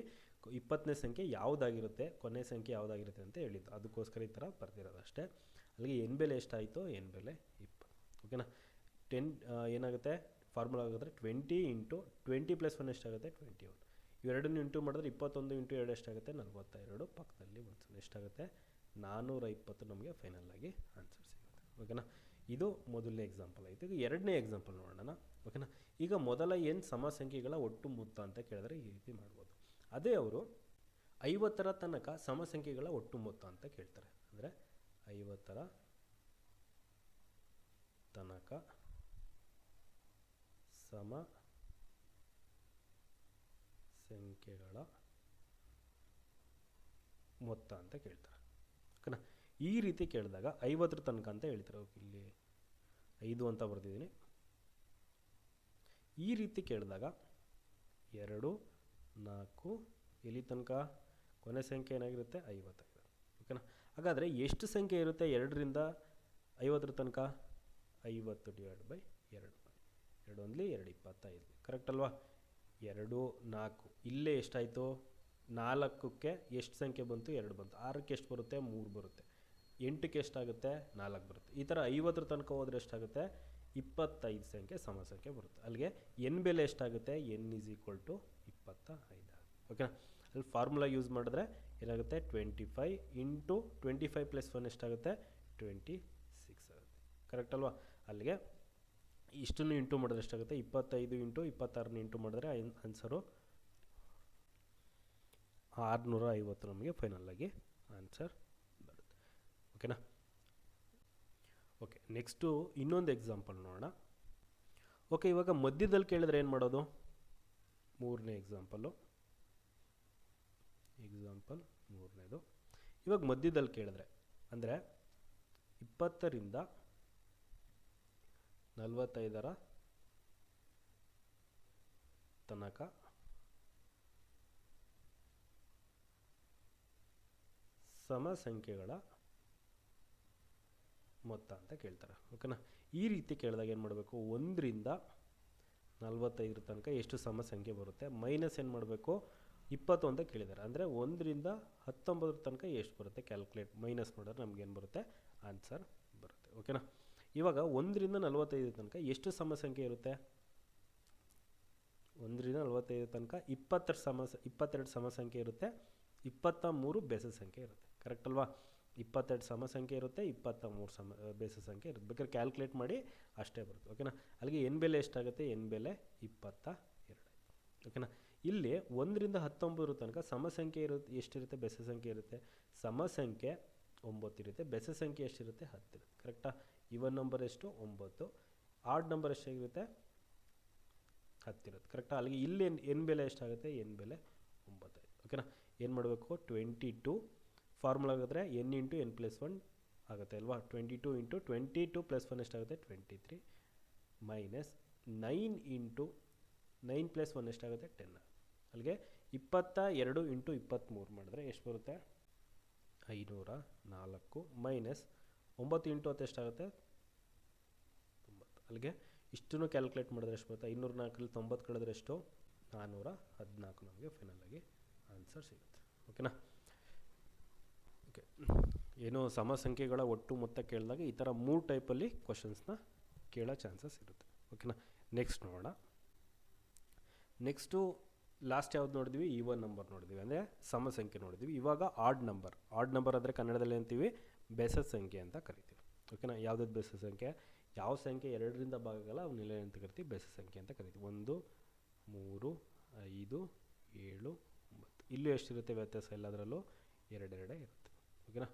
20ನೇ ಸಂಖ್ಯೆ ಯಾವುದಾಗಿರುತ್ತೆ, ಕೊನೆ ಸಂಖ್ಯೆ ಯಾವುದಾಗಿರುತ್ತೆ ಅಂತ ಹೇಳಿದ್ದು, ಅದಕ್ಕೋಸ್ಕರ ಈ ಥರ ಬರ್ತಿರೋದು ಅಷ್ಟೇ. ಅಲ್ಲಿಗೆ ಎನ್ ಬೆಲೆ ಎಷ್ಟಾಯಿತು, ಎನ್ ಬೆಲೆ 20. ಓಕೆನಾ, 10 ಏನಾಗುತ್ತೆ ಫಾರ್ಮುಲಾ ಆಗಿದ್ರೆ 20 ಇಂಟು 20 ಪ್ಲಸ್ 1 ಎಷ್ಟಾಗುತ್ತೆ 21. ಇವೆರಡನ್ನು ಇಂಟು ಮಾಡಿದ್ರೆ 21 ಇಂಟು 2 ಎಷ್ಟಾಗುತ್ತೆ 42. ಪಕ್ಕದಲ್ಲಿ ಒಂದು ಎಷ್ಟಾಗುತ್ತೆ 420 ನಮಗೆ ಫೈನಲ್ ಆಗಿ ಆನ್ಸರ್ ಸಿಗುತ್ತೆ. ಓಕೆನಾ, ಇದು ಮೊದಲನೇ ಎಕ್ಸಾಂಪಲ್ ಆಯಿತು. ಈಗ ಎರಡನೇ ಎಕ್ಸಾಂಪಲ್ ನೋಡೋಣ. ಓಕೆನಾ, ಈಗ ಮೊದಲ ಎನ್ ಸಮ ಸಂಖ್ಯೆಗಳ ಒಟ್ಟು ಮೊತ್ತ ಅಂತ ಕೇಳಿದ್ರೆ ಈ ರೀತಿ ಮಾಡ್ಬೋದು. ಅದೇ ಅವರು 50ರ ತನಕ ಸಮ ಸಂಖ್ಯೆಗಳ ಒಟ್ಟು ಮೊತ್ತ ಅಂತ ಕೇಳ್ತಾರೆ. ಅಂದರೆ 50ರ ತನಕ ಸಮ ಸಂಖ್ಯೆಗಳ ಮೊತ್ತ ಅಂತ ಕೇಳ್ತಾರೆ. ಓಕೆನಾ, ಈ ರೀತಿ ಕೇಳಿದಾಗ 50ರ ತನಕ ಅಂತ ಹೇಳ್ತಾರೆ. ಇಲ್ಲಿ 5 ಅಂತ ಬರ್ತಿದ್ದೀನಿ. ಈ ರೀತಿ ಕೇಳಿದಾಗ 2 4 ಎಲ್ಲಿ ತನಕ ಕೊನೆ ಸಂಖ್ಯೆ ಏನಾಗಿರುತ್ತೆ 50 ಆಗಿದೆ. ಓಕೆನಾ, ಹಾಗಾದರೆ ಎಷ್ಟು ಸಂಖ್ಯೆ ಇರುತ್ತೆ 2ರಿಂದ 50ರ ತನಕ 50 ಡಿವೈಡ್ ಬೈ 2. 2 1 2 25. ಕರೆಕ್ಟ್ ಅಲ್ವಾ. 2 4 ಇಲ್ಲೇ ಎಷ್ಟಾಯಿತು 4ಕ್ಕೆ ಎಷ್ಟು ಸಂಖ್ಯೆ ಬಂತು 2 ಬಂತು. 6ಕ್ಕೆ ಎಷ್ಟು ಬರುತ್ತೆ 3 ಬರುತ್ತೆ. 8ಕ್ಕೆ ಎಷ್ಟಾಗುತ್ತೆ 4 ಬರುತ್ತೆ. ಈ ಥರ 50ರ ತನಕ ಹೋದರೆ ಎಷ್ಟಾಗುತ್ತೆ 25 ಸಂಖ್ಯೆ ಸಮ ಸಂಖ್ಯೆ ಬರುತ್ತೆ. ಅಲ್ಲಿಗೆ ಎನ್ ಬೆಲೆ ಎಷ್ಟಾಗುತ್ತೆ, ಎನ್ ಈಸ್ ಈಕ್ವಲ್ ಟು 25. ಓಕೆನಾ, ಅಲ್ಲಿ ಫಾರ್ಮುಲಾ ಯೂಸ್ ಮಾಡಿದ್ರೆ ಏನಾಗುತ್ತೆ 25 ಇಂಟು 25 ಪ್ಲಸ್ 1 ಎಷ್ಟಾಗುತ್ತೆ 26 ಆಗುತ್ತೆ. ಕರೆಕ್ಟ್ ಅಲ್ವಾ. ಅಲ್ಲಿಗೆ ಇಷ್ಟನ್ನು ಇಂಟು ಮಾಡಿದ್ರೆ ಎಷ್ಟಾಗುತ್ತೆ 25 ಇಂಟು 26 ಇಂಟು ಮಾಡಿದ್ರೆ ಆನ್ಸರು 650 ನಮಗೆ ಫೈನಲ್ ಆಗಿ ಆನ್ಸರ್ ಬರುತ್ತೆ. ಓಕೆನಾ. ಓಕೆ, ನೆಕ್ಸ್ಟು ಇನ್ನೊಂದು ಎಕ್ಸಾಂಪಲ್ ನೋಡೋಣ. ಓಕೆ, ಇವಾಗ ಮಧ್ಯದಲ್ಲಿ ಕೇಳಿದ್ರೆ ಏನು ಮಾಡೋದು, ಮೂರನೇ ಎಕ್ಸಾಂಪಲ್ ಮೂರನೇದು. ಇವಾಗ ಮಧ್ಯದಲ್ಲಿ ಕೇಳಿದ್ರೆ ಅಂದರೆ 20ರಿಂದ 45ರ ತನಕ ಸಮ ಸಂಖ್ಯೆಗಳ ಮೊತ್ತ ಅಂತ ಕೇಳ್ತಾರೆ. ಓಕೆನಾ, ಈ ರೀತಿ ಕೇಳಿದಾಗ ಏನು ಮಾಡಬೇಕು 1ರಿಂದ 45ರ ತನಕ ಎಷ್ಟು ಸಮ ಸಂಖ್ಯೆ ಬರುತ್ತೆ ಮೈನಸ್ ಏನು ಮಾಡಬೇಕು 20 ಅಂತ ಕೇಳಿದ್ದಾರೆ. ಅಂದರೆ 1ರಿಂದ 19ರ ತನಕ ಎಷ್ಟು ಬರುತ್ತೆ ಕ್ಯಾಲ್ಕುಲೇಟ್ ಮೈನಸ್ ಮಾಡಿದ್ರೆ ನಮಗೇನು ಬರುತ್ತೆ ಆನ್ಸರ್ ಬರುತ್ತೆ. ಓಕೆನಾ, ಇವಾಗ 1ರಿಂದ 45 ತನಕ ಎಷ್ಟು ಸಮ ಸಂಖ್ಯೆ ಇರುತ್ತೆ, 1ರಿಂದ 45 ತನಕ 22 ಸಮ ಸಂಖ್ಯೆ ಇರುತ್ತೆ, 23 ಬೆಸ ಸಂಖ್ಯೆ ಇರುತ್ತೆ. ಕರೆಕ್ಟ್ ಅಲ್ವಾ. 22 ಸಮ ಸಂಖ್ಯೆ ಇರುತ್ತೆ, 23 ಬೇಸ ಸಂಖ್ಯೆ ಇರುತ್ತೆ. ಬೇಕಾದ್ರೆ ಕ್ಯಾಲ್ಕುಲೇಟ್ ಮಾಡಿ ಅಷ್ಟೇ ಬರುತ್ತೆ. ಓಕೆನಾ. ಅಲ್ಲಿಗೆ ಎನ್ ಬೆಲೆ ಎಷ್ಟಾಗುತ್ತೆ? ಎನ್ ಬೆಲೆ 22. ಓಕೆನಾ. ಇಲ್ಲಿ 1ರಿಂದ 19 ತನಕ ಸಮ ಸಂಖ್ಯೆ ಎಷ್ಟಿರುತ್ತೆ? ಬೆಸ ಸಂಖ್ಯೆ ಇರುತ್ತೆ. ಸಮ ಸಂಖ್ಯೆ 9 ಇರುತ್ತೆ, ಬೆಸ ಸಂಖ್ಯೆ ಎಷ್ಟಿರುತ್ತೆ? 10 ಇರುತ್ತೆ. ಕರೆಕ್ಟಾ? ಇವನ್ ನಂಬರ್ ಎಷ್ಟು? 9. Odd number ಎಷ್ಟಾಗಿರುತ್ತೆ? 10 ಇರುತ್ತೆ. ಕರೆಕ್ಟಾ? ಅಲ್ಲಿಗೆ ಇಲ್ಲಿ ಎನ್ ಬೆಲೆ ಎಷ್ಟಾಗುತ್ತೆ? ಎನ್ ಬೆಲೆ 9. ಓಕೆನಾ. ಏನು ಮಾಡಬೇಕು? 22 ಫಾರ್ಮುಲಾ ಆಗಿದ್ರೆ ಎನ್ ಇಂಟು ಎನ್ ಪ್ಲಸ್ 1 ಆಗುತ್ತೆ ಅಲ್ವಾ. 22 ಇಂಟು 22 ಪ್ಲಸ್ 1 ಎಷ್ಟಾಗುತ್ತೆ? 23 ಮೈನಸ್ 9 ಇಂಟು 9 ಪ್ಲಸ್ 1 ಎಷ್ಟಾಗುತ್ತೆ? 10. ಅಲ್ಲಿಗೆ 22 ಇಂಟು 23 ಮಾಡಿದ್ರೆ ಎಷ್ಟು ಬರುತ್ತೆ? 504 ಮೈನಸ್ 9 ಇಂಟು 10 ಎಷ್ಟಾಗುತ್ತೆ? 90. ಅಲ್ಲಿಗೆ ಇಷ್ಟನ್ನು ಕ್ಯಾಲ್ಕುಲೇಟ್ ಮಾಡಿದ್ರೆ ಎಷ್ಟು ಬರುತ್ತೆ? 504ರಲ್ಲಿ 90 ಕಳೆದ್ರೆ ಎಷ್ಟು? 414 ನಮಗೆ ಫೈನಲ್ ಆಗಿ ಆನ್ಸರ್ ಸಿಗುತ್ತೆ. ಓಕೆನಾ. ಓಕೆ, ಏನು ಸಮ ಸಂಖ್ಯೆಗಳ ಒಟ್ಟು ಮೊತ್ತ ಕೇಳಿದಾಗ ಈ ಥರ 3 ಟೈಪಲ್ಲಿ ಕ್ವಶನ್ಸ್ನ ಕೇಳೋ ಚಾನ್ಸಸ್ ಇರುತ್ತೆ. ಓಕೆನಾ. ನೆಕ್ಸ್ಟ್ ನೋಡೋಣ. ನೆಕ್ಸ್ಟು ಲಾಸ್ಟ್ ಯಾವ್ದು ನೋಡಿದ್ವಿ? ಈವನ್ ನಂಬರ್ ನೋಡಿದ್ವಿ, ಅಂದರೆ ಸಮ ಸಂಖ್ಯೆ ನೋಡಿದ್ವಿ. ಇವಾಗ ಆಡ್ ನಂಬರ್. ಆಡ್ ನಂಬರ್ ಅಂದರೆ ಕನ್ನಡದಲ್ಲಿ ಅಂತೀವಿ ಬೆಸ ಸಂಖ್ಯೆ ಅಂತ ಕರಿತೀವಿ. ಓಕೆನಾ. ಯಾವುದಾದ್ರು ಬೆಸ ಸಂಖ್ಯೆ? ಯಾವ ಸಂಖ್ಯೆ 2ರಿಂದ ಭಾಗಗಳ ಅವನ್ನೆಲ್ಲ ಅಂತ ಕರಿತೀವಿ? ಬೆಸ ಸಂಖ್ಯೆ ಅಂತ ಕರಿತೀವಿ. 1 3 5 7 9. ಇಲ್ಲೂ ಎಷ್ಟಿರುತ್ತೆ ವ್ಯತ್ಯಾಸ? ಎಲ್ಲದರಲ್ಲೂ 2 ಇರುತ್ತೆ. ಓಕೆನಾ.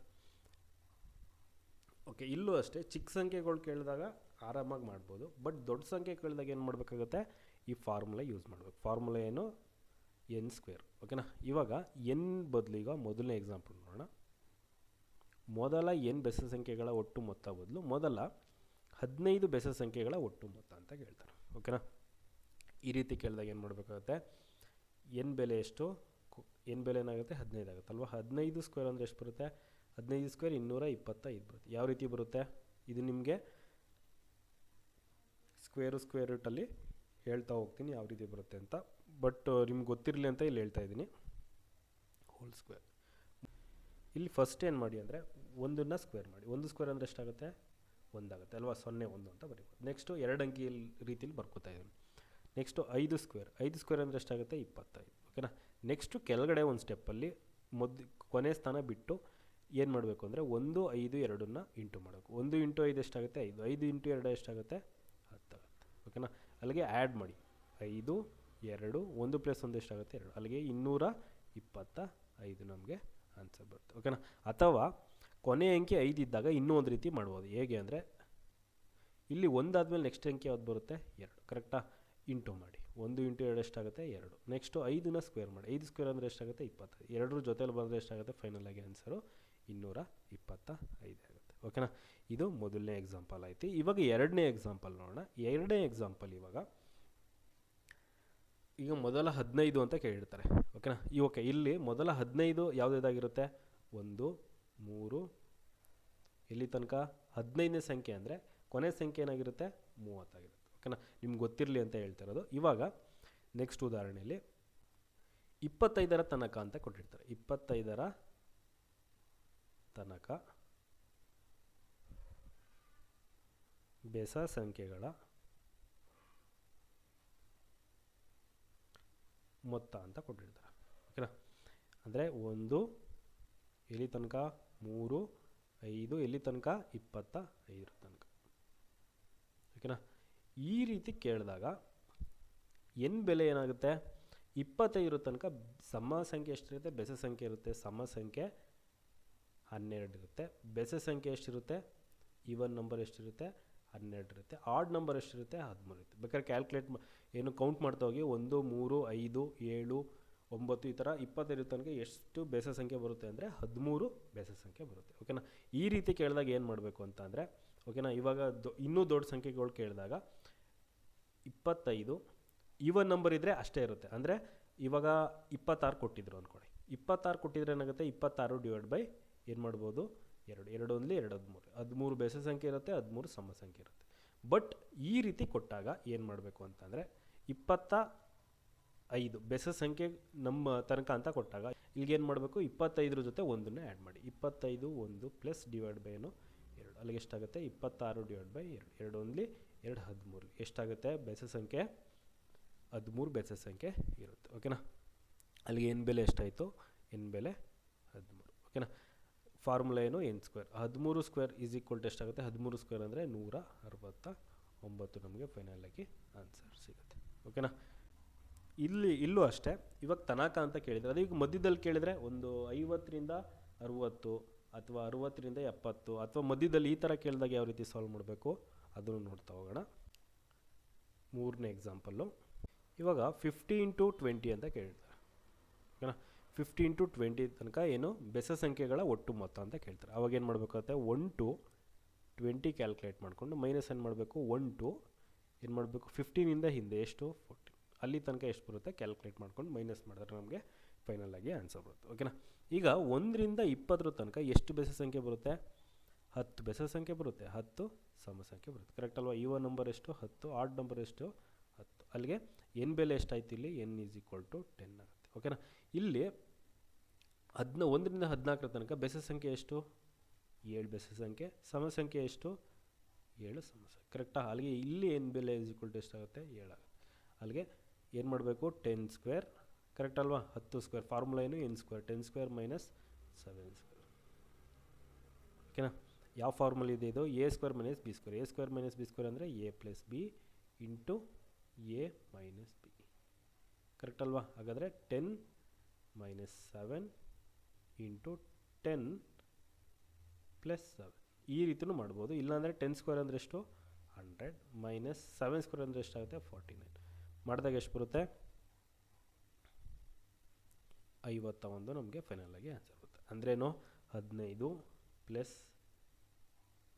ಓಕೆ, ಇಲ್ಲೂ ಅಷ್ಟೇ ಚಿಕ್ಕ ಸಂಖ್ಯೆಗಳು ಕೇಳಿದಾಗ ಆರಾಮಾಗಿ ಮಾಡ್ಬೋದು. ಬಟ್ ದೊಡ್ಡ ಸಂಖ್ಯೆ ಕೇಳಿದಾಗ ಏನು ಮಾಡಬೇಕಾಗುತ್ತೆ? ಈ ಫಾರ್ಮುಲಾ ಯೂಸ್ ಮಾಡಬೇಕು. ಫಾರ್ಮುಲಾ ಏನು? N square. ಓಕೆನಾ. ಇವಾಗ ಎನ್ ಬದಲು ಈಗ ಮೊದಲನೇ ಎಕ್ಸಾಂಪಲ್ ನೋಡೋಣ. ಮೊದಲ ಎನ್ ಬೆಸ ಸಂಖ್ಯೆಗಳ ಒಟ್ಟು ಮೊತ್ತ ಬದಲು ಮೊದಲ 15 ಬೆಸ ಸಂಖ್ಯೆಗಳ ಒಟ್ಟು ಮೊತ್ತ ಅಂತ ಕೇಳ್ತಾರೆ. ಓಕೆನಾ. ಈ ರೀತಿ ಕೇಳಿದಾಗ ಏನು ಮಾಡಬೇಕಾಗುತ್ತೆ? ಎನ್ ಬೆಲೆ ಎಷ್ಟು? ಎನ್ ಬೆಲೆ ಏನಾಗುತ್ತೆ? 15 ಆಗುತ್ತಲ್ವ. 15 ಸ್ಕ್ವೇರ್ ಅಂದರೆ ಎಷ್ಟು ಬರುತ್ತೆ? 15 ಸ್ಕ್ವೇರ್ 225 ಬರುತ್ತೆ. ಯಾವ ರೀತಿ ಬರುತ್ತೆ? ಇದು ನಿಮಗೆ ಸ್ಕ್ವೇರ್ ರೂಟಲ್ಲಿ ಹೇಳ್ತಾ ಹೋಗ್ತೀನಿ ಯಾವ ರೀತಿ ಬರುತ್ತೆ ಅಂತ. ಬಟ್ ನಿಮ್ಗೆ ಗೊತ್ತಿರಲಿ ಅಂತ ಇಲ್ಲಿ ಹೇಳ್ತಾ ಇದ್ದೀನಿ. Whole square. ಇಲ್ಲಿ ಫಸ್ಟ್ ಏನು ಮಾಡಿ ಅಂದರೆ ಒಂದನ್ನು ಸ್ಕ್ವೇರ್ ಮಾಡಿ. 1 ಸ್ಕ್ವೇರ್ ಅಂದರೆ ಎಷ್ಟಾಗುತ್ತೆ? 1 ಆಗುತ್ತೆ ಅಲ್ವಾ. 0 1 ಅಂತ ಬರೀಬೋದು. ನೆಕ್ಸ್ಟು 2 ಅಂಕಿ ರೀತಿಯಲ್ಲಿ ಬರ್ಕೋತಾ ಇದ್ದೀನಿ. ನೆಕ್ಸ್ಟು 5 ಸ್ಕ್ವೇರ್ ಅಂದರೆ ಎಷ್ಟಾಗುತ್ತೆ? 25. ಓಕೆನಾ. ನೆಕ್ಸ್ಟು ಕೆಳಗಡೆ ಒಂದು ಸ್ಟೆಪ್ಪಲ್ಲಿ ಕೊನೆ ಸ್ಥಾನ ಬಿಟ್ಟು ಏನು ಮಾಡಬೇಕು ಅಂದರೆ 1 5 2ನ್ನ ಇಂಟು ಮಾಡಬೇಕು. 1 ಇಂಟು 5 ಎಷ್ಟಾಗುತ್ತೆ? 5. 5 ಇಂಟು 2 ಎಷ್ಟಾಗುತ್ತೆ? 10 ಆಗುತ್ತೆ. ಓಕೆನಾ. ಅಲ್ಲಿಗೆ ಆ್ಯಡ್ ಮಾಡಿ. 5 2 1 ಪ್ಲಸ್ 1 ಎಷ್ಟಾಗುತ್ತೆ? 2. ಅಲ್ಲಿಗೆ 225 ನಮಗೆ ಆನ್ಸರ್ ಬರುತ್ತೆ. ಓಕೆನಾ. ಅಥವಾ ಕೊನೆ ಅಂಕಿ 5 ಇದ್ದಾಗ ಇನ್ನೂ ಒಂದು ರೀತಿ ಮಾಡ್ಬೋದು. ಹೇಗೆ ಅಂದರೆ ಇಲ್ಲಿ 1 ಆದಮೇಲೆ ನೆಕ್ಸ್ಟ್ ಅಂಕಿ ಯಾವ್ದು ಬರುತ್ತೆ? 2. ಕರೆಕ್ಟಾ? ಇಂಟು ಮಾಡಿ. 1 ಇಂಟು 2 ಎಷ್ಟಾಗುತ್ತೆ? 2. ನೆಕ್ಸ್ಟು 5ನ ಸ್ಕ್ವೇರ್ ಮಾಡಿ. 5 ಸ್ಕ್ವೇರ್ ಅಂದರೆ ಎಷ್ಟಾಗುತ್ತೆ? 25. 2 ಜೊತೆಲಿ ಬಂದರೆ ಎಷ್ಟಾಗುತ್ತೆ? ಫೈನಲ್ ಆಗಿ ಆನ್ಸರು 225 ಆಗುತ್ತೆ. ಓಕೆನಾ. ಇದು ಮೊದಲನೇ ಎಕ್ಸಾಂಪಲ್ ಆಯಿತು. ಇವಾಗ ಎರಡನೇ ಎಕ್ಸಾಂಪಲ್ ನೋಡೋಣ. ಎರಡನೇ ಎಕ್ಸಾಂಪಲ್ ಈಗ ಮೊದಲ 15 ಅಂತ ಕೇಳಿರ್ತಾರೆ. ಓಕೆನಾ. ಓಕೆ, ಇಲ್ಲಿ ಮೊದಲ 15 ಯಾವುದಾಗಿರುತ್ತೆ? 1 3 ಇಲ್ಲಿ ತನಕ 15ನೇ ಸಂಖ್ಯೆ ಅಂದರೆ ಕೊನೆ ಸಂಖ್ಯೆ ಏನಾಗಿರುತ್ತೆ? 30 ಆಗಿರುತ್ತೆ. ಓಕೆನಾ. ನಿಮ್ಗೆ ಗೊತ್ತಿರಲಿ ಅಂತ ಹೇಳ್ತಾ ಇರೋದು. ಇವಾಗ ನೆಕ್ಸ್ಟ್ ಉದಾಹರಣೆಯಲ್ಲಿ 25ರ ತನಕ ಅಂತ ಕೊಟ್ಟಿರ್ತಾರೆ. 25ರ ತನಕ ಬೆಸ ಸಂಖ್ಯೆಗಳ ಮೊತ್ತ ಅಂತ ಕೊಟ್ಟಿರ್ತಾರೆ. ಓಕೆನಾ. ಅಂದರೆ 1 ಎಲ್ಲಿ ತನಕ? 3 5 ಎಲ್ಲಿ ತನಕ? 25 ತನಕ. ಓಕೆನಾ. ಈ ರೀತಿ ಕೇಳಿದಾಗ ಎನ್ ಬೆಲೆ ಏನಾಗುತ್ತೆ? 25 ತನಕ ಸಮ ಸಂಖ್ಯೆ ಎಷ್ಟಿರುತ್ತೆ? ಬೆಸ ಸಂಖ್ಯೆ ಇರುತ್ತೆ. ಸಮ ಸಂಖ್ಯೆ 12 ಇರುತ್ತೆ. ಬೆಸ ಸಂಖ್ಯೆ ಎಷ್ಟಿರುತ್ತೆ? ಈವನ್ ನಂಬರ್ ಎಷ್ಟಿರುತ್ತೆ? 12 ಇರುತ್ತೆ. ಆಡ್ ನಂಬರ್ ಎಷ್ಟಿರುತ್ತೆ? 13 ಇರುತ್ತೆ. ಬೇಕಾದ್ರೆ ಕ್ಯಾಲ್ಕುಲೇಟ್ ಏನು ಕೌಂಟ್ ಮಾಡ್ತಾ ಹೋಗಿ. 1 3 5 7 9 ಈ ಥರ 25 ತನಕ ಎಷ್ಟು ಬೆಸ ಸಂಖ್ಯೆ ಬರುತ್ತೆ ಅಂದರೆ 13 ಬೆಸ ಸಂಖ್ಯೆ ಬರುತ್ತೆ. ಓಕೆನಾ. ಈ ರೀತಿ ಕೇಳಿದಾಗ ಏನು ಮಾಡಬೇಕು ಅಂತ ಅಂದರೆ ಓಕೆನಾ. ಇವಾಗ ಇನ್ನೂ ದೊಡ್ಡ ಸಂಖ್ಯೆಗಳು ಕೇಳಿದಾಗ 25 ಈವನ್ ನಂಬರ್ ಇದ್ದರೆ ಅಷ್ಟೇ ಇರುತ್ತೆ. ಅಂದರೆ ಇವಾಗ 26 ಕೊಟ್ಟಿದ್ರು ಅಂದ್ಕೊಳ್ಳಿ. 26 ಕೊಟ್ಟಿದ್ರೆ ಏನಾಗುತ್ತೆ? 26 ಡಿವೈಡ್ ಬೈ ಏನು ಮಾಡ್ಬೋದು? 2 2 ಒಂದ್ಲಿ 2 13 13 ಬೆಸ ಸಂಖ್ಯೆ ಇರುತ್ತೆ, 13 ಸಮ ಸಂಖ್ಯೆ ಇರುತ್ತೆ. ಬಟ್ ಈ ರೀತಿ ಕೊಟ್ಟಾಗ ಏನು ಮಾಡಬೇಕು ಅಂತಂದರೆ 25 ಬೆಸ ಸಂಖ್ಯೆ ನಮ್ಮ ತನಕ ಅಂತ ಕೊಟ್ಟಾಗ ಇಲ್ಲಿಗೇನು ಮಾಡಬೇಕು? 25 ಜೊತೆ 1ನ್ನು ಆ್ಯಡ್ ಮಾಡಿ. 25 1 ಪ್ಲಸ್ ಡಿವೈಡ್ ಬೈ ಏನು? 2. ಅಲ್ಲಿಗೆ ಎಷ್ಟಾಗುತ್ತೆ? 26 ಡಿವೈಡ್ ಬೈ 2 2 ಒಂದ್ಲಿ 2 13 ಎಷ್ಟಾಗುತ್ತೆ? ಬೆಸ ಸಂಖ್ಯೆ 13 ಬೆಸ ಸಂಖ್ಯೆ ಇರುತ್ತೆ. ಓಕೆನಾ. ಅಲ್ಲಿಗೆ ಎನ್ ಬೆಲೆ ಎಷ್ಟಾಯಿತು? ಎನ್ ಬೆಲೆ 13. ಓಕೆನಾ. ಫಾರ್ಮುಲಾ ಏನು n square. 13 square is equal to ಎಷ್ಟಾಗುತ್ತೆ, 13 ಸ್ಕ್ವೇರ್ ಅಂದರೆ 169 ನಮಗೆ ಫೈನಲಾಗಿ ಆನ್ಸರ್ ಸಿಗುತ್ತೆ. ಓಕೆನಾ. ಇಲ್ಲೂ ಅಷ್ಟೇ, ಇವಾಗ ತನಕ ಅಂತ ಕೇಳಿದರೆ, ಅದೀಗ ಮಧ್ಯದಲ್ಲಿ ಕೇಳಿದರೆ ಒಂದು 50ರಿಂದ 60 ಅಥವಾ 60ರಿಂದ 70 ಅಥವಾ ಮಧ್ಯದಲ್ಲಿ ಈ ಥರ ಕೇಳಿದಾಗ ಯಾವ ರೀತಿ ಸಾಲ್ವ್ ಮಾಡಬೇಕು ಅದನ್ನು ನೋಡ್ತಾ ಹೋಗೋಣ. ಮೂರನೇ ಎಕ್ಸಾಂಪಲ್ಲು, ಇವಾಗ 50 × 20 ಅಂತ ಕೇಳ್ತಾರೆ. ಓಕೆನಾ. 50 × 20 ತನಕ ಏನು ಬೆಸ ಸಂಖ್ಯೆಗಳ ಒಟ್ಟು ಮೊತ್ತ ಅಂತ ಕೇಳ್ತಾರೆ. ಅವಾಗ ಏನು ಮಾಡಬೇಕಾಗುತ್ತೆ, 1 to 20 ಕ್ಯಾಲ್ಕುಲೇಟ್ ಮಾಡಿಕೊಂಡು ಮೈನಸ್ ಏನು ಮಾಡಬೇಕು, 1 to ಏನು ಮಾಡಬೇಕು 15ಇಂದ ಹಿಂದೆ ಎಷ್ಟು 14 ಅಲ್ಲಿ ತನಕ ಎಷ್ಟು ಬರುತ್ತೆ ಕ್ಯಾಲ್ಕುಲೇಟ್ ಮಾಡ್ಕೊಂಡು ಮೈನಸ್ ಮಾಡಿದ್ರೆ ನಮಗೆ ಫೈನಲಾಗಿ ಆನ್ಸರ್ ಬರುತ್ತೆ. ಓಕೆನಾ. ಈಗ 1ರಿಂದ 20 ತನಕ ಎಷ್ಟು ಬೆಸ ಸಂಖ್ಯೆ ಬರುತ್ತೆ, 10 ಬೆಸ ಸಂಖ್ಯೆ ಬರುತ್ತೆ, 10 ಸಮ ಸಂಖ್ಯೆ ಬರುತ್ತೆ. ಕರೆಕ್ಟ್ ಅಲ್ವಾ. ಈವನ್ ನಂಬರ್ ಎಷ್ಟು 10, ಆಡ್ ನಂಬರ್ ಎಷ್ಟು 10. ಅಲ್ಲಿಗೆ ಎನ್ ಬೆಲೆ ಎಷ್ಟಾಯ್ತು ಇಲ್ಲಿ, n = 10 ಆಗುತ್ತೆ. ಓಕೆನಾ. ಇಲ್ಲಿ 1ರಿಂದ 14 ತನಕ ಬೆಸ ಸಂಖ್ಯೆ ಎಷ್ಟು, 7 ಬೆಸ ಸಂಖ್ಯೆ, ಸಮ ಸಂಖ್ಯೆ ಎಷ್ಟು 7 ಸಮ ಸಂಖ್ಯೆ. ಕರೆಕ್ಟಾ. ಅಲ್ಲಿಗೆ ಇಲ್ಲಿ ಎನ್ ಬೆಲೆ = ಎಷ್ಟಾಗುತ್ತೆ 7 ಆಗುತ್ತೆ. ಅಲ್ಲಿಗೆ ಏನು ಮಾಡಬೇಕು 10 ಸ್ಕ್ವೇರ್. ಕರೆಕ್ಟ್ ಅಲ್ವಾ. 10 ಸ್ಕ್ವೇರ್ ಫಾರ್ಮುಲಾ ಏನು n square, 10 square minus 7 square. ಓಕೆನಾ. ಯಾವ ಫಾರ್ಮುಲಾ ಇದೆ ಇದು, a square minus b square. A square minus b square ಅಂದರೆ a plus b into a minus b. Correct ಅಲ್ವಾ. ಹಾಗಾದರೆ 10 ಮೈನಸ್ 7 ಇಂಟು 10 ಪ್ಲಸ್ 7 ಈ ರೀತಿಯೂ ಮಾಡ್ಬೋದು. ಇಲ್ಲಾಂದರೆ 10 ಸ್ಕ್ವೇರ್ ಅಂದರೆ ಎಷ್ಟು 100 ಮೈನಸ್ 7 ಸ್ಕ್ವೇರ್ ಅಂದರೆ ಎಷ್ಟಾಗುತ್ತೆ 49. ಮಾಡಿದಾಗ ಎಷ್ಟು ಬರುತ್ತೆ 51 ನಮಗೆ ಫೈನಲಾಗಿ ಆನ್ಸರ್ ಬರುತ್ತೆ. ಅಂದ್ರೇನು 15 ಪ್ಲಸ್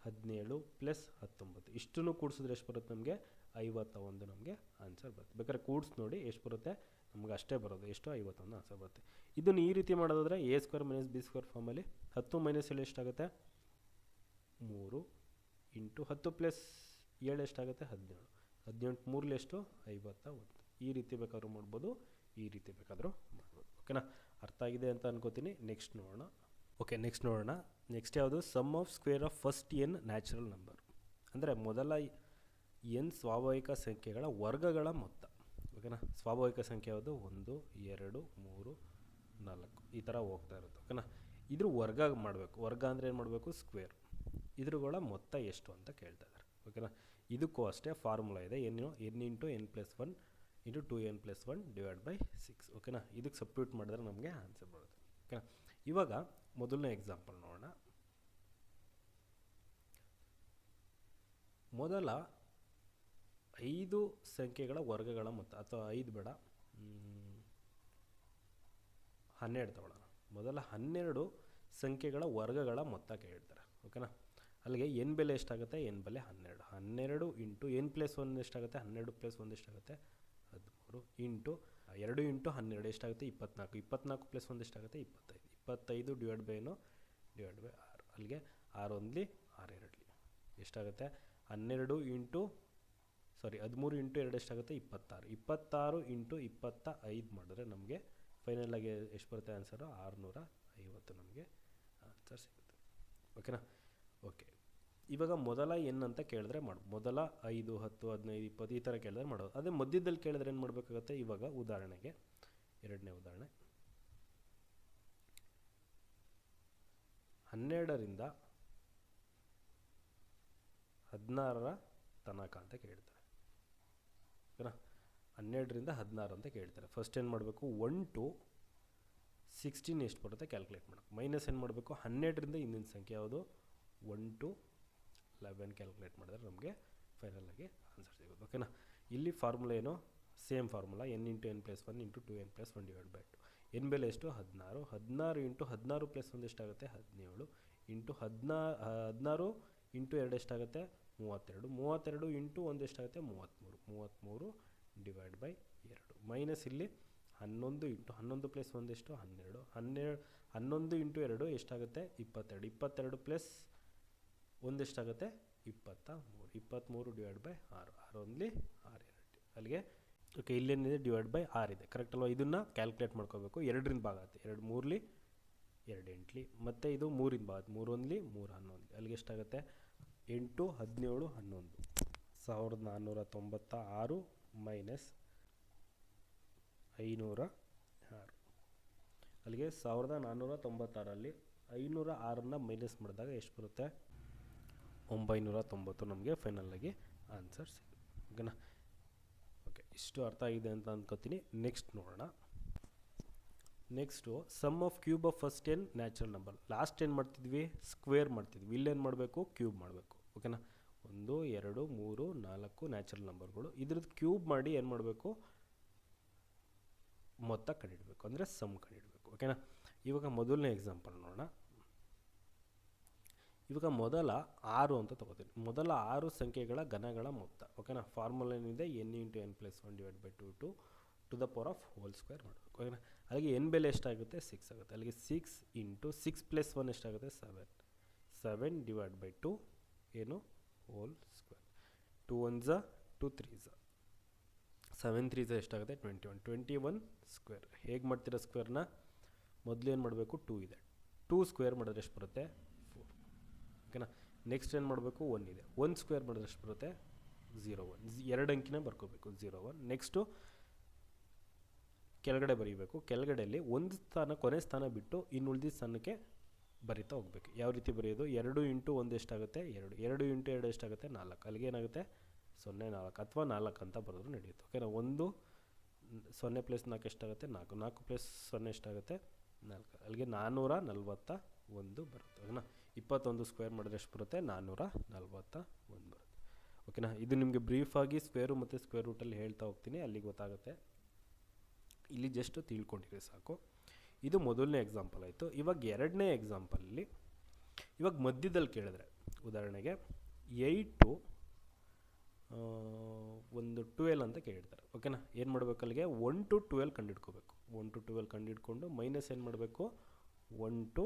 17 ಪ್ಲಸ್ 19 ಇಷ್ಟನ್ನು ಕೂಡಿಸಿದ್ರೆ ಎಷ್ಟು ಬರುತ್ತೆ ನಮಗೆ 51 ನಮಗೆ ಆನ್ಸರ್ ಬರುತ್ತೆ. ಬೇಕಾದ್ರೆ ಕೂಡಿಸಿ ನೋಡಿ ಎಷ್ಟು ಬರುತ್ತೆ ನಮಗೆ ಅಷ್ಟೇ ಬರೋದು, ಎಷ್ಟು 51 ಆನ್ಸರ್ ಬರುತ್ತೆ. ಇದನ್ನು ಈ ರೀತಿ ಮಾಡೋದಾದರೆ A square minus b square ಫಾರ್ಮಲ್ಲಿ 10 ಮೈನಸ್ 7 ಎಷ್ಟಾಗುತ್ತೆ 3 ಇಂಟು 10 ಪ್ಲಸ್ 7 ಎಷ್ಟಾಗುತ್ತೆ 17. 18 3 ಎಷ್ಟು 51. ಈ ರೀತಿ ಬೇಕಾದ್ರೂ ಮಾಡ್ಬೋದು, ಈ ರೀತಿ ಬೇಕಾದರೂ ಮಾಡ್ಬೋದು. ಓಕೆನಾ. ಅರ್ಥ ಆಗಿದೆ ಅಂತ ಅನ್ಕೋತೀನಿ. ನೆಕ್ಸ್ಟ್ ನೋಡೋಣ. ಓಕೆ, ನೆಕ್ಸ್ಟ್ ಯಾವುದು, sum of square of first n natural number. ಅಂದರೆ ಮೊದಲ ಎನ್ ಸ್ವಾಭಾವಿಕ ಸಂಖ್ಯೆಗಳ ವರ್ಗಗಳ ಮೊತ್ತ. ಓಕೆನಾ. ಸ್ವಾಭಾವಿಕ ಸಂಖ್ಯೆ ಯಾವುದು 1 2 3 4 ಈ ಥರ ಹೋಗ್ತಾ ಇರುತ್ತೆ. ಓಕೆನಾ. ಇದ್ರ ವರ್ಗ ಮಾಡಬೇಕು. ವರ್ಗ ಅಂದರೆ ಏನು ಮಾಡಬೇಕು ಸ್ಕ್ವೇರ್. ಇದ್ರಗಳ ಮೊತ್ತ ಎಷ್ಟು ಅಂತ ಕೇಳ್ತಾ ಇದ್ದಾರೆ. ಓಕೆನಾ. ಇದಕ್ಕೂ ಅಷ್ಟೇ ಫಾರ್ಮುಲಾ ಇದೆ, N into n + 1 into 2n + 1 / 6. ಓಕೆನಾ. ಇದಕ್ಕೆ ಸಬ್ಸ್ಟಿಟ್ಯೂಟ್ ಮಾಡಿದ್ರೆ ನಮಗೆ ಆನ್ಸರ್ ಬರುತ್ತೆ. ಓಕೆನಾ. ಇವಾಗ ಮೊದಲನೇ ಎಕ್ಸಾಂಪಲ್ ನೋಡೋಣ. ಮೊದಲ 5 ಸಂಖ್ಯೆಗಳ ವರ್ಗಗಳ ಮೊತ್ತ, ಅಥವಾ 5 ಬೇಡ 12 ತಗೊಳ್ಳೋಣ. ಮೊದಲ 12 ಸಂಖ್ಯೆಗಳ ವರ್ಗಗಳ ಮೊತ್ತ ಕೇಳ್ತಾರೆ. ಓಕೆನಾ. ಅಲ್ಲಿಗೆ ಎನ್ ಬೆಲೆ ಎಷ್ಟಾಗುತ್ತೆ, ಎನ್ ಬೆಲೆ 12. 12 ಇಂಟು n + 1 ಎಷ್ಟಾಗುತ್ತೆ, 12 + 1 ಎಷ್ಟಾಗುತ್ತೆ 13 ಇಂಟು 2 ಇಂಟು 12 ಎಷ್ಟಾಗುತ್ತೆ 24. 24 + 1 ಎಷ್ಟಾಗುತ್ತೆ 25. 25 ಡಿವೈಡ್ ಬೈ 6. ಅಲ್ಲಿಗೆ 6 1 6 2 ಎಷ್ಟಾಗುತ್ತೆ 13 ಇಂಟು 2 ಎಷ್ಟಾಗುತ್ತೆ 26. 26 ಇಂಟು 25 ಮಾಡಿದ್ರೆ ನಮಗೆ ಫೈನಲಾಗಿ ಎಷ್ಟು ಬರುತ್ತೆ ಆನ್ಸರು 650 ನಮಗೆ ಆನ್ಸರ್ ಸಿಗುತ್ತೆ. ಓಕೆನಾ. ಓಕೆ, ಇವಾಗ ಮೊದಲ ಎನ್ ಅಂತ ಕೇಳಿದ್ರೆ ಮೊದಲ 5 10 15 20 ಈ ಥರ ಕೇಳಿದ್ರೆ ಮಾಡೋದು. ಅದೇ ಮಧ್ಯದಲ್ಲಿ ಕೇಳಿದ್ರೆ ಏನು ಮಾಡಬೇಕಾಗುತ್ತೆ, ಇವಾಗ ಉದಾಹರಣೆಗೆ ಎರಡನೇ ಉದಾಹರಣೆ 12ರಿಂದ 16 ತನಕ ಅಂತ ಕೇಳ್ತಾರೆ. ಓಕೆನಾ. 12ರಿಂದ 16 ಅಂತ ಕೇಳ್ತಾರೆ. ಫಸ್ಟ್ ಏನು ಮಾಡಬೇಕು 1 to 16 ಎಷ್ಟು ಬರುತ್ತೆ ಕ್ಯಾಲ್ಕುಲೇಟ್ ಮಾಡಬೇಕು. ಮೈನಸ್ ಏನು ಮಾಡಬೇಕು 12ರಿಂದ ಹಿಂದಿನ ಸಂಖ್ಯೆ ಯಾವುದು 1 to 11 ಕ್ಯಾಲ್ಕುಲೇಟ್ ಮಾಡಿದ್ರೆ ನಮಗೆ ಫೈನಲಾಗಿ ಆನ್ಸರ್ ಸಿಗೋದು. ಓಕೆನಾ. ಇಲ್ಲಿ ಫಾರ್ಮುಲಾ ಏನು same formula, n into n + 1 into 2n + 1 / 2. N ಬೆಲೆ ಎಷ್ಟು 16. 16 ಇಂಟು 16 + 1 ಎಷ್ಟಾಗುತ್ತೆ 17 ಇಂಟು 16 ಇಂಟು 2 ಎಷ್ಟಾಗುತ್ತೆ 32. 32 ಇಂಟು 1 ಎಷ್ಟಾಗುತ್ತೆ 33. 33 / 2 ಮೈನಸ್ ಇಲ್ಲಿ 11 ಇಂಟು 11 + 1 ಎಷ್ಟು 12. 11 ಇಂಟು 2 ಎಷ್ಟಾಗುತ್ತೆ 22. 22 ಪ್ಲಸ್ 1 ಎಷ್ಟಾಗುತ್ತೆ 23. 23 / 6. 6 1 6 2 ಅಲ್ಲಿಗೆ ಓಕೆ. ಇಲ್ಲೇನಿದೆ /6 ಇದೆ. ಕರೆಕ್ಟ್ ಅಲ್ವಾ. ಇದನ್ನು ಕ್ಯಾಲ್ಕುಲೇಟ್ ಮಾಡ್ಕೋಬೇಕು. 2ರಿಂದ ಭಾಗ ಆಗುತ್ತೆ. 2 3 2 8 ಮತ್ತು ಇದು 3ರಿಂದ ಭಾಗ 3 1 3 11. ಅಲ್ಲಿಗೆ ಎಷ್ಟಾಗುತ್ತೆ 8 17 11 1496 ಮೈನಸ್ 506. ಅಲ್ಲಿಗೆ 1496 506 ಮೈನಸ್ ಮಾಡಿದಾಗ ಎಷ್ಟು ಬರುತ್ತೆ? 990 ನಮಗೆ ಫೈನಲಾಗಿ ಆನ್ಸರ್ ಸಿಗುತ್ತೆ. ಓಕೆನಾ? ಓಕೆ, ಇಷ್ಟು ಅರ್ಥ ಆಗಿದೆ ಅಂತ ಅಂದ್ಕೋತೀನಿ. ನೆಕ್ಸ್ಟ್ ನೋಡೋಣ. Next sum of cube of first 10 natural number. Last ಏನು ಮಾಡ್ತಿದ್ವಿ? ಸ್ಕ್ವೇರ್ ಮಾಡ್ತಿದ್ವಿ. ಇಲ್ಲೇನು ಮಾಡಬೇಕು? ಕ್ಯೂಬ್ ಮಾಡಬೇಕು. ಓಕೆನಾ? 1 2 3 4 ನ್ಯಾಚುರಲ್ ನಂಬರ್ಗಳು. ಇದ್ರದ್ದು ಕ್ಯೂಬ್ ಮಾಡಿ ಏನು ಮಾಡಬೇಕು? ಮೊತ್ತ ಕಂಡಿಡಬೇಕು, ಅಂದರೆ ಸಮ್ ಕಂಡಿಡಬೇಕು. ಓಕೆನಾ? ಇವಾಗ ಮೊದಲನೇ ಎಕ್ಸಾಂಪಲ್ ನೋಡೋಣ. ಇವಾಗ ಮೊದಲ 6 ಅಂತ ತಗೋತೀನಿ. ಮೊದಲ 6 ಸಂಖ್ಯೆಗಳ ಘನಗಳ ಮೊತ್ತ. ಓಕೆನಾ? ಫಾರ್ಮುಲಾ ಏನಿದೆ? n into n plus 1 divide by 2 to the power of whole square ಮಾಡಬೇಕು. ಓಕೆನಾ? ಅಲ್ಲಿಗೆ n ಬೆಲೆ ಎಷ್ಟಾಗುತ್ತೆ? 6 ಆಗುತ್ತೆ. ಅಲ್ಲಿಗೆ 6 ಇಂಟು 6 ಪ್ಲಸ್ 1 ಎಷ್ಟಾಗುತ್ತೆ? 7 ಡಿವೈಡ್ ಬೈ 2 ಏನು? Whole square. 2 1s 2 3s 7 3s ಎಷ್ಟಾಗುತ್ತೆ? 21 ಸ್ಕ್ವೇರ್. ಹೇಗೆ ಮಾಡ್ತೀರಾ ಸ್ಕ್ವೇರ್ನ? ಮೊದಲು ಏನು ಮಾಡಬೇಕು? 2 ಇದೆ. 2 ಸ್ಕ್ವೇರ್ ಮಾಡಿದ್ರೆ ಎಷ್ಟು ಬರುತ್ತೆ? 4. ಓಕೆನಾ? ನೆಕ್ಸ್ಟ್ ಏನು ಮಾಡಬೇಕು? 1 ಇದೆ. 1 ಸ್ಕ್ವೇರ್ ಮಾಡಿದ್ರೆ ಎಷ್ಟು ಬರುತ್ತೆ? 0 1. 2 ಅಂಕಿನೇ ಬರ್ಕೋಬೇಕು, 0 1. ನೆಕ್ಸ್ಟು ಕೆಳಗಡೆ ಬರೀಬೇಕು. ಕೆಳಗಡೆಯಲ್ಲಿ ಒಂದು ಸ್ಥಾನ, ಕೊನೆ ಸ್ಥಾನ ಬಿಟ್ಟು ಇನ್ನು ಉಳಿದ ಸ್ಥಾನಕ್ಕೆ ಬರಿತಾ ಹೋಗ್ಬೇಕು. ಯಾವ ರೀತಿ ಬರೆಯೋದು? 2 ಇಂಟು 1 ಎಷ್ಟಾಗುತ್ತೆ? 2. 2 ಇಂಟು 2 ಎಷ್ಟಾಗುತ್ತೆ? 4. ಅಲ್ಲಿಗೆ ಏನಾಗುತ್ತೆ? 0 4 ಅಥವಾ 4 ಅಂತ ಬರೆದ್ರು ನಡೆಯುತ್ತೆ. ಓಕೆನಾ? 1 0 ಪ್ಲಸ್ 4 ಎಷ್ಟಾಗುತ್ತೆ? 4. 4 ಪ್ಲಸ್ 0 ಎಷ್ಟಾಗುತ್ತೆ? 4. ಅಲ್ಲಿಗೆ 441 ಬರುತ್ತೆ. ಓಕೆನಾ? 21 ಸ್ಕ್ವೇರ್ ಮಾಡಿದ್ರೆ ಎಷ್ಟು ಬರುತ್ತೆ? 441 ಬರುತ್ತೆ. ಓಕೆನಾ? ಇದು ನಿಮಗೆ ಬ್ರೀಫಾಗಿ ಸ್ಕ್ವೇರು ಮತ್ತು ಸ್ಕ್ವೇರ್ ರೂಟಲ್ಲಿ ಹೇಳ್ತಾ ಹೋಗ್ತೀನಿ, ಅಲ್ಲಿ ಗೊತ್ತಾಗುತ್ತೆ. ಇಲ್ಲಿ ಜಸ್ಟ್ ತಿಳ್ಕೊಂಡಿರಿ ಸಾಕು. ಇದು ಮೊದಲನೇ ಎಕ್ಸಾಂಪಲ್ ಆಯಿತು. ಇವಾಗ ಎರಡನೇ ಎಕ್ಸಾಂಪಲಲ್ಲಿ ಇವಾಗ ಮಧ್ಯದಲ್ಲಿ ಕೇಳಿದ್ರೆ, ಉದಾಹರಣೆಗೆ 8 ಒಂದು 12 ಅಂತ ಕೇಳಿರ್ತಾರೆ. ಓಕೆನಾ? ಏನು ಮಾಡಬೇಕು? ಅಲ್ಲಿಗೆ 1 to 12 ಕಂಡುಹಿಡ್ಕೋಬೇಕು. 1 to 12 ಕಂಡುಹಿಡ್ಕೊಂಡು ಮೈನಸ್ ಏನು ಮಾಡಬೇಕು? 1 to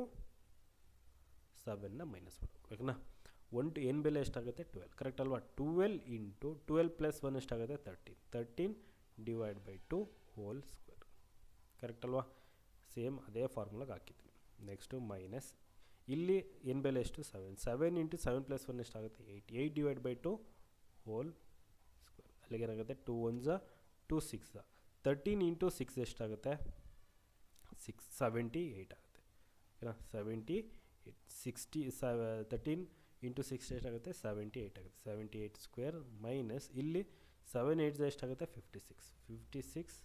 7ನ ಮೈನಸ್ ಮಾಡಬೇಕು. ಓಕೆನಾ? 1 to ಏನು ಬೆಲೆ ಎಷ್ಟಾಗುತ್ತೆ? 12. ಕರೆಕ್ಟ್ ಅಲ್ವಾ? 12 ಇಂಟು 12 ಪ್ಲಸ್ 1 ಎಷ್ಟಾಗುತ್ತೆ? 13 divide by 2 whole square. Correct ಅಲ್ವಾ? ಸೇಮ್ ಅದೇ ಫಾರ್ಮುಲಾಗೆ ಹಾಕಿದ್ದೀನಿ. ನೆಕ್ಸ್ಟು ಮೈನಸ್, ಇಲ್ಲಿ ಏನು ಬೆಲೆ ಎಷ್ಟು? 7 ಇಂಟು 7 ಪ್ಲಸ್ 1 ಎಷ್ಟಾಗುತ್ತೆ? 8 ಡಿವೈಡ್ ಬೈ 2 ಹೋಲ್ ಸ್ಕ್ವೇರ್. ಅಲ್ಲಿಗೆ ಏನಾಗುತ್ತೆ? 2 1s 2 6 13 ಇಂಟು 6 ಎಷ್ಟಾಗುತ್ತೆ? 78 ಆಗುತ್ತೆ. ಓಕೆನಾ? 78 13 ಇಂಟು 6 ಎಷ್ಟಾಗುತ್ತೆ? 78 ಆಗುತ್ತೆ. 78 ಸ್ಕ್ವೇರ್ ಮೈನಸ್ ಇಲ್ಲಿ 7 8s ಎಷ್ಟಾಗುತ್ತೆ? 56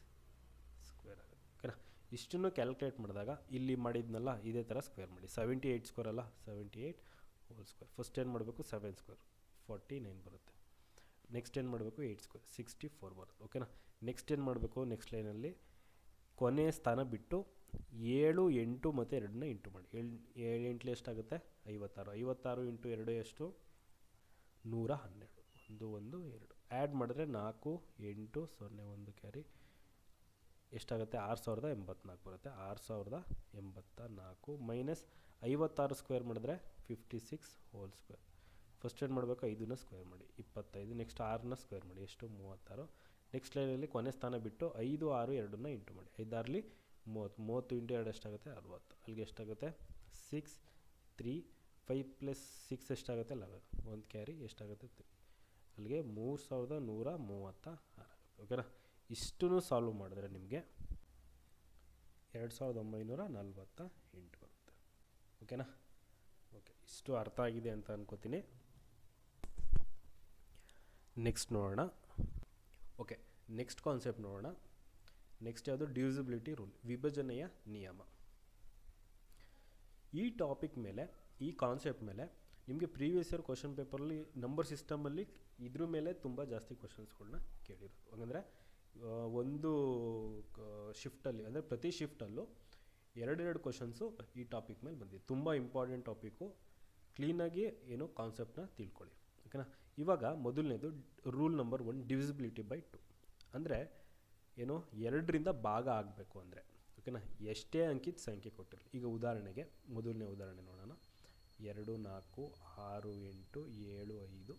ಸ್ಕ್ವೇರ್ ಆಗುತ್ತೆ. ಓಕೆನಾ? ಇಷ್ಟನ್ನು ಕ್ಯಾಲ್ಕುಲೇಟ್ ಮಾಡಿದಾಗ ಇಲ್ಲಿ ಮಾಡಿದ್ನಲ್ಲ ಇದೇ ಥರ ಸ್ಕ್ವೇರ್ ಮಾಡಿ. 78 ಸ್ಕ್ವೇರ್ ಅಲ್ಲ, 78 ಹೋಲ್ ಸ್ಕ್ವೇರ್. ಫಸ್ಟ್ ಏನು ಮಾಡಬೇಕು? 7 ಸ್ಕ್ವೇರ್ 49 ಬರುತ್ತೆ. ನೆಕ್ಸ್ಟ್ ಏನು ಮಾಡಬೇಕು? 8 ಸ್ಕ್ವೇರ್ 64 ಬರುತ್ತೆ. ಓಕೆನಾ? ನೆಕ್ಸ್ಟ್ ಏನು ಮಾಡಬೇಕು? ನೆಕ್ಸ್ಟ್ ಲೈನಲ್ಲಿ ಕೊನೆಯ ಸ್ಥಾನ ಬಿಟ್ಟು 7 8 ಮತ್ತು 2ನ ಇಂಟು ಮಾಡಿ. 7 8 ಎಷ್ಟಾಗುತ್ತೆ? 56. 56 ಇಂಟು 2 ಎಷ್ಟು? 112. 1 1 2 ಆ್ಯಡ್ ಮಾಡಿದ್ರೆ 4 8 0 1 ಕ್ಯಾರಿ ಎಷ್ಟಾಗುತ್ತೆ? 6084 ಬರುತ್ತೆ. 6084 ಮೈನಸ್ 56 ಸ್ಕ್ವೇರ್ ಮಾಡಿದ್ರೆ 56 ಹೋಲ್ ಸ್ಕ್ವೇರ್. ಫಸ್ಟ್ ಏನು ಮಾಡಬೇಕು? 5ನ ಸ್ಕ್ವೇರ್ ಮಾಡಿ 25. ನೆಕ್ಸ್ಟ್ 6ನ ಸ್ಕ್ವೇರ್ ಮಾಡಿ ಎಷ್ಟು? 36. ನೆಕ್ಸ್ಟ್ ಲೈನಲ್ಲಿ ಕೊನೆ ಸ್ಥಾನ ಬಿಟ್ಟು 5 6 2ನ ಇಂಟು ಮಾಡಿ. 5 6ಲಿ 30 ಇಂಟು 2 ಎಷ್ಟಾಗುತ್ತೆ? 60. ಅಲ್ಲಿಗೆ ಎಷ್ಟಾಗುತ್ತೆ? 6 3 5 ಪ್ಲಸ್ 6 ಎಷ್ಟಾಗುತ್ತೆ? 11. 1 ಕ್ಯಾರಿ ಎಷ್ಟಾಗುತ್ತೆ? 3. ಅಲ್ಲಿಗೆ 3136 ಆಗುತ್ತೆ. ಓಕೆನಾ? ಇಷ್ಟನ್ನು ಸಾಲ್ವ್ ಮಾಡಿದ್ರೆ ನಿಮಗೆ 2948 ಬರುತ್ತೆ. ಓಕೆನಾ? ಓಕೆ, ಇಷ್ಟು ಅರ್ಥ ಆಗಿದೆ ಅಂತ ಅನ್ಕೋತೀನಿ. ನೆಕ್ಸ್ಟ್ ನೋಡೋಣ. ಓಕೆ, ನೆಕ್ಸ್ಟ್ ಕಾನ್ಸೆಪ್ಟ್ ನೋಡೋಣ. ನೆಕ್ಸ್ಟ್ ಯಾವುದು? ಡಿವಿಸಿಬಿಲಿಟಿ ರೂಲ್, ವಿಭಜನೆಯ ನಿಯಮ. ಈ ಟಾಪಿಕ್ ಮೇಲೆ, ಈ ಕಾನ್ಸೆಪ್ಟ್ ಮೇಲೆ ನಿಮಗೆ ಪ್ರೀವಿಯಸ್ ಇಯರ್ ಕ್ವಶನ್ ಪೇಪರಲ್ಲಿ ನಂಬರ್ ಸಿಸ್ಟಮಲ್ಲಿ ಇದ್ರ ಮೇಲೆ ತುಂಬ ಜಾಸ್ತಿ ಕ್ವಶನ್ಸ್ಗಳನ್ನ ಕೇಳಿರೋದು. ಹಾಗಂದರೆ ಒಂದು ಶಿಫ್ಟಲ್ಲಿ, ಅಂದರೆ ಪ್ರತಿ ಶಿಫ್ಟಲ್ಲೂ 2 ಕ್ವಶನ್ಸು ಈ ಟಾಪಿಕ್ ಮೇಲೆ ಬಂದಿದೆ. ತುಂಬ ಇಂಪಾರ್ಟೆಂಟ್ ಟಾಪಿಕ್ಕು. ಕ್ಲೀನಾಗಿ ಏನೋ ಕಾನ್ಸೆಪ್ಟನ್ನ ತಿಳ್ಕೊಳ್ಳಿ. ಓಕೆನಾ? ಇವಾಗ ಮೊದಲನೇದು ರೂಲ್ ನಂಬರ್ 1, ಡಿವಿಸಿಬಿಲಿಟಿ ಬೈ 2. ಅಂದರೆ ಏನು? 2ರಿಂದ ಭಾಗ ಆಗಬೇಕು ಅಂದರೆ. ಓಕೆನಾ? ಎಷ್ಟೇ ಅಂಕಿತ ಸಂಖ್ಯೆ ಕೊಟ್ಟಿರಲಿ. ಈಗ ಉದಾಹರಣೆಗೆ ಮೊದಲನೇ ಉದಾಹರಣೆ ನೋಡೋಣ. 2 4 6 8 7 5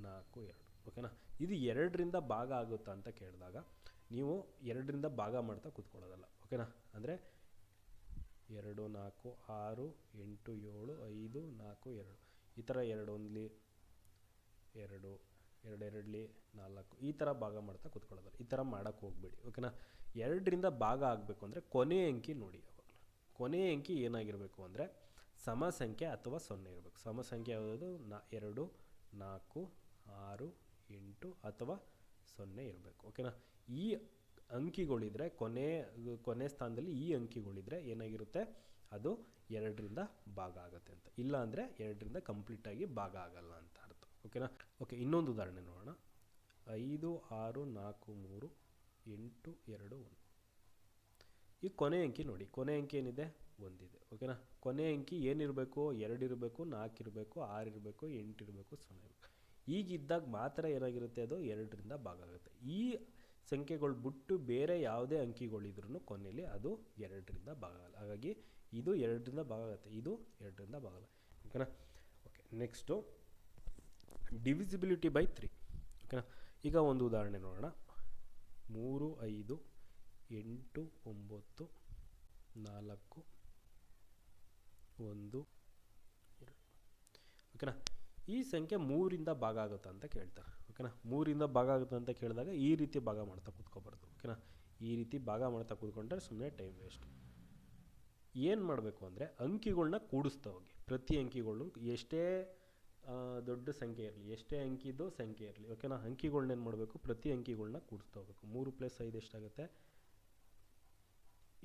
4 2. ಓಕೆನಾ? ಇದು 2ರಿಂದ ಭಾಗ ಆಗುತ್ತಾ ಅಂತ ಕೇಳಿದಾಗ ನೀವು 2ರಿಂದ ಭಾಗ ಮಾಡ್ತಾ ಕೂತ್ಕೊಳ್ಳೋದಲ್ಲ. ಓಕೆನಾ? ಅಂದರೆ 2 4 6 8 7 5 4 2 ಈ ಥರ 2 1ಲಿ 2 2 2ಲಿ 4 ಈ ಥರ ಭಾಗ ಮಾಡ್ತಾ ಕೂತ್ಕೊಳ್ಳೋದಲ್ಲ. ಈ ಥರ ಮಾಡೋಕ್ಕೆ ಹೋಗಬೇಡಿ. ಓಕೆನಾ? 2ರಿಂದ ಭಾಗ ಆಗಬೇಕು ಅಂದರೆ ಕೊನೆ ಅಂಕಿ ನೋಡಿ. ಯಾವಾಗಲೂ ಕೊನೆಯ ಅಂಕಿ ಏನಾಗಿರಬೇಕು ಅಂದರೆ ಸಮ ಸಂಖ್ಯೆ ಅಥವಾ 0 ಇರಬೇಕು. ಸಮ ಸಂಖ್ಯೆ ಯಾವುದು? 2, 4, 6, 8 ಅಥವಾ 0 ಇರಬೇಕು. ಓಕೆನಾ? ಈ ಅಂಕಿಗಳಿದ್ರೆ ಕೊನೆ ಸ್ಥಾನದಲ್ಲಿ ಈ ಅಂಕಿಗಳಿದ್ರೆ ಏನಾಗಿರುತ್ತೆ? ಅದು 2ರಿಂದ ಭಾಗ ಆಗುತ್ತೆ ಅಂತ. ಇಲ್ಲ ಅಂದರೆ 2ರಿಂದ ಕಂಪ್ಲೀಟಾಗಿ ಭಾಗ ಆಗಲ್ಲ ಅಂತ ಅರ್ಥ. ಓಕೆನಾ? ಓಕೆ, ಇನ್ನೊಂದು ಉದಾಹರಣೆ ನೋಡೋಣ. 5, 6, 4, 3, 8, 2, 1. ಈ ಕೊನೆ ಅಂಕಿ ನೋಡಿ. ಕೊನೆ ಅಂಕಿ ಏನಿದೆ? 1 ಇದೆ. ಓಕೆನಾ? ಕೊನೆ ಅಂಕಿ ಏನಿರಬೇಕು? 2 ಇರಬೇಕು, 4 ಇರಬೇಕು, 6 ಇರಬೇಕು, 8 ಇರಬೇಕು, 0 ಇರಬೇಕು. ಈಗಿದ್ದಾಗ ಮಾತ್ರ ಏನಾಗಿರುತ್ತೆ? ಅದು 2ರಿಂದ ಭಾಗ ಆಗುತ್ತೆ. ಈ ಸಂಖ್ಯೆಗಳು ಬಿಟ್ಟು ಬೇರೆ ಯಾವುದೇ ಅಂಕಿಗಳಿದ್ರೂ ಕೊನೆಯಲ್ಲಿ ಅದು 2ರಿಂದ ಭಾಗ ಆಗಲ್ಲ. ಹಾಗಾಗಿ ಇದು 2ರಿಂದ ಭಾಗ ಆಗುತ್ತೆ, ಇದು 2ರಿಂದ ಭಾಗ ಆಗಲ್ಲ. ಓಕೆನಾ? Okay, next divisibility by 3. ಓಕೆನಾ? ಈಗ ಒಂದು ಉದಾಹರಣೆ ನೋಡೋಣ. 3, 5, 8, 9, 4, 1, 2. ಓಕೆನಾ? ಈ ಸಂಖ್ಯೆ 3ರಿಂದ ಭಾಗ ಆಗುತ್ತಾ ಅಂತ ಕೇಳ್ತಾರೆ. ಓಕೆನಾ? 3ರಿಂದ ಭಾಗ ಆಗುತ್ತೆ ಅಂತ ಕೇಳಿದಾಗ ಈ ರೀತಿ ಭಾಗ ಮಾಡ್ತಾ ಕೂತ್ಕೋಬಾರ್ದು. ಓಕೆನಾ? ಈ ರೀತಿ ಭಾಗ ಮಾಡ್ತಾ ಕೂತ್ಕೊಂಡ್ರೆ ಸುಮ್ಮನೆ ಟೈಮ್ ವೇಸ್ಟ್. ಏನು ಮಾಡಬೇಕು ಅಂದರೆ ಅಂಕಿಗಳನ್ನ ಕೂಡಿಸ್ತಾ ಹೋಗಿ. ಪ್ರತಿ ಅಂಕಿಗಳು ಎಷ್ಟೇ ದೊಡ್ಡ ಸಂಖ್ಯೆ ಇರಲಿ, ಎಷ್ಟೇ ಅಂಕಿದು ಸಂಖ್ಯೆ ಇರಲಿ, ಓಕೆನಾ, ಅಂಕಿಗಳನ್ನ ಏನು ಮಾಡಬೇಕು? ಪ್ರತಿ ಅಂಕಿಗಳನ್ನ ಕೂಡಿಸ್ತಾ ಹೋಗಬೇಕು. 3 + 5 ಎಷ್ಟಾಗುತ್ತೆ?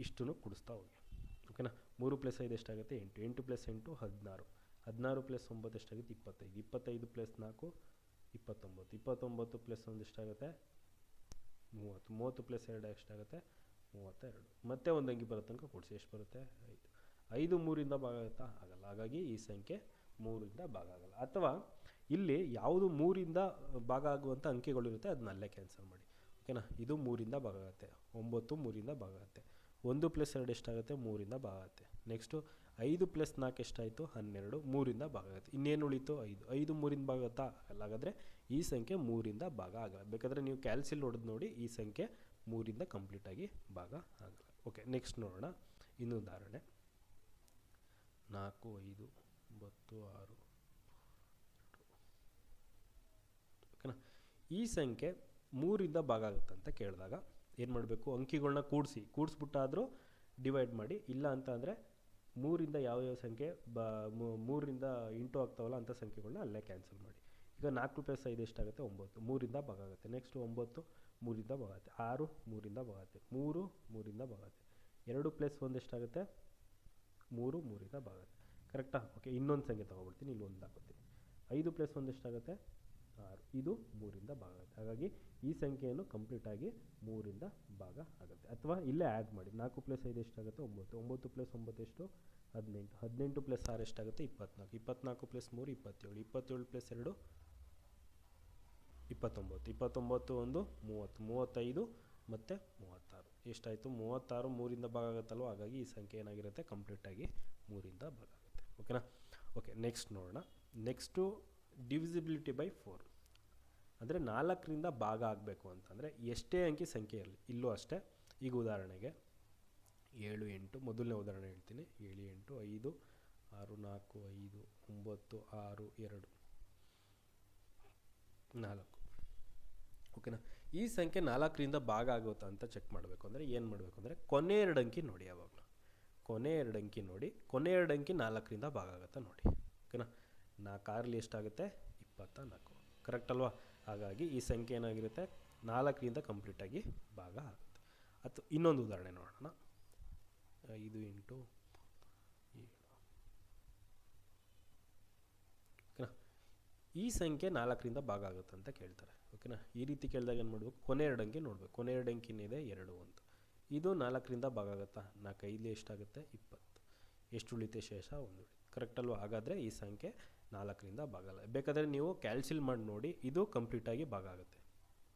ಇಷ್ಟನ್ನು ಕೂಡಿಸ್ತಾ ಹೋಗಿ. ಓಕೆನಾ? 3 + 5 ಎಷ್ಟಾಗುತ್ತೆ? 8. 8 + 8 16. 16 + 9 ಎಷ್ಟಾಗುತ್ತೆ? 25. 25 + 4 29. 29 + 1 ಎಷ್ಟಾಗುತ್ತೆ? 30. 30 + 2 ಎಷ್ಟಾಗುತ್ತೆ? 32. ಮತ್ತೆ ಒಂದು ಅಂಕಿ ಬರೋ ತನಕ ಕೂಡಿಸಿ. ಎಷ್ಟು ಬರುತ್ತೆ? 5. 5 3ರಿಂದ ಭಾಗ ಆಗುತ್ತಾ? ಆಗಲ್ಲ. ಹಾಗಾಗಿ ಈ ಸಂಖ್ಯೆ 3ರಿಂದ ಭಾಗ ಆಗಲ್ಲ. ಅಥವಾ ಇಲ್ಲಿ ಯಾವುದು 3ರಿಂದ ಭಾಗ ಆಗುವಂಥ ಅಂಕಿಗಳಿರುತ್ತೆ ಅದನ್ನ ಅಲ್ಲೇ ಕ್ಯಾನ್ಸಲ್ ಮಾಡಿ. ಓಕೆನಾ? ಇದು 3ರಿಂದ ಭಾಗ ಆಗುತ್ತೆ. 9 3ರಿಂದ ಭಾಗ ಆಗುತ್ತೆ. 1 + 2 ಎಷ್ಟಾಗುತ್ತೆ? 3ರಿಂದ ಭಾಗ ಆಗುತ್ತೆ. ನೆಕ್ಸ್ಟು 5 + 4 ಎಷ್ಟಾಯಿತು? 12. 3ರಿಂದ ಭಾಗ ಆಗುತ್ತೆ. ಇನ್ನೇನು ಉಳಿತು? 5. 5 3ರಿಂದ ಭಾಗ ಆಗುತ್ತಾ? ಆಗಲ್ಲ. ಹಾಗಾದರೆ ಈ ಸಂಖ್ಯೆ 3ರಿಂದ ಭಾಗ ಆಗಲ್ಲ. ಬೇಕಾದರೆ ನೀವು ಕ್ಯಾಲ್ಸಿಲ್ ಹೊಡೆದು ನೋಡಿ, ಈ ಸಂಖ್ಯೆ 3ರಿಂದ ಕಂಪ್ಲೀಟಾಗಿ ಭಾಗ ಆಗಲ್ಲ. ಓಕೆ, ನೆಕ್ಸ್ಟ್ ನೋಡೋಣ. ಇನ್ನೊಂದು ಉದಾಹರಣೆ. 4, 5, 9, 6. ಓಕೆನಾ? ಈ ಸಂಖ್ಯೆ 3ರಿಂದ ಭಾಗ ಆಗುತ್ತೆ ಅಂತ ಕೇಳಿದಾಗ ಏನು ಮಾಡಬೇಕು? ಅಂಕಿಗಳನ್ನ ಕೂಡಿಸ್ಬಿಟ್ಟಾದರೂ ಡಿವೈಡ್ ಮಾಡಿ. ಇಲ್ಲ ಅಂತ ಅಂದರೆ 3ರಿಂದ ಯಾವ್ಯಾವ ಸಂಖ್ಯೆ 3ರಿಂದ ಇಂಟು ಆಗ್ತಾವಲ್ಲ ಅಂಥ ಸಂಖ್ಯೆಗಳನ್ನ ಅಲ್ಲೇ ಕ್ಯಾನ್ಸಲ್ ಮಾಡಿ. ಈಗ 4 + 5 ಎಷ್ಟಾಗುತ್ತೆ? 9. 3ರಿಂದ ಭಾಗ ಆಗುತ್ತೆ. ನೆಕ್ಸ್ಟು 9 3ರಿಂದ ಭಾಗ ಆಗುತ್ತೆ. 6 3ರಿಂದ ಭಾಗ ಆಗುತ್ತೆ. 3 3ರಿಂದ ಭಾಗ ಆಗುತ್ತೆ. 2 + 1 ಎಷ್ಟಾಗುತ್ತೆ? 3 3ರಿಂದ ಭಾಗ ಆಗುತ್ತೆ. ಕರೆಕ್ಟಾ? ಓಕೆ, ಇನ್ನೊಂದು ಸಂಖ್ಯೆ ತೊಗೊಬಿಡ್ತೀನಿ, ಇನ್ನೊಂದು ಹಾಕೋತೀನಿ. 5 + 1 ಎಷ್ಟಾಗುತ್ತೆ? 6. ಇದು 3ರಿಂದ ಭಾಗ ಆಗುತ್ತೆ. ಹಾಗಾಗಿ ಈ ಸಂಖ್ಯೆಯನ್ನು ಕಂಪ್ಲೀಟಾಗಿ 3ರಿಂದ ಭಾಗ ಆಗುತ್ತೆ. ಅಥವಾ ಇಲ್ಲೇ ಆ್ಯಡ್ ಮಾಡಿ. 4 + 5 ಎಷ್ಟಾಗುತ್ತೆ? 9. 9 + 9 ಎಷ್ಟು? 18. 18 + 6 ಎಷ್ಟಾಗುತ್ತೆ? 24. 24 + 3 27. 27 + 2 29. 29 1 30. 35 ಮತ್ತು 36. ಎಷ್ಟಾಯಿತು? 36 3ರಿಂದ ಭಾಗ ಆಗುತ್ತಲ್ವ. ಹಾಗಾಗಿ ಈ ಸಂಖ್ಯೆ ಏನಾಗಿರುತ್ತೆ? ಕಂಪ್ಲೀಟಾಗಿ 3ರಿಂದ ಭಾಗ ಆಗುತ್ತೆ. ಓಕೆನಾ? ಓಕೆ, ನೆಕ್ಸ್ಟ್ ನೋಡೋಣ. Next divisibility by 4. ಅಂದರೆ 4ರಿಂದ ಭಾಗ ಆಗಬೇಕು ಅಂತಂದರೆ ಎಷ್ಟೇ ಅಂಕಿ ಸಂಖ್ಯೆ ಇರಲಿ, ಇಲ್ಲೂ ಅಷ್ಟೇ. ಈಗ ಉದಾಹರಣೆಗೆ 7 8, ಮೊದಲನೇ ಉದಾಹರಣೆ ಹೇಳ್ತೀನಿ. 7 8 5 6 4 5 9 6 2 4. ಓಕೆನಾ? ಈ ಸಂಖ್ಯೆ 4ರಿಂದ ಭಾಗ ಆಗುತ್ತಾ ಅಂತ ಚೆಕ್ ಮಾಡಬೇಕು ಅಂದರೆ ಏನು ಮಾಡಬೇಕು ಅಂದರೆ ಕೊನೆ 2 ಅಂಕಿ ನೋಡಿ. ಯಾವಾಗಲೂ ಕೊನೆ 2 ಅಂಕಿ ನೋಡಿ. ಕೊನೆ 2 ಅಂಕಿ 4ರಿಂದ ಭಾಗ ಆಗುತ್ತಾ ನೋಡಿ. ಓಕೆನಾ? 4 ಎಷ್ಟಾಗುತ್ತೆ? 24. ಕರೆಕ್ಟ್ ಅಲ್ವಾ? ಹಾಗಾಗಿ ಈ ಸಂಖ್ಯೆ ಏನಾಗಿರುತ್ತೆ? 4ರಿಂದ ಕಂಪ್ಲೀಟಾಗಿ ಭಾಗ ಆಗುತ್ತೆ. ಅಥವಾ ಇನ್ನೊಂದು ಉದಾಹರಣೆ ನೋಡೋಣ. 5 8 7. ಓಕೆನಾ? ಈ ಸಂಖ್ಯೆ 4ರಿಂದ ಭಾಗ ಆಗುತ್ತೆ ಅಂತ ಕೇಳ್ತಾರೆ. ಓಕೆನಾ? ಈ ರೀತಿ ಕೇಳಿದಾಗ ಏನು ಮಾಡಬೇಕು? ಕೊನೆ 2 ಅಂಕಿ ನೋಡಬೇಕು. ಕೊನೆ 2 ಅಂಕಿ ಏನಿದೆ? 2 1. ಇದು 4ರಿಂದ ಭಾಗ ಆಗುತ್ತಾ? 4 5 ಎಷ್ಟಾಗುತ್ತೆ? 20. ಎಷ್ಟು ಉಳಿತೆ? ಶೇಷ 1 ಉಳಿತೆ. ಕರೆಕ್ಟ್ ಅಲ್ವಾ? ಹಾಗಾದರೆ ಈ ಸಂಖ್ಯೆ 4ರಿಂದ ಭಾಗ ಆಗಲ್ಲ. ಬೇಕಾದರೆ ನೀವು ಕ್ಯಾಲ್ಸಿಲ್ ಮಾಡಿ ನೋಡಿ. ಇದು ಕಂಪ್ಲೀಟಾಗಿ ಭಾಗ ಆಗುತ್ತೆ.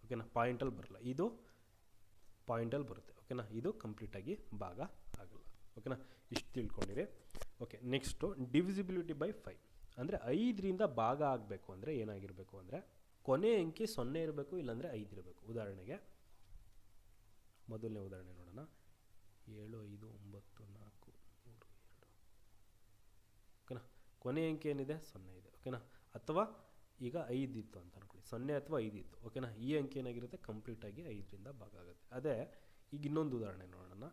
ಓಕೆನಾ? ಪಾಯಿಂಟಲ್ಲಿ ಬರಲ್ಲ, ಇದು ಪಾಯಿಂಟಲ್ಲಿ ಬರುತ್ತೆ. ಓಕೆನಾ? ಇದು ಕಂಪ್ಲೀಟಾಗಿ ಭಾಗ ಆಗಲ್ಲ. ಓಕೆನಾ? ಇಷ್ಟು ತಿಳ್ಕೊಂಡಿರಿ. Okay, next divisibility by 5. ಅಂದರೆ 5ರಿಂದ ಭಾಗ ಆಗಬೇಕು ಅಂದರೆ ಏನಾಗಿರಬೇಕು ಅಂದರೆ ಕೊನೆ ಅಂಕಿ 0 ಇರಬೇಕು, ಇಲ್ಲಾಂದರೆ 5 ಇರಬೇಕು. ಉದಾಹರಣೆಗೆ ಮೊದಲನೇ ಉದಾಹರಣೆ ನೋಡೋಣ. 7 5 9 4 3 2. ಓಕೆನಾ? ಕೊನೆ ಅಂಕಿ ಏನಿದೆ? 0 ಇದೆ. ಓಕೆನಾ? ಅಥವಾ ಈಗ 5 ಇತ್ತು ಅಂತ ಅನ್ಕೊಳ್ಳಿ. 0 ಅಥವಾ 5 ಇತ್ತು. ಓಕೆನಾ? ಈ ಅಂಕಿ ಏನಾಗಿರುತ್ತೆ? ಕಂಪ್ಲೀಟಾಗಿ 5ರಿಂದ ಭಾಗ ಆಗುತ್ತೆ. ಅದೇ ಈಗ ಇನ್ನೊಂದು ಉದಾಹರಣೆ ನೋಡೋಣ.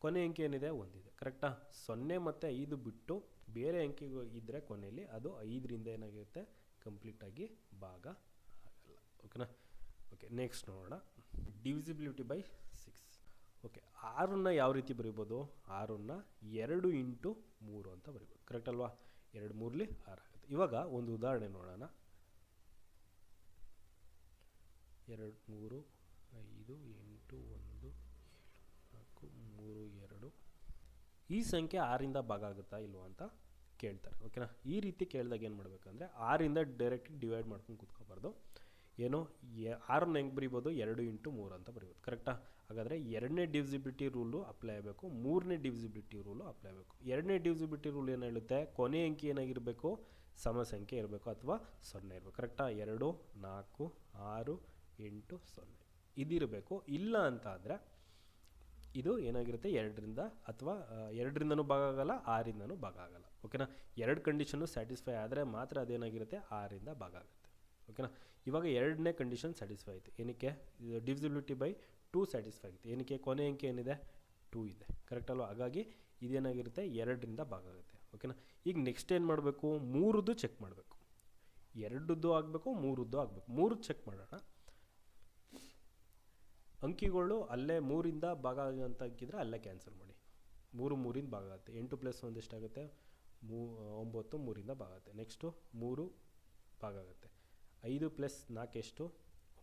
ಕೊನೆ ಅಂಕಿ ಏನಿದೆ ಒಂದಿದೆ. ಕರೆಕ್ಟಾ? 0 ಮತ್ತು 5 ಬಿಟ್ಟು ಬೇರೆ ಅಂಕಿಗಳು ಇದ್ದರೆ ಕೊನೆಯಲ್ಲಿ ಅದು 5ರಿಂದ ಏನಾಗಿರುತ್ತೆ, ಕಂಪ್ಲೀಟಾಗಿ ಭಾಗ ಆಗಲ್ಲ. ಓಕೆನಾ? ಓಕೆ, ನೆಕ್ಸ್ಟ್ ನೋಡೋಣ. Divisibility by 6. ಓಕೆ, 6ನ್ನು ಯಾವ ರೀತಿ ಬರೀಬೋದು? 6ನ್ನು 2 ಇಂಟು 3 ಅಂತ ಬರೀಬೋದು. ಕರೆಕ್ಟ್ ಅಲ್ವಾ? 2 3ಲಿ 6 ಆಗುತ್ತೆ. ಇವಾಗ ಒಂದು ಉದಾಹರಣೆ ನೋಡೋಣ. 2 3 5 8 1 7 4 3 2. ಈ ಸಂಖ್ಯೆ 6ರಿಂದ ಭಾಗ ಆಗುತ್ತಾ ಇಲ್ವಾ ಅಂತ ಕೇಳ್ತಾರೆ. ಓಕೆನಾ? ಈ ರೀತಿ ಕೇಳಿದಾಗ ಏನು ಮಾಡಬೇಕಂದ್ರೆ 6ರಿಂದ ಡೈರೆಕ್ಟಾಗಿ ಡಿವೈಡ್ ಮಾಡ್ಕೊಂಡು ಕೂತ್ಕೋಬಾರ್ದು. ಏನು 6ನ್ನು ಹೆಂಗೆ ಬರೀಬೋದು? 2 ಇಂಟು 3 ಅಂತ ಬರೀಬೋದು. ಕರೆಕ್ಟಾ? ಹಾಗಾದರೆ 2ನೇ ಡಿವಿಸಿಬಿಲಿಟಿ ರೂಲು ಅಪ್ಲೈ ಆಗಬೇಕು, 3ನೇ ಡಿವಿಸಿಬಿಲಿಟಿ ರೂಲು ಅಪ್ಲೈ ಆಗಬೇಕು. 2ನೇ ಡಿವಿಸಿಬಿಲಿಟಿ ರೂಲ್ ಏನು ಹೇಳುತ್ತೆ? ಕೊನೆ ಅಂಕಿ ಏನಾಗಿರಬೇಕು? ಸಮ ಸಂಖ್ಯೆ ಇರಬೇಕು ಅಥವಾ 0 ಇರಬೇಕು. ಕರೆಕ್ಟಾ? 2 4 6 8 0 ಇದಿರಬೇಕು. ಇಲ್ಲ ಅಂತ ಅಂದರೆ ಇದು ಏನಾಗಿರುತ್ತೆ? 2ರಿಂದ ಅಥವಾ 2ರಿಂದನೂ ಭಾಗ ಆಗಲ್ಲ, 6ರಿಂದನೂ ಭಾಗ ಆಗಲ್ಲ. ಓಕೆನಾ? 2 ಕಂಡೀಷನ್ನು ಸ್ಯಾಟಿಸ್ಫೈ ಆದರೆ ಮಾತ್ರ ಅದೇನಾಗಿರುತ್ತೆ? 6ರಿಂದ ಭಾಗ ಆಗುತ್ತೆ. ಓಕೆನಾ? ಇವಾಗ 2ನೇ ಕಂಡೀಷನ್ ಸ್ಯಾಟಿಸ್ಫೈ ಆಯಿತು. ಏನಕ್ಕೆ? ಡಿವಿಸಿಬಿಲಿಟಿ ಬೈ 2 ಸ್ಯಾಟಿಸ್ಫೈ ಆಗುತ್ತೆ. ಏನಕ್ಕೆ? ಕೊನೆ ಅಂಕಿ ಏನಿದೆ? 2 ಇದೆ. ಕರೆಕ್ಟ್ ಅಲ್ವಾ? ಹಾಗಾಗಿ ಇದೇನಾಗಿರುತ್ತೆ? 2ರಿಂದ ಭಾಗ ಆಗುತ್ತೆ. ಓಕೆನಾ? ಈಗ ನೆಕ್ಸ್ಟ್ ಏನು ಮಾಡಬೇಕು? 3ದು ಚೆಕ್ ಮಾಡಬೇಕು. 2ದ್ದು ಆಗಬೇಕು, 3ದ್ದು ಆಗಬೇಕು. 3 ಚೆಕ್ ಮಾಡೋಣ. ಅಂಕಿಗಳು ಅಲ್ಲೇ 3ರಿಂದ ಭಾಗ ಅಂತ ಅಂಕಿದ್ರೆ ಅಲ್ಲೇ ಕ್ಯಾನ್ಸಲ್ ಮಾಡಿ. 3 3ರಿಂದ ಭಾಗ ಆಗುತ್ತೆ. 8 + 1 ಎಷ್ಟಾಗುತ್ತೆ? 9 3ರಿಂದ ಭಾಗ ಆಗುತ್ತೆ. ನೆಕ್ಸ್ಟು 3 ಭಾಗ ಆಗುತ್ತೆ. 5 + 4 ಎಷ್ಟು?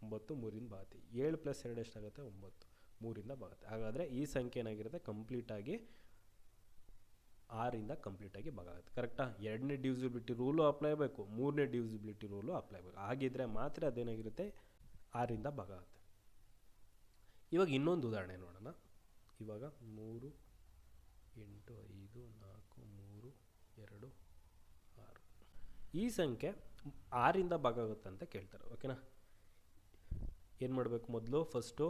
9 3ರಿಂದ ಭಾಗ ಆಗುತ್ತೆ. 7 + 2 ಎಷ್ಟಾಗುತ್ತೆ? 9 3ರಿಂದ ಭಾಗ ಆಗುತ್ತೆ. ಹಾಗಾದರೆ ಈ ಸಂಖ್ಯೆ ಏನಾಗಿರುತ್ತೆ? ಕಂಪ್ಲೀಟಾಗಿ 6ರಿಂದ ಕಂಪ್ಲೀಟಾಗಿ ಭಾಗ ಆಗುತ್ತೆ. ಕರೆಕ್ಟಾ? 2ನೇ ಡಿವಿಸಿಬಿಲಿಟಿ ರೂಲು ಅಪ್ಲೈ ಆಗಬೇಕು, 3ನೇ ಡಿವಿಸಿಬಿಲಿಟಿ ರೂಲು ಅಪ್ಲೈ ಆಗಬೇಕು. ಹಾಗಿದ್ರೆ ಮಾತ್ರ ಅದೇನಾಗಿರುತ್ತೆ? 6ರಿಂದ ಭಾಗ ಆಗುತ್ತೆ. ಇವಾಗ ಇನ್ನೊಂದು ಉದಾಹರಣೆ ನೋಡೋಣ. ಇವಾಗ 3 8 5 4 3 2 6. ಈ ಸಂಖ್ಯೆ 6ರಿಂದ ಭಾಗ ಆಗುತ್ತೆ ಅಂತ ಕೇಳ್ತಾರೆ. ಓಕೆನಾ? ಏನು ಮಾಡಬೇಕು? ಮೊದಲು ಫಸ್ಟು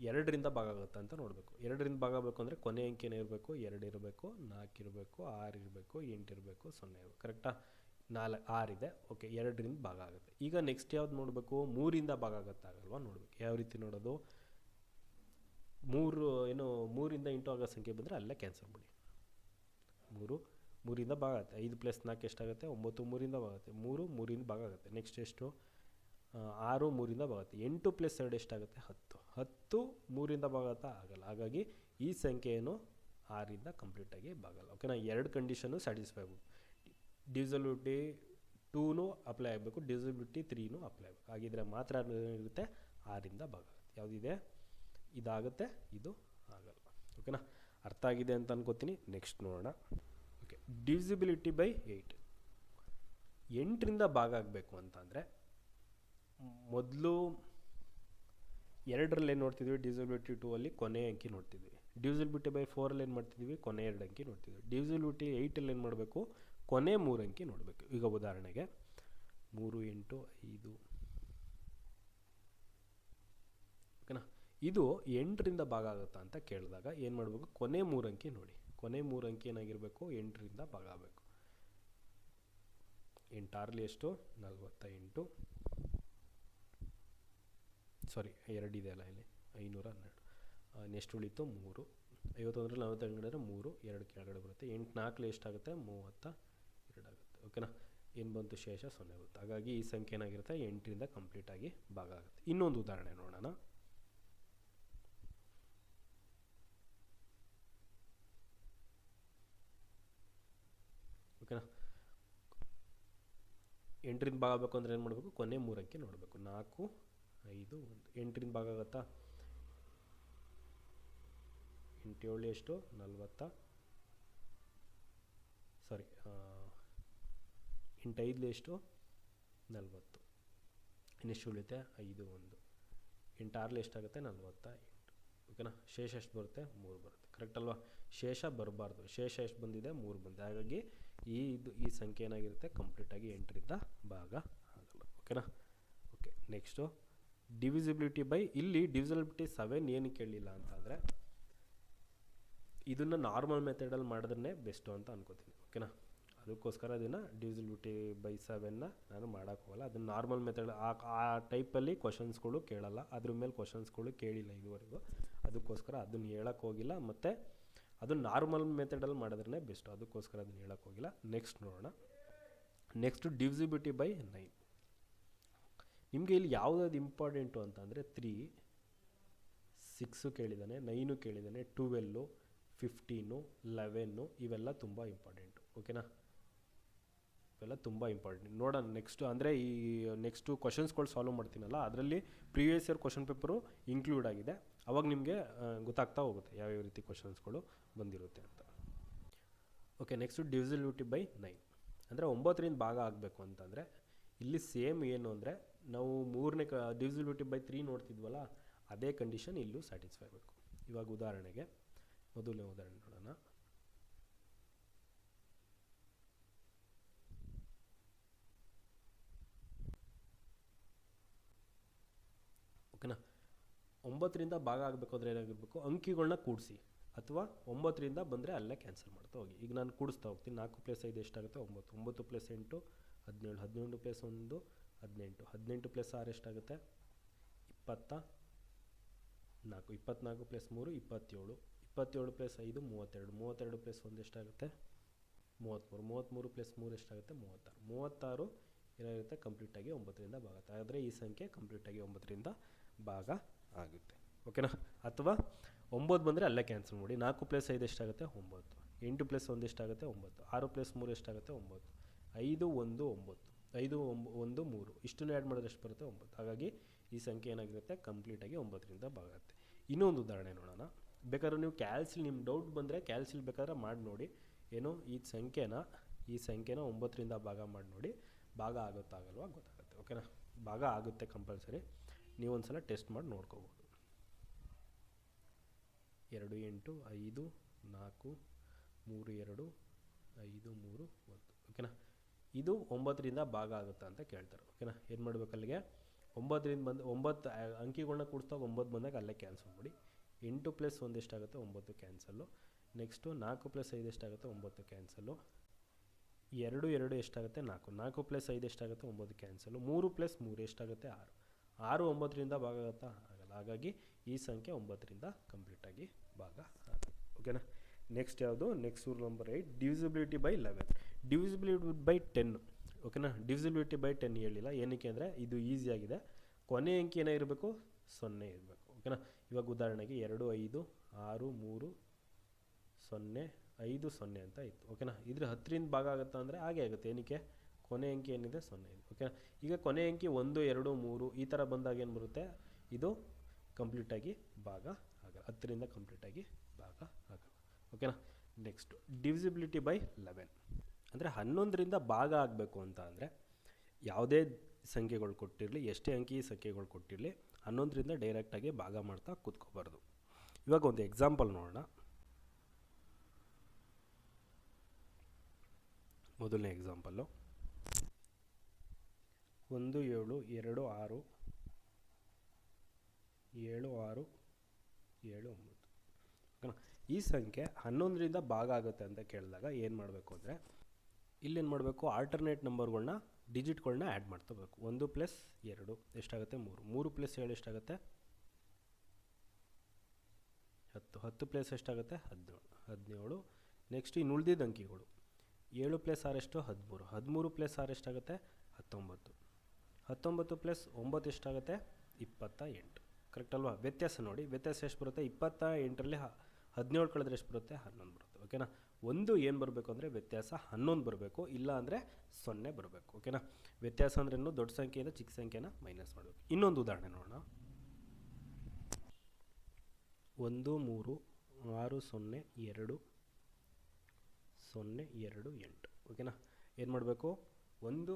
2ರಿಂದ ಭಾಗ ಆಗುತ್ತೆ ಅಂತ ನೋಡಬೇಕು. 2ರಿಂದ ಭಾಗ ಆಗಬೇಕು ಅಂದರೆ ಕೊನೆ ಅಂಕಿನೇ ಇರಬೇಕು, 2 ಇರಬೇಕು, 4 ಇರಬೇಕು, 6 ಇರಬೇಕು, 8 ಇರಬೇಕು, 0 ಇರಬೇಕು. ಕರೆಕ್ಟಾ? 6 ಇದೆ. ಓಕೆ, 2ರಿಂದ ಭಾಗ ಆಗುತ್ತೆ. ಈಗ ನೆಕ್ಸ್ಟ್ ಯಾವ್ದು ನೋಡಬೇಕು? 3ರಿಂದ ಭಾಗ ಆಗುತ್ತಾಗಲ್ವಾ ನೋಡಬೇಕು. ಯಾವ ರೀತಿ ನೋಡೋದು? 3ರಿಂದ ಇಂಟು ಆಗೋ ಸಂಖ್ಯೆ ಬಂದರೆ ಅಲ್ಲೇ ಕ್ಯಾನ್ಸಲ್ ಮಾಡಿ. 3ರಿಂದ ಭಾಗ ಆಗುತ್ತೆ. 5 + 4 ಎಷ್ಟಾಗುತ್ತೆ? 9 3ರಿಂದ ಭಾಗ ಆಗುತ್ತೆ. 3 3ರಿಂದ ಭಾಗ ಆಗುತ್ತೆ. ನೆಕ್ಸ್ಟ್ ಎಷ್ಟು? 6 3ರಿಂದ ಭಾಗ ಆಗುತ್ತೆ. 8 + 2 ಎಷ್ಟಾಗುತ್ತೆ? 10 10 3ರಿಂದ ಭಾಗ ಆಗುತ್ತಾ? ಆಗಲ್ಲ. ಹಾಗಾಗಿ ಈ ಸಂಖ್ಯೆ ಏನು? 6ರಿಂದ ಕಂಪ್ಲೀಟಾಗಿ ಭಾಗ ಆಗಲ್ಲ. ಓಕೆನಾ? 2 ಕಂಡೀಷನ್ನು ಸ್ಯಾಟಿಸ್ಫೈ ಆಗಬೇಕು. ಡಿವಿಸಿಬಿಲಿಟಿ 2ನೂ ಅಪ್ಲೈ ಆಗಬೇಕು, ಡಿವಿಸಿಬಿಲಿಟಿ 3ನೂ ಅಪ್ಲೈ ಆಗಬೇಕು. ಹಾಗಿದ್ರೆ ಮಾತ್ರ ಏನಿರುತ್ತೆ? 6ರಿಂದ ಭಾಗ ಆಗುತ್ತೆ. ಯಾವುದಿದೆ? ಇದಾಗುತ್ತೆ, ಇದು ಆಗಲ್ಲ. ಓಕೆನಾ? ಅರ್ಥ ಆಗಿದೆ ಅಂತ ಅನ್ಕೋತೀನಿ. ನೆಕ್ಸ್ಟ್ ನೋಡೋಣ. Okay, divisibility by 8. 8ರಿಂದ ಭಾಗ ಆಗಬೇಕು ಅಂತಂದರೆ ಮೊದಲು 2ರಲ್ಲಿ ಏನು ನೋಡ್ತಿದ್ವಿ? ಡಿವಿಸಿಬಿಲಿಟಿ 2ಅಲ್ಲಿ ಕೊನೆ ಅಂಕಿ ನೋಡ್ತಿದ್ವಿ. ಡಿವಿಸಿಬಿಲಿಟಿ ಬೈ 4ಅಲ್ಲಿ ಏನು ಮಾಡ್ತಿದ್ವಿ? ಕೊನೆ 2 ಅಂಕಿ ನೋಡ್ತಿದ್ವಿ. ಡಿವಿಸಿಬಿಲಿಟಿ 8ಅಲ್ಲಿ ಏನು ಮಾಡಬೇಕು? ಕೊನೆ 3 ಅಂಕಿ ನೋಡಬೇಕು. ಈಗ ಉದಾಹರಣೆಗೆ 3 8 5. ಓಕೆನಾ? ಇದು 8ರಿಂದ ಭಾಗ ಆಗುತ್ತಾ ಅಂತ ಕೇಳಿದಾಗ ಏನು ಮಾಡಬೇಕು? ಕೊನೆ 3 ಅಂಕಿ ನೋಡಿ. ಕೊನೆ 3 ಅಂಕಿ ಏನಾಗಿರಬೇಕು? 8ರಿಂದ ಭಾಗ ಆಗಬೇಕು. 8 6ಲಿ ಎಷ್ಟು? 48. ಸಾರಿ, 2 ಇದೆಯಲ್ಲ ಇಲ್ಲಿ, 512. ನೆಕ್ಸ್ಟ್ ಉಳಿತು 3. 51ರಲ್ಲಿ 42 ಅಂದರೆ 3, 2 ಕೆಳಗಡೆ ಬರುತ್ತೆ. 8 4ಲಿ ಎಷ್ಟಾಗುತ್ತೆ? 32 ಆಗುತ್ತೆ. ಓಕೆನಾ? ಏನು ಬಂತು? ಶೇಷ 0 ಬರುತ್ತೆ. ಹಾಗಾಗಿ ಈ ಸಂಖ್ಯೆ ಏನಾಗಿರುತ್ತೆ? 8ರಿಂದ ಕಂಪ್ಲೀಟಾಗಿ ಭಾಗ ಆಗುತ್ತೆ. ಇನ್ನೊಂದು ಉದಾಹರಣೆ ನೋಡೋಣ. ಓಕೆನಾ? 8ರಿಂದ ಭಾಗ ಆಗಬೇಕು ಅಂದರೆ ಏನು ಮಾಡಬೇಕು? ಕೊನೆ 3 ಅಂಕಿ ನೋಡಬೇಕು. 4 5 1. 8ರಿಂದ ಭಾಗ ಆಗುತ್ತಾ? 8 7 ಎಷ್ಟು? 40. ಸಾರಿ, 8 5ಲಿ ಎಷ್ಟು? 40. ಇನ್ನೆಷ್ಟು ಉಳಿಯುತ್ತೆ? 5 1. 8 6ಲಿ ಎಷ್ಟಾಗುತ್ತೆ? 48. ಓಕೆನಾ? ಶೇಷ ಎಷ್ಟು ಬರುತ್ತೆ? 3 ಬರುತ್ತೆ. ಕರೆಕ್ಟ್ ಅಲ್ವಾ? ಶೇಷ ಬರಬಾರ್ದು. ಶೇಷ ಎಷ್ಟು ಬಂದಿದೆ? 3 ಬಂದಿದೆ. ಹಾಗಾಗಿ ಈ ಸಂಖ್ಯೆ ಏನಾಗಿರುತ್ತೆ? ಕಂಪ್ಲೀಟಾಗಿ 8ರಿಂದ ಭಾಗ ಆಗಲ್ಲ. ಓಕೆನಾ? Okay, next divisibility by. ಇಲ್ಲಿ ಡಿವಿಸಿಬಿಲಿಟಿ 7 ಏನು ಕೇಳಲಿಲ್ಲ ಅಂತಂದರೆ ಇದನ್ನು ನಾರ್ಮಲ್ ಮೆಥಡಲ್ಲಿ ಮಾಡಿದ್ರೆ ಬೆಸ್ಟು ಅಂತ ಅನ್ಕೋತೀನಿ. ಓಕೆನಾ? ಅದಕ್ಕೋಸ್ಕರ ಅದನ್ನು ಡಿವಿಸಿಬಿಲಿಟಿ ಬೈ 7ನ ನಾನು ಮಾಡೋಕ್ಕೋಗಲ್ಲ. ಅದನ್ನು ನಾರ್ಮಲ್ ಮೆಥಡ್ ಆ ಟೈಪಲ್ಲಿ ಕ್ವಶನ್ಸ್ಗಳು ಕೇಳಲ್ಲ. ಅದ್ರ ಮೇಲೆ ಕ್ವಶನ್ಸ್ಗಳು ಕೇಳಿಲ್ಲ ಇದುವರೆಗೂ. ಅದಕ್ಕೋಸ್ಕರ ಅದನ್ನು ಹೇಳೋಕ್ಕೆ ಹೋಗಿಲ್ಲ. ಮತ್ತು ಅದು ನಾರ್ಮಲ್ ಮೆಥಡಲ್ಲಿ ಮಾಡಿದ್ರೆ ಬೆಸ್ಟ್, ಅದಕ್ಕೋಸ್ಕರ ಅದನ್ನು ಹೇಳೋಕ್ಕೆ ಹೋಗಿಲ್ಲ. ನೆಕ್ಸ್ಟ್ ನೋಡೋಣ. Next divisibility by 9. ನಿಮಗೆ ಇಲ್ಲಿ ಯಾವುದಾದ್ರು ಇಂಪಾರ್ಟೆಂಟು ಅಂತಂದರೆ 3, 6 ಕೇಳಿದ್ದಾನೆ, 9 ಕೇಳಿದ್ದಾನೆ, 12, 15, 11 ಇವೆಲ್ಲ ತುಂಬ ಇಂಪಾರ್ಟೆಂಟು. ಓಕೆನಾ, ಇವೆಲ್ಲ ತುಂಬ ಇಂಪಾರ್ಟೆಂಟ್. ನೋಡೋಣ ನೆಕ್ಸ್ಟು, ಅಂದರೆ ಈ ನೆಕ್ಸ್ಟು ಕ್ವಶನ್ಸ್ಗಳು ಸಾಲ್ವ್ ಮಾಡ್ತೀನಲ್ಲ, ಅದರಲ್ಲಿ previous year question paper include ಆಗಿದೆ. ಅವಾಗ ನಿಮಗೆ ಗೊತ್ತಾಗ್ತಾ ಹೋಗುತ್ತೆ ಯಾವ್ಯಾವ ರೀತಿ ಕ್ವಶನ್ಸ್ಗಳು ಬಂದಿರುತ್ತೆ ಅಂತ. Okay, next divisibility by 9. ಅಂದರೆ 9ರಿಂದ ಭಾಗ ಆಗಬೇಕು ಅಂತಂದರೆ ಇಲ್ಲಿ ಸೇಮ್ ಏನು ಅಂದರೆ ನಾವು ಮೂರನೇ ಡಿವಿಸಿಬಿಲಿಟಿ ಬೈ 3 ನೋಡ್ತಿದ್ವಲ್ಲ, ಅದೇ ಕಂಡೀಷನ್ ಇಲ್ಲೂ ಸ್ಯಾಟಿಸ್ಫೈ ಆಗಬೇಕು. ಇವಾಗ ಉದಾಹರಣೆಗೆ ಮೊದಲನೇ ಉದಾಹರಣೆ ನೋಡೋಣ. ಓಕೆನಾ, 9ರಿಂದ ಭಾಗ ಆಗಬೇಕು ಅಂದರೆ ಏನಾಗಿರಬೇಕು, ಅಂಕಿಗಳನ್ನ ಕೂಡಿಸಿ, ಅಥವಾ 9ರಿಂದ ಬಂದರೆ ಅಲ್ಲೇ ಕ್ಯಾನ್ಸಲ್ ಮಾಡ್ತಾ ಹೋಗಿ. ಈಗ ನಾನು ಕೂಡಿಸ್ತಾ ಹೋಗ್ತೀನಿ. 4 + 5 ಎಷ್ಟಾಗುತ್ತೆ? 9. 9 + 8 17. 17 + 1 18. 18 + 6 ಎಷ್ಟಾಗುತ್ತೆ? 24. 24 + 3 27. 27 + 5 32. 32 + 1 ಎಷ್ಟಾಗುತ್ತೆ? 33. 33 + 3 ಎಷ್ಟಾಗುತ್ತೆ? 36. 36 ಏನಾಗುತ್ತೆ? ಕಂಪ್ಲೀಟಾಗಿ 9ರಿಂದ ಭಾಗ ಆಗುತ್ತೆ. ಆದರೆ ಈ ಸಂಖ್ಯೆ ಕಂಪ್ಲೀಟಾಗಿ 9ರಿಂದ ಭಾಗ ಆಗುತ್ತೆ. ಓಕೆನಾ, ಅಥವಾ 9 ಬಂದರೆ ಅಲ್ಲೇ ಕ್ಯಾನ್ಸಲ್ ಮಾಡಿ. 4 + 5 ಎಷ್ಟಾಗುತ್ತೆ? 9. 8 + 1 ಎಷ್ಟಾಗುತ್ತೆ? 9. 6 + 3 ಎಷ್ಟಾಗುತ್ತೆ? 9. 5 1 9. 5 1 3. ಇಷ್ಟನ್ನು ಆ್ಯಡ್ ಮಾಡಿದ್ರೆ ಎಷ್ಟು ಬರುತ್ತೆ? 9. ಹಾಗಾಗಿ ಈ ಸಂಖ್ಯೆ ಏನಾಗಿರುತ್ತೆ? ಕಂಪ್ಲೀಟಾಗಿ 9ರಿಂದ ಭಾಗ ಆಗುತ್ತೆ. ಇನ್ನೊಂದು ಉದಾಹರಣೆ ನೋಡೋಣ. ಬೇಕಾದ್ರೆ ನೀವು ಕ್ಯಾಲ್ಸಿಲ್, ನಿಮ್ಮ ಡೌಟ್ ಬಂದರೆ ಕ್ಯಾಲ್ಸಿಲ್ ಬೇಕಾದ್ರೆ ಮಾಡಿ ನೋಡಿ. ಏನು, ಈ ಸಂಖ್ಯೆನ 9ರಿಂದ ಭಾಗ ಮಾಡಿ ನೋಡಿ, ಭಾಗ ಆಗುತ್ತಾ ಆಗಲ್ವಾ ಗೊತ್ತಾಗುತ್ತೆ. ಓಕೆನಾ, ಭಾಗ ಆಗುತ್ತೆ ಕಂಪಲ್ಸರಿ. ನೀವೊಂದು ಸಲ ಟೆಸ್ಟ್ ಮಾಡಿ ನೋಡ್ಕೋಬೋದು. 2 8 5 4 3 2 5 3 1. ಓಕೆನಾ, ಇದು 9ರಿಂದ ಭಾಗ ಆಗುತ್ತಾ ಅಂತ ಕೇಳ್ತಾರೆ. ಓಕೆನಾ, ಏನು ಮಾಡಬೇಕು? ಅಲ್ಲಿಗೆ 9ರಿಂದ ಬಂದು 9 ಅಂಕಿಗಳನ್ನ ಕೂಡಿಸ್ದಾಗ 9 ಬಂದಾಗ ಅಲ್ಲೇ ಕ್ಯಾನ್ಸಲ್ ಮಾಡಿ. 8 + 1 ಎಷ್ಟಾಗುತ್ತೆ? 9 ಕ್ಯಾನ್ಸಲ್ಲು. ನೆಕ್ಸ್ಟು 4 + 5 ಎಷ್ಟಾಗುತ್ತೆ? 9 ಕ್ಯಾನ್ಸಲ್ಲು. 2 2 ಎಷ್ಟಾಗುತ್ತೆ? 4. 4 + 5 ಎಷ್ಟಾಗುತ್ತೆ? 9 ಕ್ಯಾನ್ಸಲ್ಲು. 3 + 3 ಎಷ್ಟಾಗುತ್ತೆ? 6. 6 9ರಿಂದ ಭಾಗ ಆಗುತ್ತಾ? ಆಗಲ್ಲ. ಹಾಗಾಗಿ ಈ ಸಂಖ್ಯೆ 9ರಿಂದ ಕಂಪ್ಲೀಟಾಗಿ ಭಾಗ ಆಗುತ್ತೆ. ಓಕೆನಾ, ನೆಕ್ಸ್ಟ್ ಯಾವುದು? Next rule number 8, divisibility by 11. Divisibility by 10. ಓಕೆನಾ, ಡಿವಿಸಿಬಿಲಿಟಿ ಬೈ 10 ಹೇಳಿಲ್ಲ. ಏನಕ್ಕೆ ಅಂದರೆ ಇದು ಈಸಿ ಆಗಿದೆ. ಕೊನೆ ಅಂಕಿ ಏನಾಗಿರಬೇಕು? 0 ಇರಬೇಕು. ಓಕೆನಾ, ಇವಾಗ ಉದಾಹರಣೆಗೆ 2 5 6 3 0 5 0 ಅಂತ ಇತ್ತು. ಓಕೆನಾ, ಇದ್ರ 10ರಿಂದ ಭಾಗ ಆಗುತ್ತಾ ಅಂದರೆ ಹಾಗೆ ಆಗುತ್ತೆ. ಏನಕ್ಕೆ? ಕೊನೆ ಅಂಕಿ ಏನಿದೆ? 0 ಇದೆ. ಓಕೆನಾ, ಈಗ ಕೊನೆ ಅಂಕಿ 1 2 3 ಈ ಥರ ಬಂದಾಗ ಏನು ಬರುತ್ತೆ? ಇದು ಕಂಪ್ಲೀಟಾಗಿ ಭಾಗ ಆಗಲ್ಲ. 10ರಿಂದ ಕಂಪ್ಲೀಟಾಗಿ ಭಾಗ ಆಗಲ್ಲ. ಓಕೆನಾ, ನೆಕ್ಸ್ಟು ಡಿವಿಸಿಬಿಲಿಟಿ ಬೈ 11. ಅಂದರೆ 11ರಿಂದ ಭಾಗ ಆಗಬೇಕು ಅಂತ ಅಂದರೆ ಯಾವುದೇ ಸಂಖ್ಯೆಗಳು ಕೊಟ್ಟಿರಲಿ, ಎಷ್ಟೇ ಅಂಕಿ ಸಂಖ್ಯೆಗಳು ಕೊಟ್ಟಿರಲಿ, 11ರಿಂದ ಡೈರೆಕ್ಟಾಗಿ ಭಾಗ ಮಾಡ್ತಾ ಕೂತ್ಕೋಬಾರ್ದು. ಇವಾಗ ಒಂದು ಎಕ್ಸಾಂಪಲ್ ನೋಡೋಣ. ಮೊದಲನೇ ಎಕ್ಸಾಂಪಲ್ಲು 1 7 2 6 7 6 7 9. ಓಕೆನಾ, ಈ ಸಂಖ್ಯೆ 11ರಿಂದ ಭಾಗ ಆಗುತ್ತೆ ಅಂತ ಕೇಳಿದಾಗ ಏನು ಮಾಡಬೇಕು ಅಂದರೆ ಇಲ್ಲೇನು ಮಾಡಬೇಕು? ಆಲ್ಟರ್ನೇಟ್ ನಂಬರ್ಗಳನ್ನ, ಡಿಜಿಟ್ಗಳನ್ನ ಆ್ಯಡ್ ಮಾಡ್ಕೋಬೇಕು. 1 + 2 ಎಷ್ಟಾಗುತ್ತೆ? 3. 3 + 7 ಎಷ್ಟಾಗುತ್ತೆ? 10. 10 + ಎಷ್ಟಾಗುತ್ತೆ? 17. 17. ನೆಕ್ಸ್ಟ್ ಇನ್ನು ಉಳಿದಿದ್ದ ಅಂಕಿಗಳು 7 + 6 ಎಷ್ಟು? 13. 13 + 6 ಎಷ್ಟಾಗುತ್ತೆ? 19. 19 + 9 ಎಷ್ಟಾಗುತ್ತೆ? 28. ಕರೆಕ್ಟ್ ಅಲ್ವಾ? ವ್ಯತ್ಯಾಸ ನೋಡಿ, ವ್ಯತ್ಯಾಸ ಎಷ್ಟು ಬರುತ್ತೆ? 28ರಲ್ಲಿ 17 ಕಳೆದ್ರೆ ಎಷ್ಟು ಬರುತ್ತೆ? 11 ಬರುತ್ತೆ. ಓಕೆನಾ, ಒಂದು ಏನು ಬರಬೇಕು ಅಂದರೆ ವ್ಯತ್ಯಾಸ 11 ಬರಬೇಕು, ಇಲ್ಲ ಅಂದರೆ 0 ಬರಬೇಕು. ಓಕೆನಾ, ವ್ಯತ್ಯಾಸ ಅಂದ್ರೇನು? ದೊಡ್ಡ ಸಂಖ್ಯೆಯಿಂದ ಚಿಕ್ಕ ಸಂಖ್ಯೆನ ಮೈನಸ್ ಮಾಡಬೇಕು. ಇನ್ನೊಂದು ಉದಾಹರಣೆ ನೋಡೋಣ. 1 3 6 0 2 0 2 8. ಓಕೆನಾ, ಏನು ಮಾಡಬೇಕು? ಒಂದು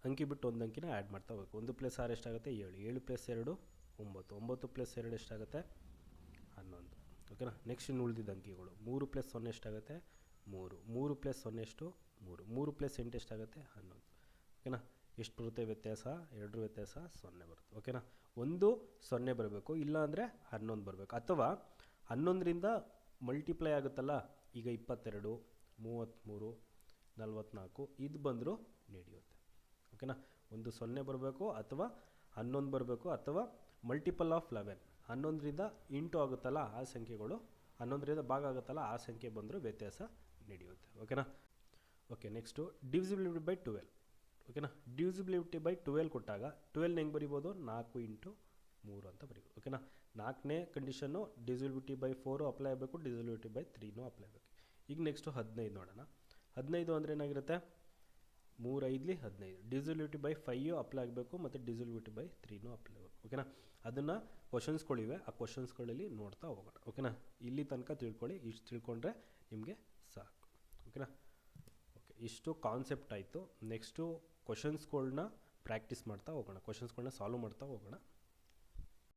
ಅಂಕಿ ಬಿಟ್ಟು ಒಂದು ಅಂಕಿನ ಆ್ಯಡ್ ಮಾಡ್ತಾ ಹೋಗಬೇಕು. 1 + 6 ಎಷ್ಟಾಗುತ್ತೆ? 7. 7 + 2 9. 9 + 2 ಎಷ್ಟಾಗುತ್ತೆ? 11. ಓಕೆನಾ, ನೆಕ್ಸ್ಟ್ ಇನ್ನು ಉಳಿದಿದ್ದ ಅಂಕಿಗಳು 3 + 0 ಎಷ್ಟಾಗುತ್ತೆ? 3. 3 + 0 ಎಷ್ಟು? 3. 3 + 8 ಎಷ್ಟಾಗುತ್ತೆ? 11. ಓಕೆನಾ, ಎಷ್ಟು ಬರುತ್ತೆ ವ್ಯತ್ಯಾಸ? 2 ವ್ಯತ್ಯಾಸ 0 ಬರುತ್ತೆ. ಓಕೆನಾ, ಒಂದು 0 ಬರಬೇಕು, ಇಲ್ಲ ಅಂದರೆ 11 ಬರಬೇಕು. ಅಥವಾ 11ರಿಂದ ಮಲ್ಟಿಪ್ಲೈ ಆಗುತ್ತಲ್ಲ, ಈಗ 22 33 44 ಇದು ಬಂದರೂ ನಡೆಯುತ್ತೆ. ಓಕೆನಾ, ಒಂದು 0 ಬರಬೇಕು, ಅಥವಾ 11 ಬರಬೇಕು, ಅಥವಾ ಮಲ್ಟಿಪಲ್ ಆಫ್ 11 11ರಿಂದ ಇಂಟು ಆಗುತ್ತಲ್ಲ ಆ ಸಂಖ್ಯೆಗಳು 11ರಿಂದ ಭಾಗ ಆಗುತ್ತಲ್ಲ ಆ ಸಂಖ್ಯೆ ಬಂದರೂ ವ್ಯತ್ಯಾಸ ನಡೆಯುತ್ತೆ. ಓಕೆನಾ. Okay, next divisibility by 12. ಓಕೆನಾ. ಡಿವಿಸಿಬಿಲಿಟಿ ಬೈ 12 ಕೊಟ್ಟಾಗ 12 ಹೆಂಗೆ ಬರಿಬೋದು, 4 ಇಂಟು 3 ಅಂತ ಬರಿಬೋದು. ಓಕೆನಾ. 4ನೇ ಕಂಡೀಷನ್ನು ಡಿವಿಸಿಬಿಲಿಟಿ ಬೈ 4 ಅಪ್ಲೈ ಆಗಬೇಕು, ಡಿವಿಸಿಬಿಲಿಟಿ ಬೈ 3 ಅಪ್ಲೈ ಆಗಬೇಕು. ಈಗ ನೆಕ್ಸ್ಟು 15 ನೋಡೋಣ. 15 ಅಂದರೆ ಏನಾಗಿರುತ್ತೆ, 3 5 15. ಡಿವಿಸಿಬಿಲಿಟಿ ಬೈ 5 ಅಪ್ಲೈ ಆಗಬೇಕು ಮತ್ತು ಡಿವಿಸಿಬಿಲಿಟಿ ಬೈ 3 ಅಪ್ಲೈ ಆಗಬೇಕು. ಓಕೆನಾ. ಅದನ್ನು ಕ್ವಶನ್ಸ್ಗಳಿವೆ, ಆ ಕ್ವಶನ್ಸ್ಗಳಲ್ಲಿ ನೋಡ್ತಾ ಹೋಗೋಣ. ಓಕೆನಾ. ಇಲ್ಲಿ ತನಕ ತಿಳ್ಕೊಳ್ಳಿ, ಇಷ್ಟು ತಿಳ್ಕೊಂಡ್ರೆ ನಿಮಗೆ ಸಾಕು. ಓಕೆನಾ. ಓಕೆ, ಇಷ್ಟು ಕಾನ್ಸೆಪ್ಟ್ ಆಯಿತು. ನೆಕ್ಸ್ಟು ಕ್ವಶನ್ಸ್ಗಳನ್ನ ಪ್ರಾಕ್ಟೀಸ್ ಮಾಡ್ತಾ ಹೋಗೋಣ, ಕ್ವಶನ್ಸ್ಗಳನ್ನ ಸಾಲ್ವ್ ಮಾಡ್ತಾ ಹೋಗೋಣ.